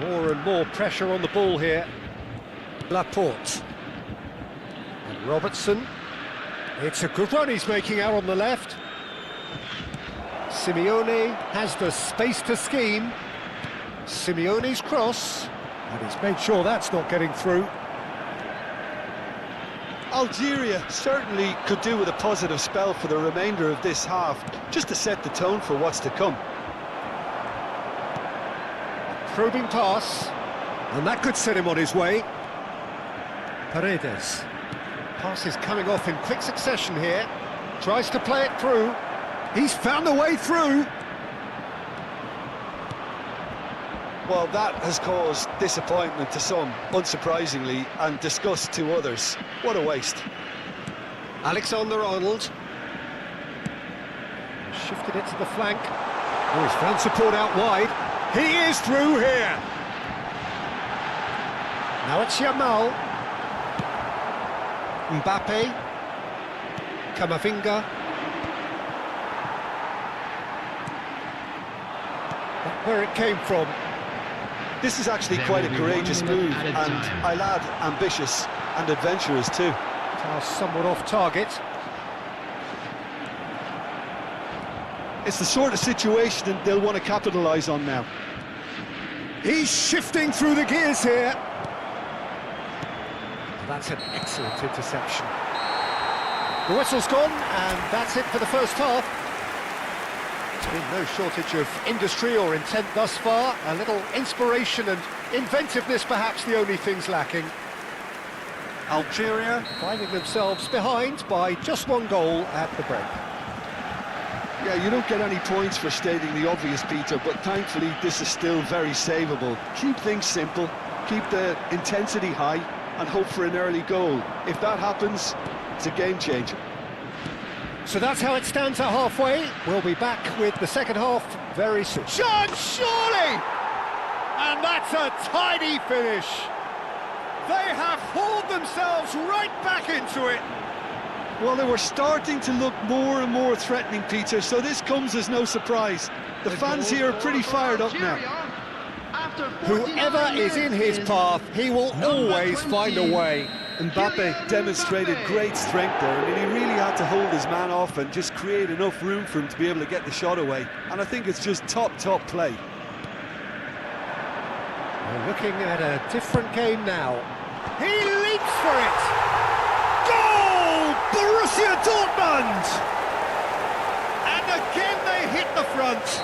More and more pressure on the ball here. Laporte. Robertson. It's a good run he's making out on the left. Simeone has the space to scheme. Simeone's cross, and he's made sure that's not getting through. Algeria certainly could do with a positive spell for the remainder of this half, just to set the tone for what's to come. Probing pass, and that could set him on his way. Paredes. Pass is coming off in quick succession here. Tries to play it through. He's found a way through. Well, that has caused disappointment to some, unsurprisingly, and disgust to others. What a waste. Alexander-Arnold. Shifted it to the flank. Oh, he's found support out wide. He is through here. Now it's Yamal. Mbappe. Camavinga. That's where it came from. This is actually quite a courageous move, and I'll add ambitious and adventurous too. Pass somewhat off target. It's the sort of situation they'll want to capitalise on now. He's shifting through the gears here. That's an excellent interception. The whistle's gone, and that's it for the first half. There's been no shortage of industry or intent thus far. A little inspiration and inventiveness, perhaps the only things lacking. Algeria finding themselves behind by just one goal at the break. Yeah, you don't get any points for stating the obvious, Peter, but thankfully this is still very savable. Keep things simple, keep the intensity high, and hope for an early goal. If that happens, it's a game changer. So that's how it stands at halfway. We'll be back with the second half very soon. Chance, surely! And that's a tidy finish. They have hauled themselves right back into it. Well, they were starting to look more and more threatening, Peter, so this comes as no surprise. The fans here are pretty fired up now. Whoever is in his path, he will always find a way. Mbappe demonstrated great strength there. I mean, he really had to hold his man off and just create enough room for him to be able to get the shot away. And I think it's just top play. We're looking at a different game now. He leaps for it! Goal! Borussia Dortmund! And again they hit the front.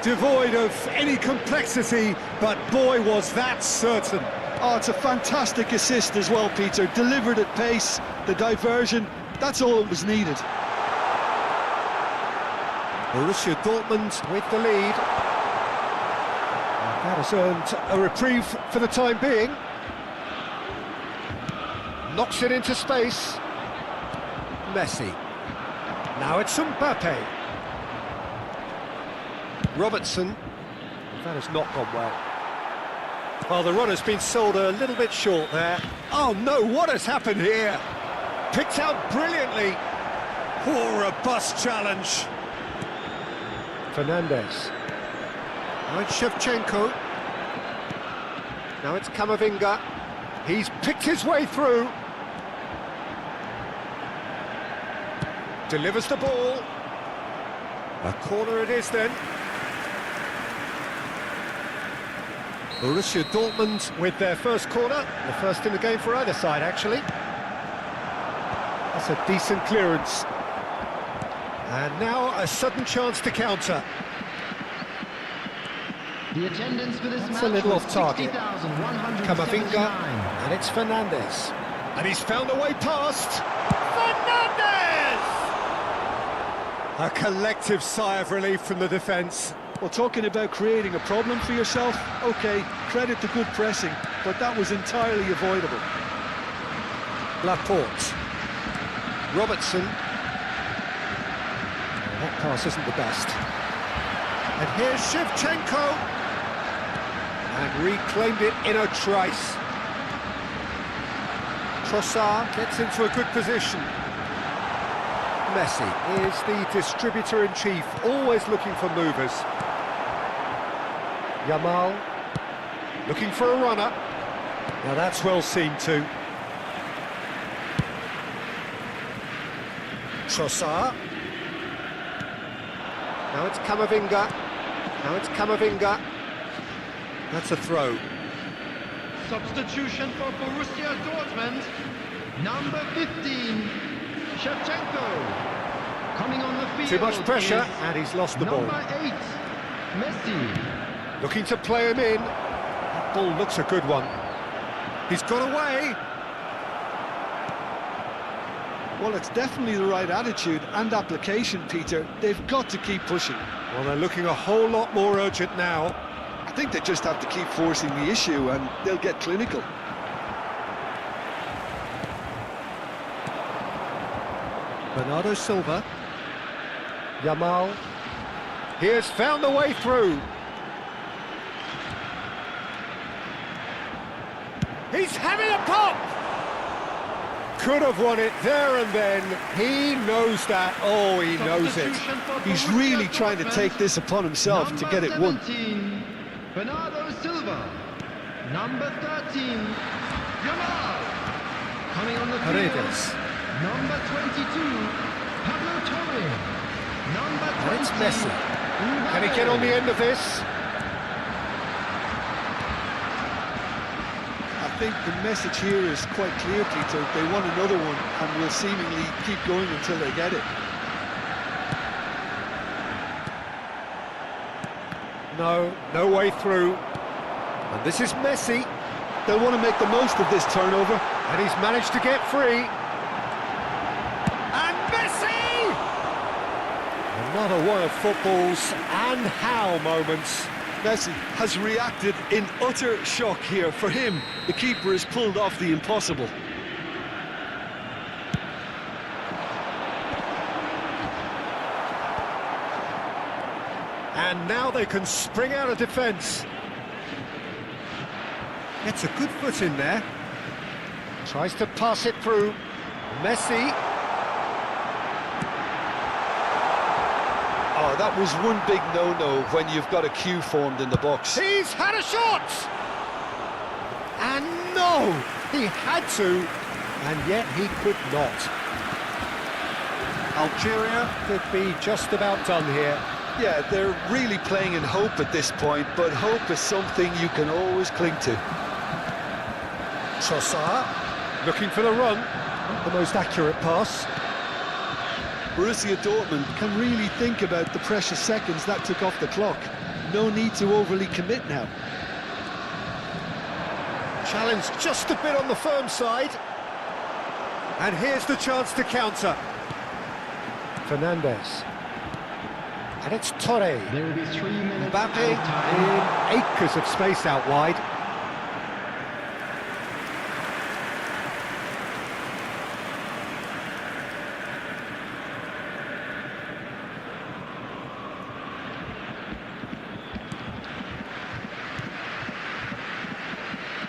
Devoid of any complexity, but boy was that certain. Oh, it's a fantastic assist as well, Peter. Delivered at pace, the diversion, that's all that was needed. Borussia Dortmund with the lead. That has earned a reprieve for the time being. Knocks it into space. Messi. Now it's Mbappe. Robertson. That has not gone well. Well, the run has been sold a little bit short there. Oh no, what has happened here? Picked out brilliantly. Oh, robust challenge. Fernandes. Now it's Shevchenko. Now it's Camavinga. He's picked his way through. Delivers the ball. A corner it is then. Borussia Dortmund with their first corner, the first in the game for either side, actually. That's a decent clearance. And now a sudden chance to counter. The attendance for this That's match a little was off target. 60,179. Camavinga, and it's Fernandes. And he's found a way past. Fernandes! A collective sigh of relief from the defence. Well, talking about creating a problem for yourself, OK, credit to good pressing, but that was entirely avoidable. Laporte. Robertson. That pass isn't the best. And here's Shevchenko. And reclaimed it in a trice. Trossard gets into a good position. Messi is the distributor-in-chief, always looking for movers. Yamal, looking for a runner. Now that's well seen too. Trossard. Now it's Camavinga. Now it's Camavinga. That's a throw. Substitution for Borussia Dortmund. Number 15, Shevchenko. Coming on the field. Too much pressure, is and he's lost the ball. Number 8, Messi. Looking to play him in. That ball looks a good one. He's got away. Well, it's definitely the right attitude and application, Peter. They've got to keep pushing. Well, they're looking a whole lot more urgent now. I think they just have to keep forcing the issue and they'll get clinical. Bernardo Silva. Yamal. He has found a way through. He's having a pop! Could have won it there and then. He knows that. Oh, he knows it. He's really trying to take this upon himself to get it won. 17, Bernardo Silva. Number 13, Yamal. Coming on the field. Paredes. Number 22, Pablo Torre. Number 20, And it's Messi. Can he get on the end of this? I think the message here is quite clear, Peter. They want another one and will seemingly keep going until they get it. No way through. And this is Messi. They'll want to make the most of this turnover. And he's managed to get free. And Messi! Another one of football's and how moments. Messi has reacted in utter shock here. For him, the keeper has pulled off the impossible. And now they can spring out of defence. Gets a good foot in there. Tries to pass it through. Messi. Oh, that was one big no-no when you've got a queue formed in the box. He's had a shot! And no! He had to, and yet he could not. Algeria could be just about done here. Yeah, they're really playing in hope at this point, but hope is something you can always cling to. Trossard, looking for the run. Not the most accurate pass. Borussia Dortmund can really think about the precious seconds that took off the clock. No need to overly commit now. Challenge just a bit on the firm side. And here's the chance to counter. Fernandez. And it's Torre. There will be 3 minutes Mbappe out of time. in acres of space out wide.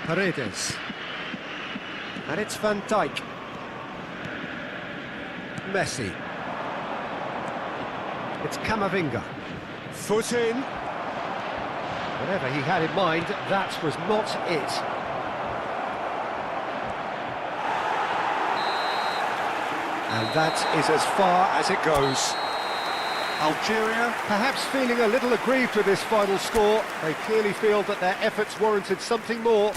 Paredes. And it's Van Dijk. Messi. It's Camavinga. Foot in. Whatever he had in mind, that was not it. And that is as far as it goes. Algeria perhaps feeling a little aggrieved with this final score. They clearly feel that their efforts warranted something more.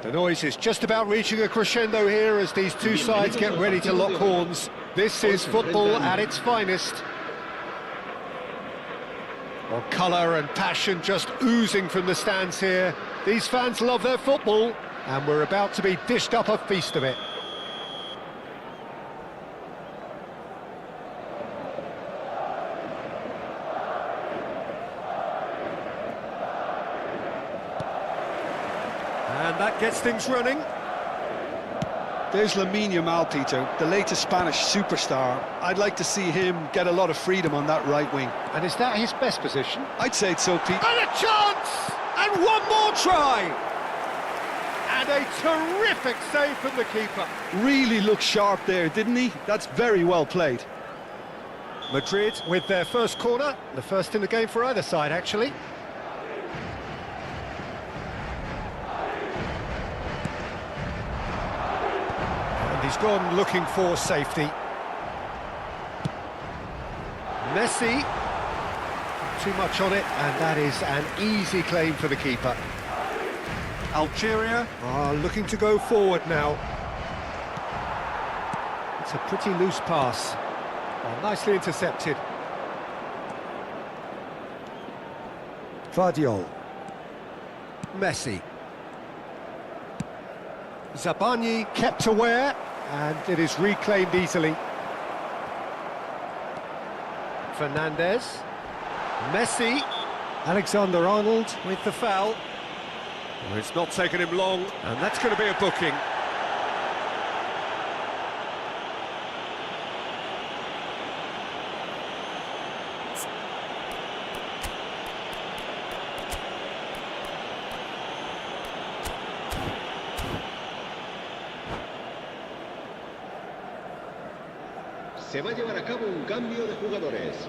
The noise is just about reaching a crescendo here as these two sides get ready to lock horns. This is football at its finest. Well, colour and passion just oozing from the stands here. These fans love their football, and we're about to be dished up a feast of it. And that gets things running. There's Lamine Yamal, Peter, the latest Spanish superstar. I'd like to see him get a lot of freedom on that right wing. And is that his best position? I'd say so, Pete. And a chance! And one more try! And a terrific save from the keeper. Really looked sharp there, didn't he? That's very well played. Madrid with their first corner, the first in the game for either side, actually. And he's gone looking for safety. Messi, too much on it, and that is an easy claim for the keeper. Algeria are looking to go forward now. It's a pretty loose pass. Oh, nicely intercepted. Vardiol. Messi. Zabani kept aware, and it is reclaimed easily. Fernandez. Messi. Alexander-Arnold with the foul. Well, it's not taken him long, and that's going to be a booking. Se va a llevar a cabo un cambio de jugadores.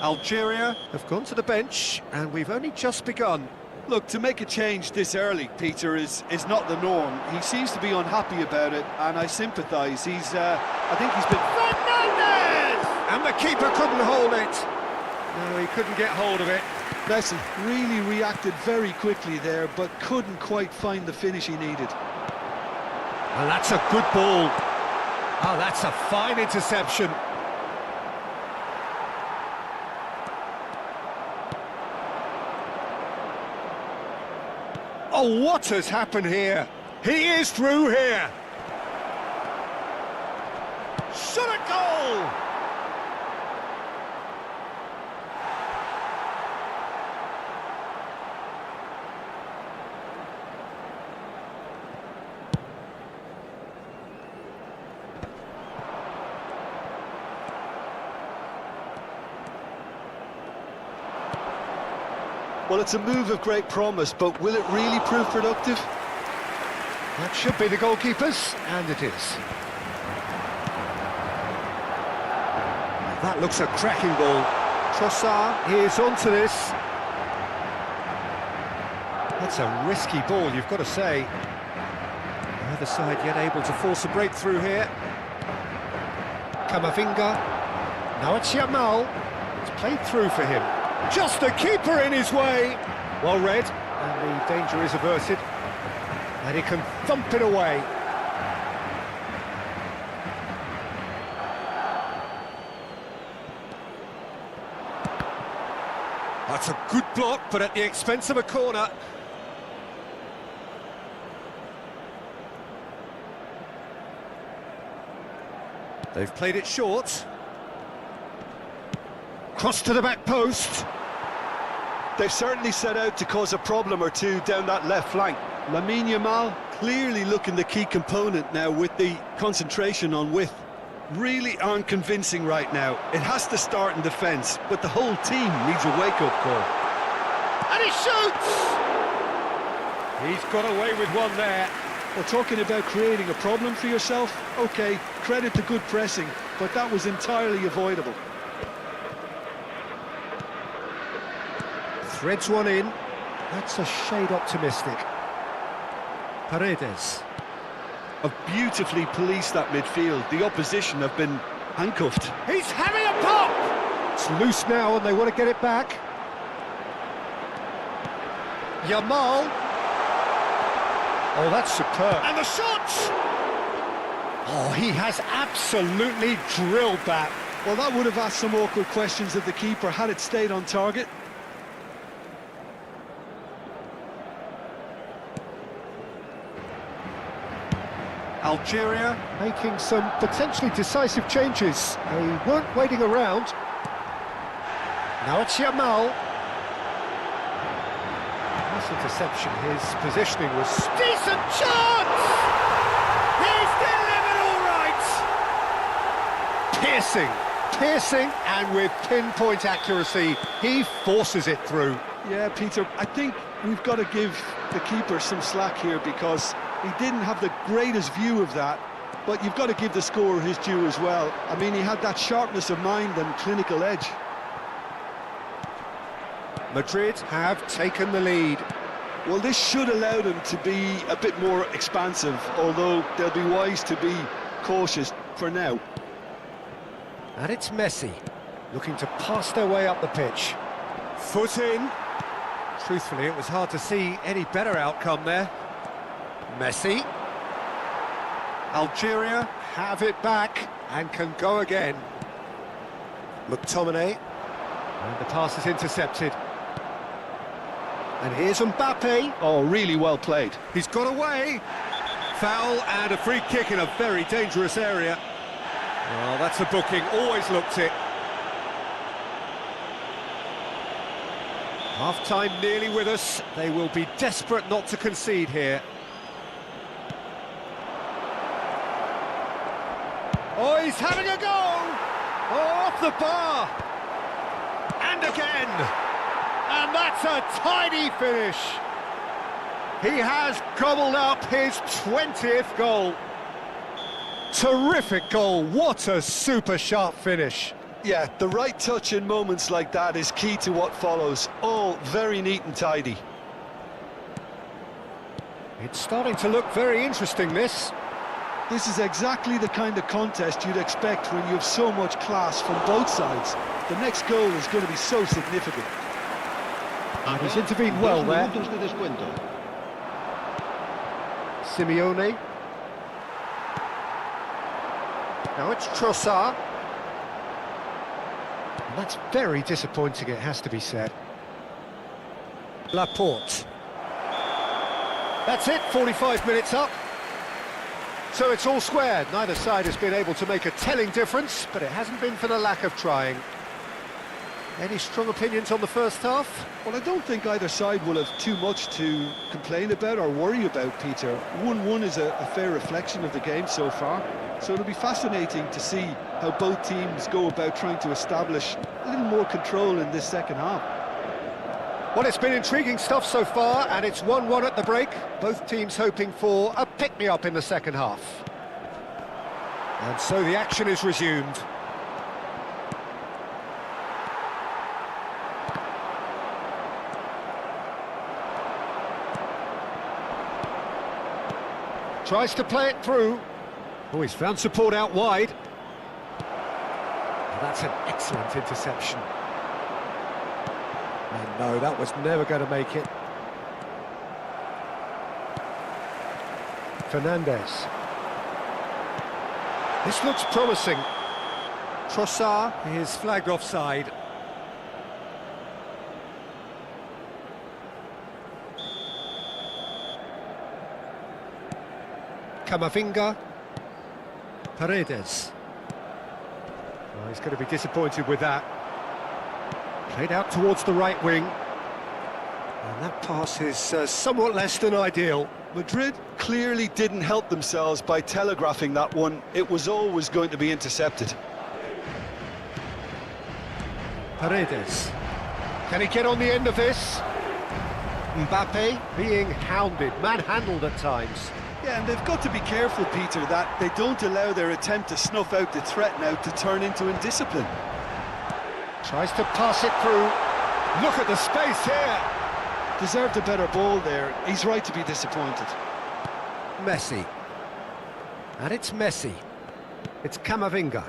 Algeria have gone to the bench, and we've only just begun. Look, to make a change this early, Peter, is not the norm. He seems to be unhappy about it, and I sympathise. I think he's been... Fernandez! And the keeper couldn't hold it. No, he couldn't get hold of it. Messi really reacted very quickly there, but couldn't quite find the finish he needed. And that's a good ball. Oh, that's a fine interception. Oh, what has happened here? He is through here. Shot a goal! Well, it's a move of great promise, but will it really prove productive? That should be the goalkeepers, and it is. That looks a cracking ball. Trossard is onto this. That's a risky ball, you've got to say. The other side yet able to force a breakthrough here. Camavinga. Now it's Yamal. It's played through for him. Just the keeper in his way. Well read, and the danger is averted. And he can thump it away. That's a good block, but at the expense of a corner. They've played it short. Cross to the back post. They've certainly set out to cause a problem or two down that left flank. Lamine Yamal clearly looking the key component now with the concentration on width. Really aren't convincing right now. It has to start in defence, but the whole team needs a wake-up call. And he shoots! He's got away with one there. Well, talking about creating a problem for yourself, OK, credit to good pressing, but that was entirely avoidable. Threads one in. That's a shade optimistic. Paredes. Have beautifully policed that midfield. The opposition have been handcuffed. He's having a pop! It's loose now and they want to get it back. Oh, that's superb. And the shot! Oh, he has absolutely drilled that. Well, that would have asked some awkward questions of the keeper had it stayed on target. Algeria making some potentially decisive changes. They weren't waiting around. Now it's Yamal. Nice interception. His positioning was decent chance! He's delivered all right! Piercing, and with pinpoint accuracy, he forces it through. Yeah, Peter, I think we've got to give the keeper some slack here because he didn't have the greatest view of that, but you've got to give the scorer his due as well. I mean, he had that sharpness of mind and clinical edge. Madrid have taken the lead. Well, this should allow them to be a bit more expansive, although they'll be wise to be cautious for now. And it's Messi, looking to pass their way up the pitch. Foot in. Truthfully, it was hard to see any better outcome there. Messi. Algeria have it back and can go again. McTominay. And the pass is intercepted. And here's Mbappe. Oh, really well played. He's got away. Foul and a free kick in a very dangerous area. Well, that's a booking, always looked it. Half-time nearly with us. They will be desperate not to concede here. Oh, he's having a go! Oh, off the bar! And again! And that's a tidy finish! He has gobbled up his 20th goal. Terrific goal, what a super sharp finish. Yeah, the right touch in moments like that is key to what follows. All very neat and tidy. It's starting to look very interesting, this. This is exactly the kind of contest you'd expect when you have so much class from both sides. The next goal is going to be so significant. And he's intervened well there. Simeone. Now it's Trossard. And that's very disappointing, it has to be said. Laporte. That's it, 45 minutes up. So it's all squared. Neither side has been able to make a telling difference, but it hasn't been for the lack of trying. Any strong opinions on the first half? Well, I don't think either side will have too much to complain about or worry about, Peter. 1-1 is a fair reflection of the game so far, so it'll be fascinating to see how both teams go about trying to establish a little more control in this second half. Well, it's been intriguing stuff so far, and it's 1-1 at the break. Both teams hoping for a pick-me-up in the second half. And so the action is resumed. Tries to play it through. Oh, he's found support out wide. That's an excellent interception. And no, that was never going to make it. Fernandez. This looks promising. Trossard is flagged offside. Camavinga. Paredes. Oh, he's going to be disappointed with that. Played out towards the right wing. And that pass is somewhat less than ideal. Madrid clearly didn't help themselves by telegraphing that one. It was always going to be intercepted. Paredes. Can he get on the end of this? Mbappe being hounded, manhandled at times. Yeah, and they've got to be careful, Peter, that they don't allow their attempt to snuff out the threat now to turn into indiscipline. Tries to pass it through. Look at the space here. Deserved a better ball there. He's right to be disappointed. Messi. And it's Messi. It's Camavinga.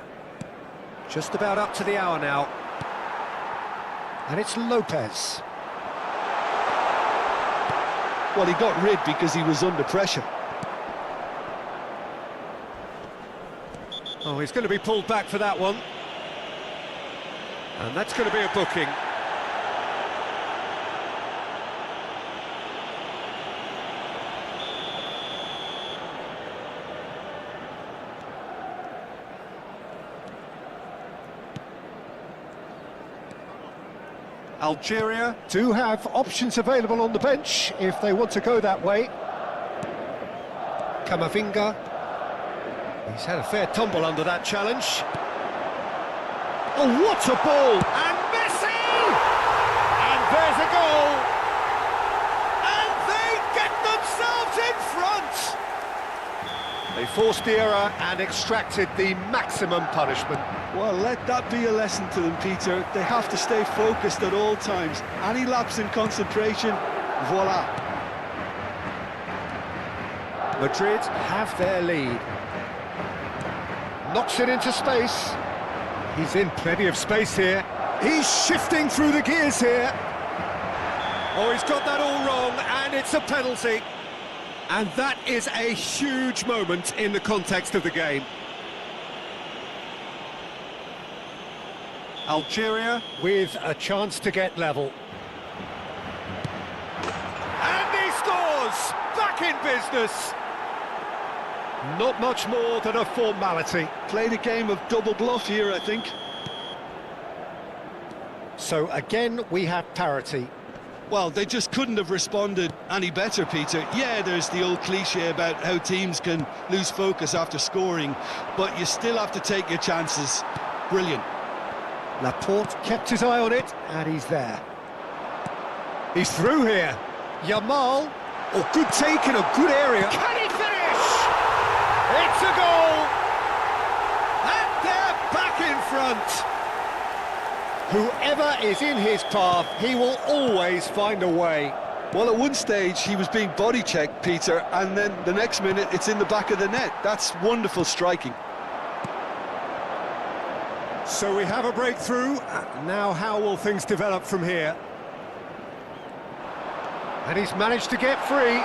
Just about up to the hour now. And it's Lopez. Well, he got rid because he was under pressure. Oh, he's going to be pulled back for that one. And that's going to be a booking. Algeria do have options available on the bench if they want to go that way. Camavinga. He's had a fair tumble under that challenge. Oh, what a ball! And Messi! And there's a goal! And they get themselves in front! They forced the error and extracted the maximum punishment. Well, let that be a lesson to them, Peter. They have to stay focused at all times. Any lapse in concentration, voila. Madrid have their lead. Knocks it into space. He's in plenty of space here. He's shifting through the gears here. Oh, he's got that all wrong, and it's a penalty. And that is a huge moment in the context of the game. Algeria with a chance to get level. And he scores! Back in business! Not much more than a formality. Played a game of double bluff here, I think. So again, we have parity. Well, they just couldn't have responded any better, Peter. Yeah, there's the old cliche about how teams can lose focus after scoring, but you still have to take your chances. Brilliant. Laporte kept his eye on it, and he's there. He's through here. Yamal. Oh, good take in a good area. Can he finish? It's a goal! And they're back in front. Whoever is in his path, he will always find a way. Well, at one stage, he was being body-checked, Peter, and then the next minute, it's in the back of the net. That's wonderful striking. So we have a breakthrough. Now how will things develop from here? And he's managed to get free.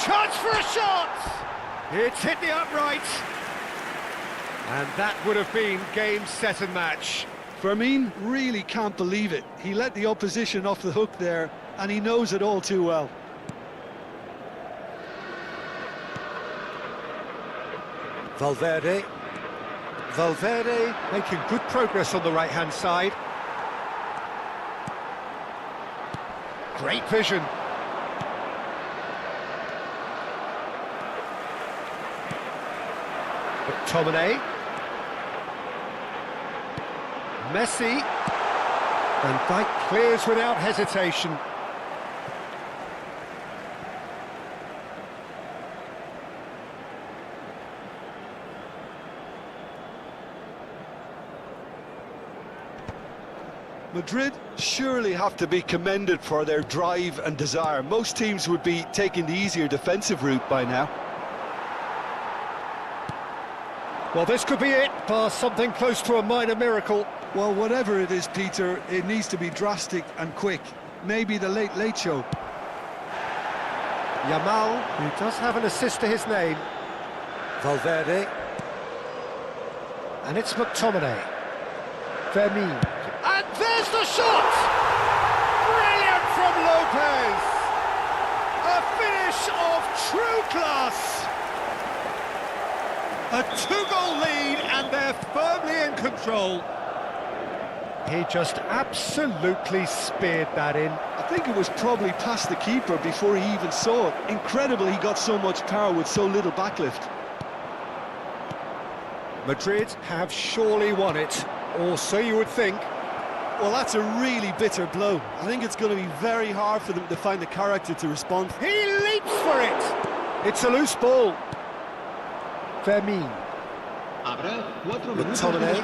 Chance for a shot! It's hit the upright. And that would have been game, set and match. Fermin really can't believe it. He let the opposition off the hook there, and he knows it all too well. Valverde making good progress on the right-hand side. Great vision. McTominay. Messi. Van Dijk clears without hesitation. Madrid surely have to be commended for their drive and desire. Most teams would be taking the easier defensive route by now. Well, this could be it, past something close to a minor miracle. Well, whatever it is, Peter, it needs to be drastic and quick. Maybe the late show. Yamal, who does have an assist to his name. Valverde. And it's McTominay. Fermin. And there's the shot! Brilliant from Lopez! A finish of true class! A two-goal lead, and they're firmly in control. He just absolutely speared that in. I think it was probably past the keeper before he even saw it. Incredible he got so much power with so little backlift. Madrid have surely won it, or so you would think. Well, that's a really bitter blow. I think it's going to be very hard for them to find the character to respond. He leaps for it! It's a loose ball. Fermin. McTominay.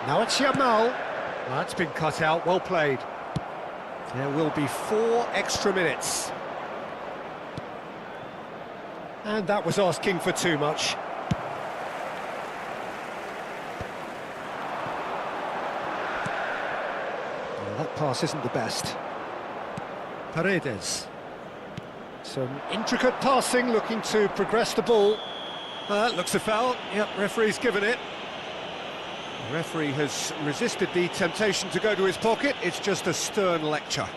Now it's Yamal. That's been cut out, well played. There will be 4 extra minutes. And that was asking for too much. Well, that That pass isn't the best. Paredes. Some intricate passing, looking to progress the ball. Looks a foul. Yep, referee's given it. The referee has resisted the temptation to go to his pocket. It's just a stern lecture.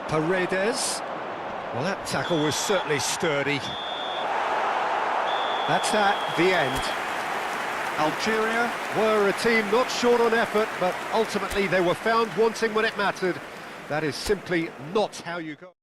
Paredes. Well, that tackle was certainly sturdy. That's that, the end. Algeria were a team not short on effort, but ultimately they were found wanting when it mattered. That is simply not how you go.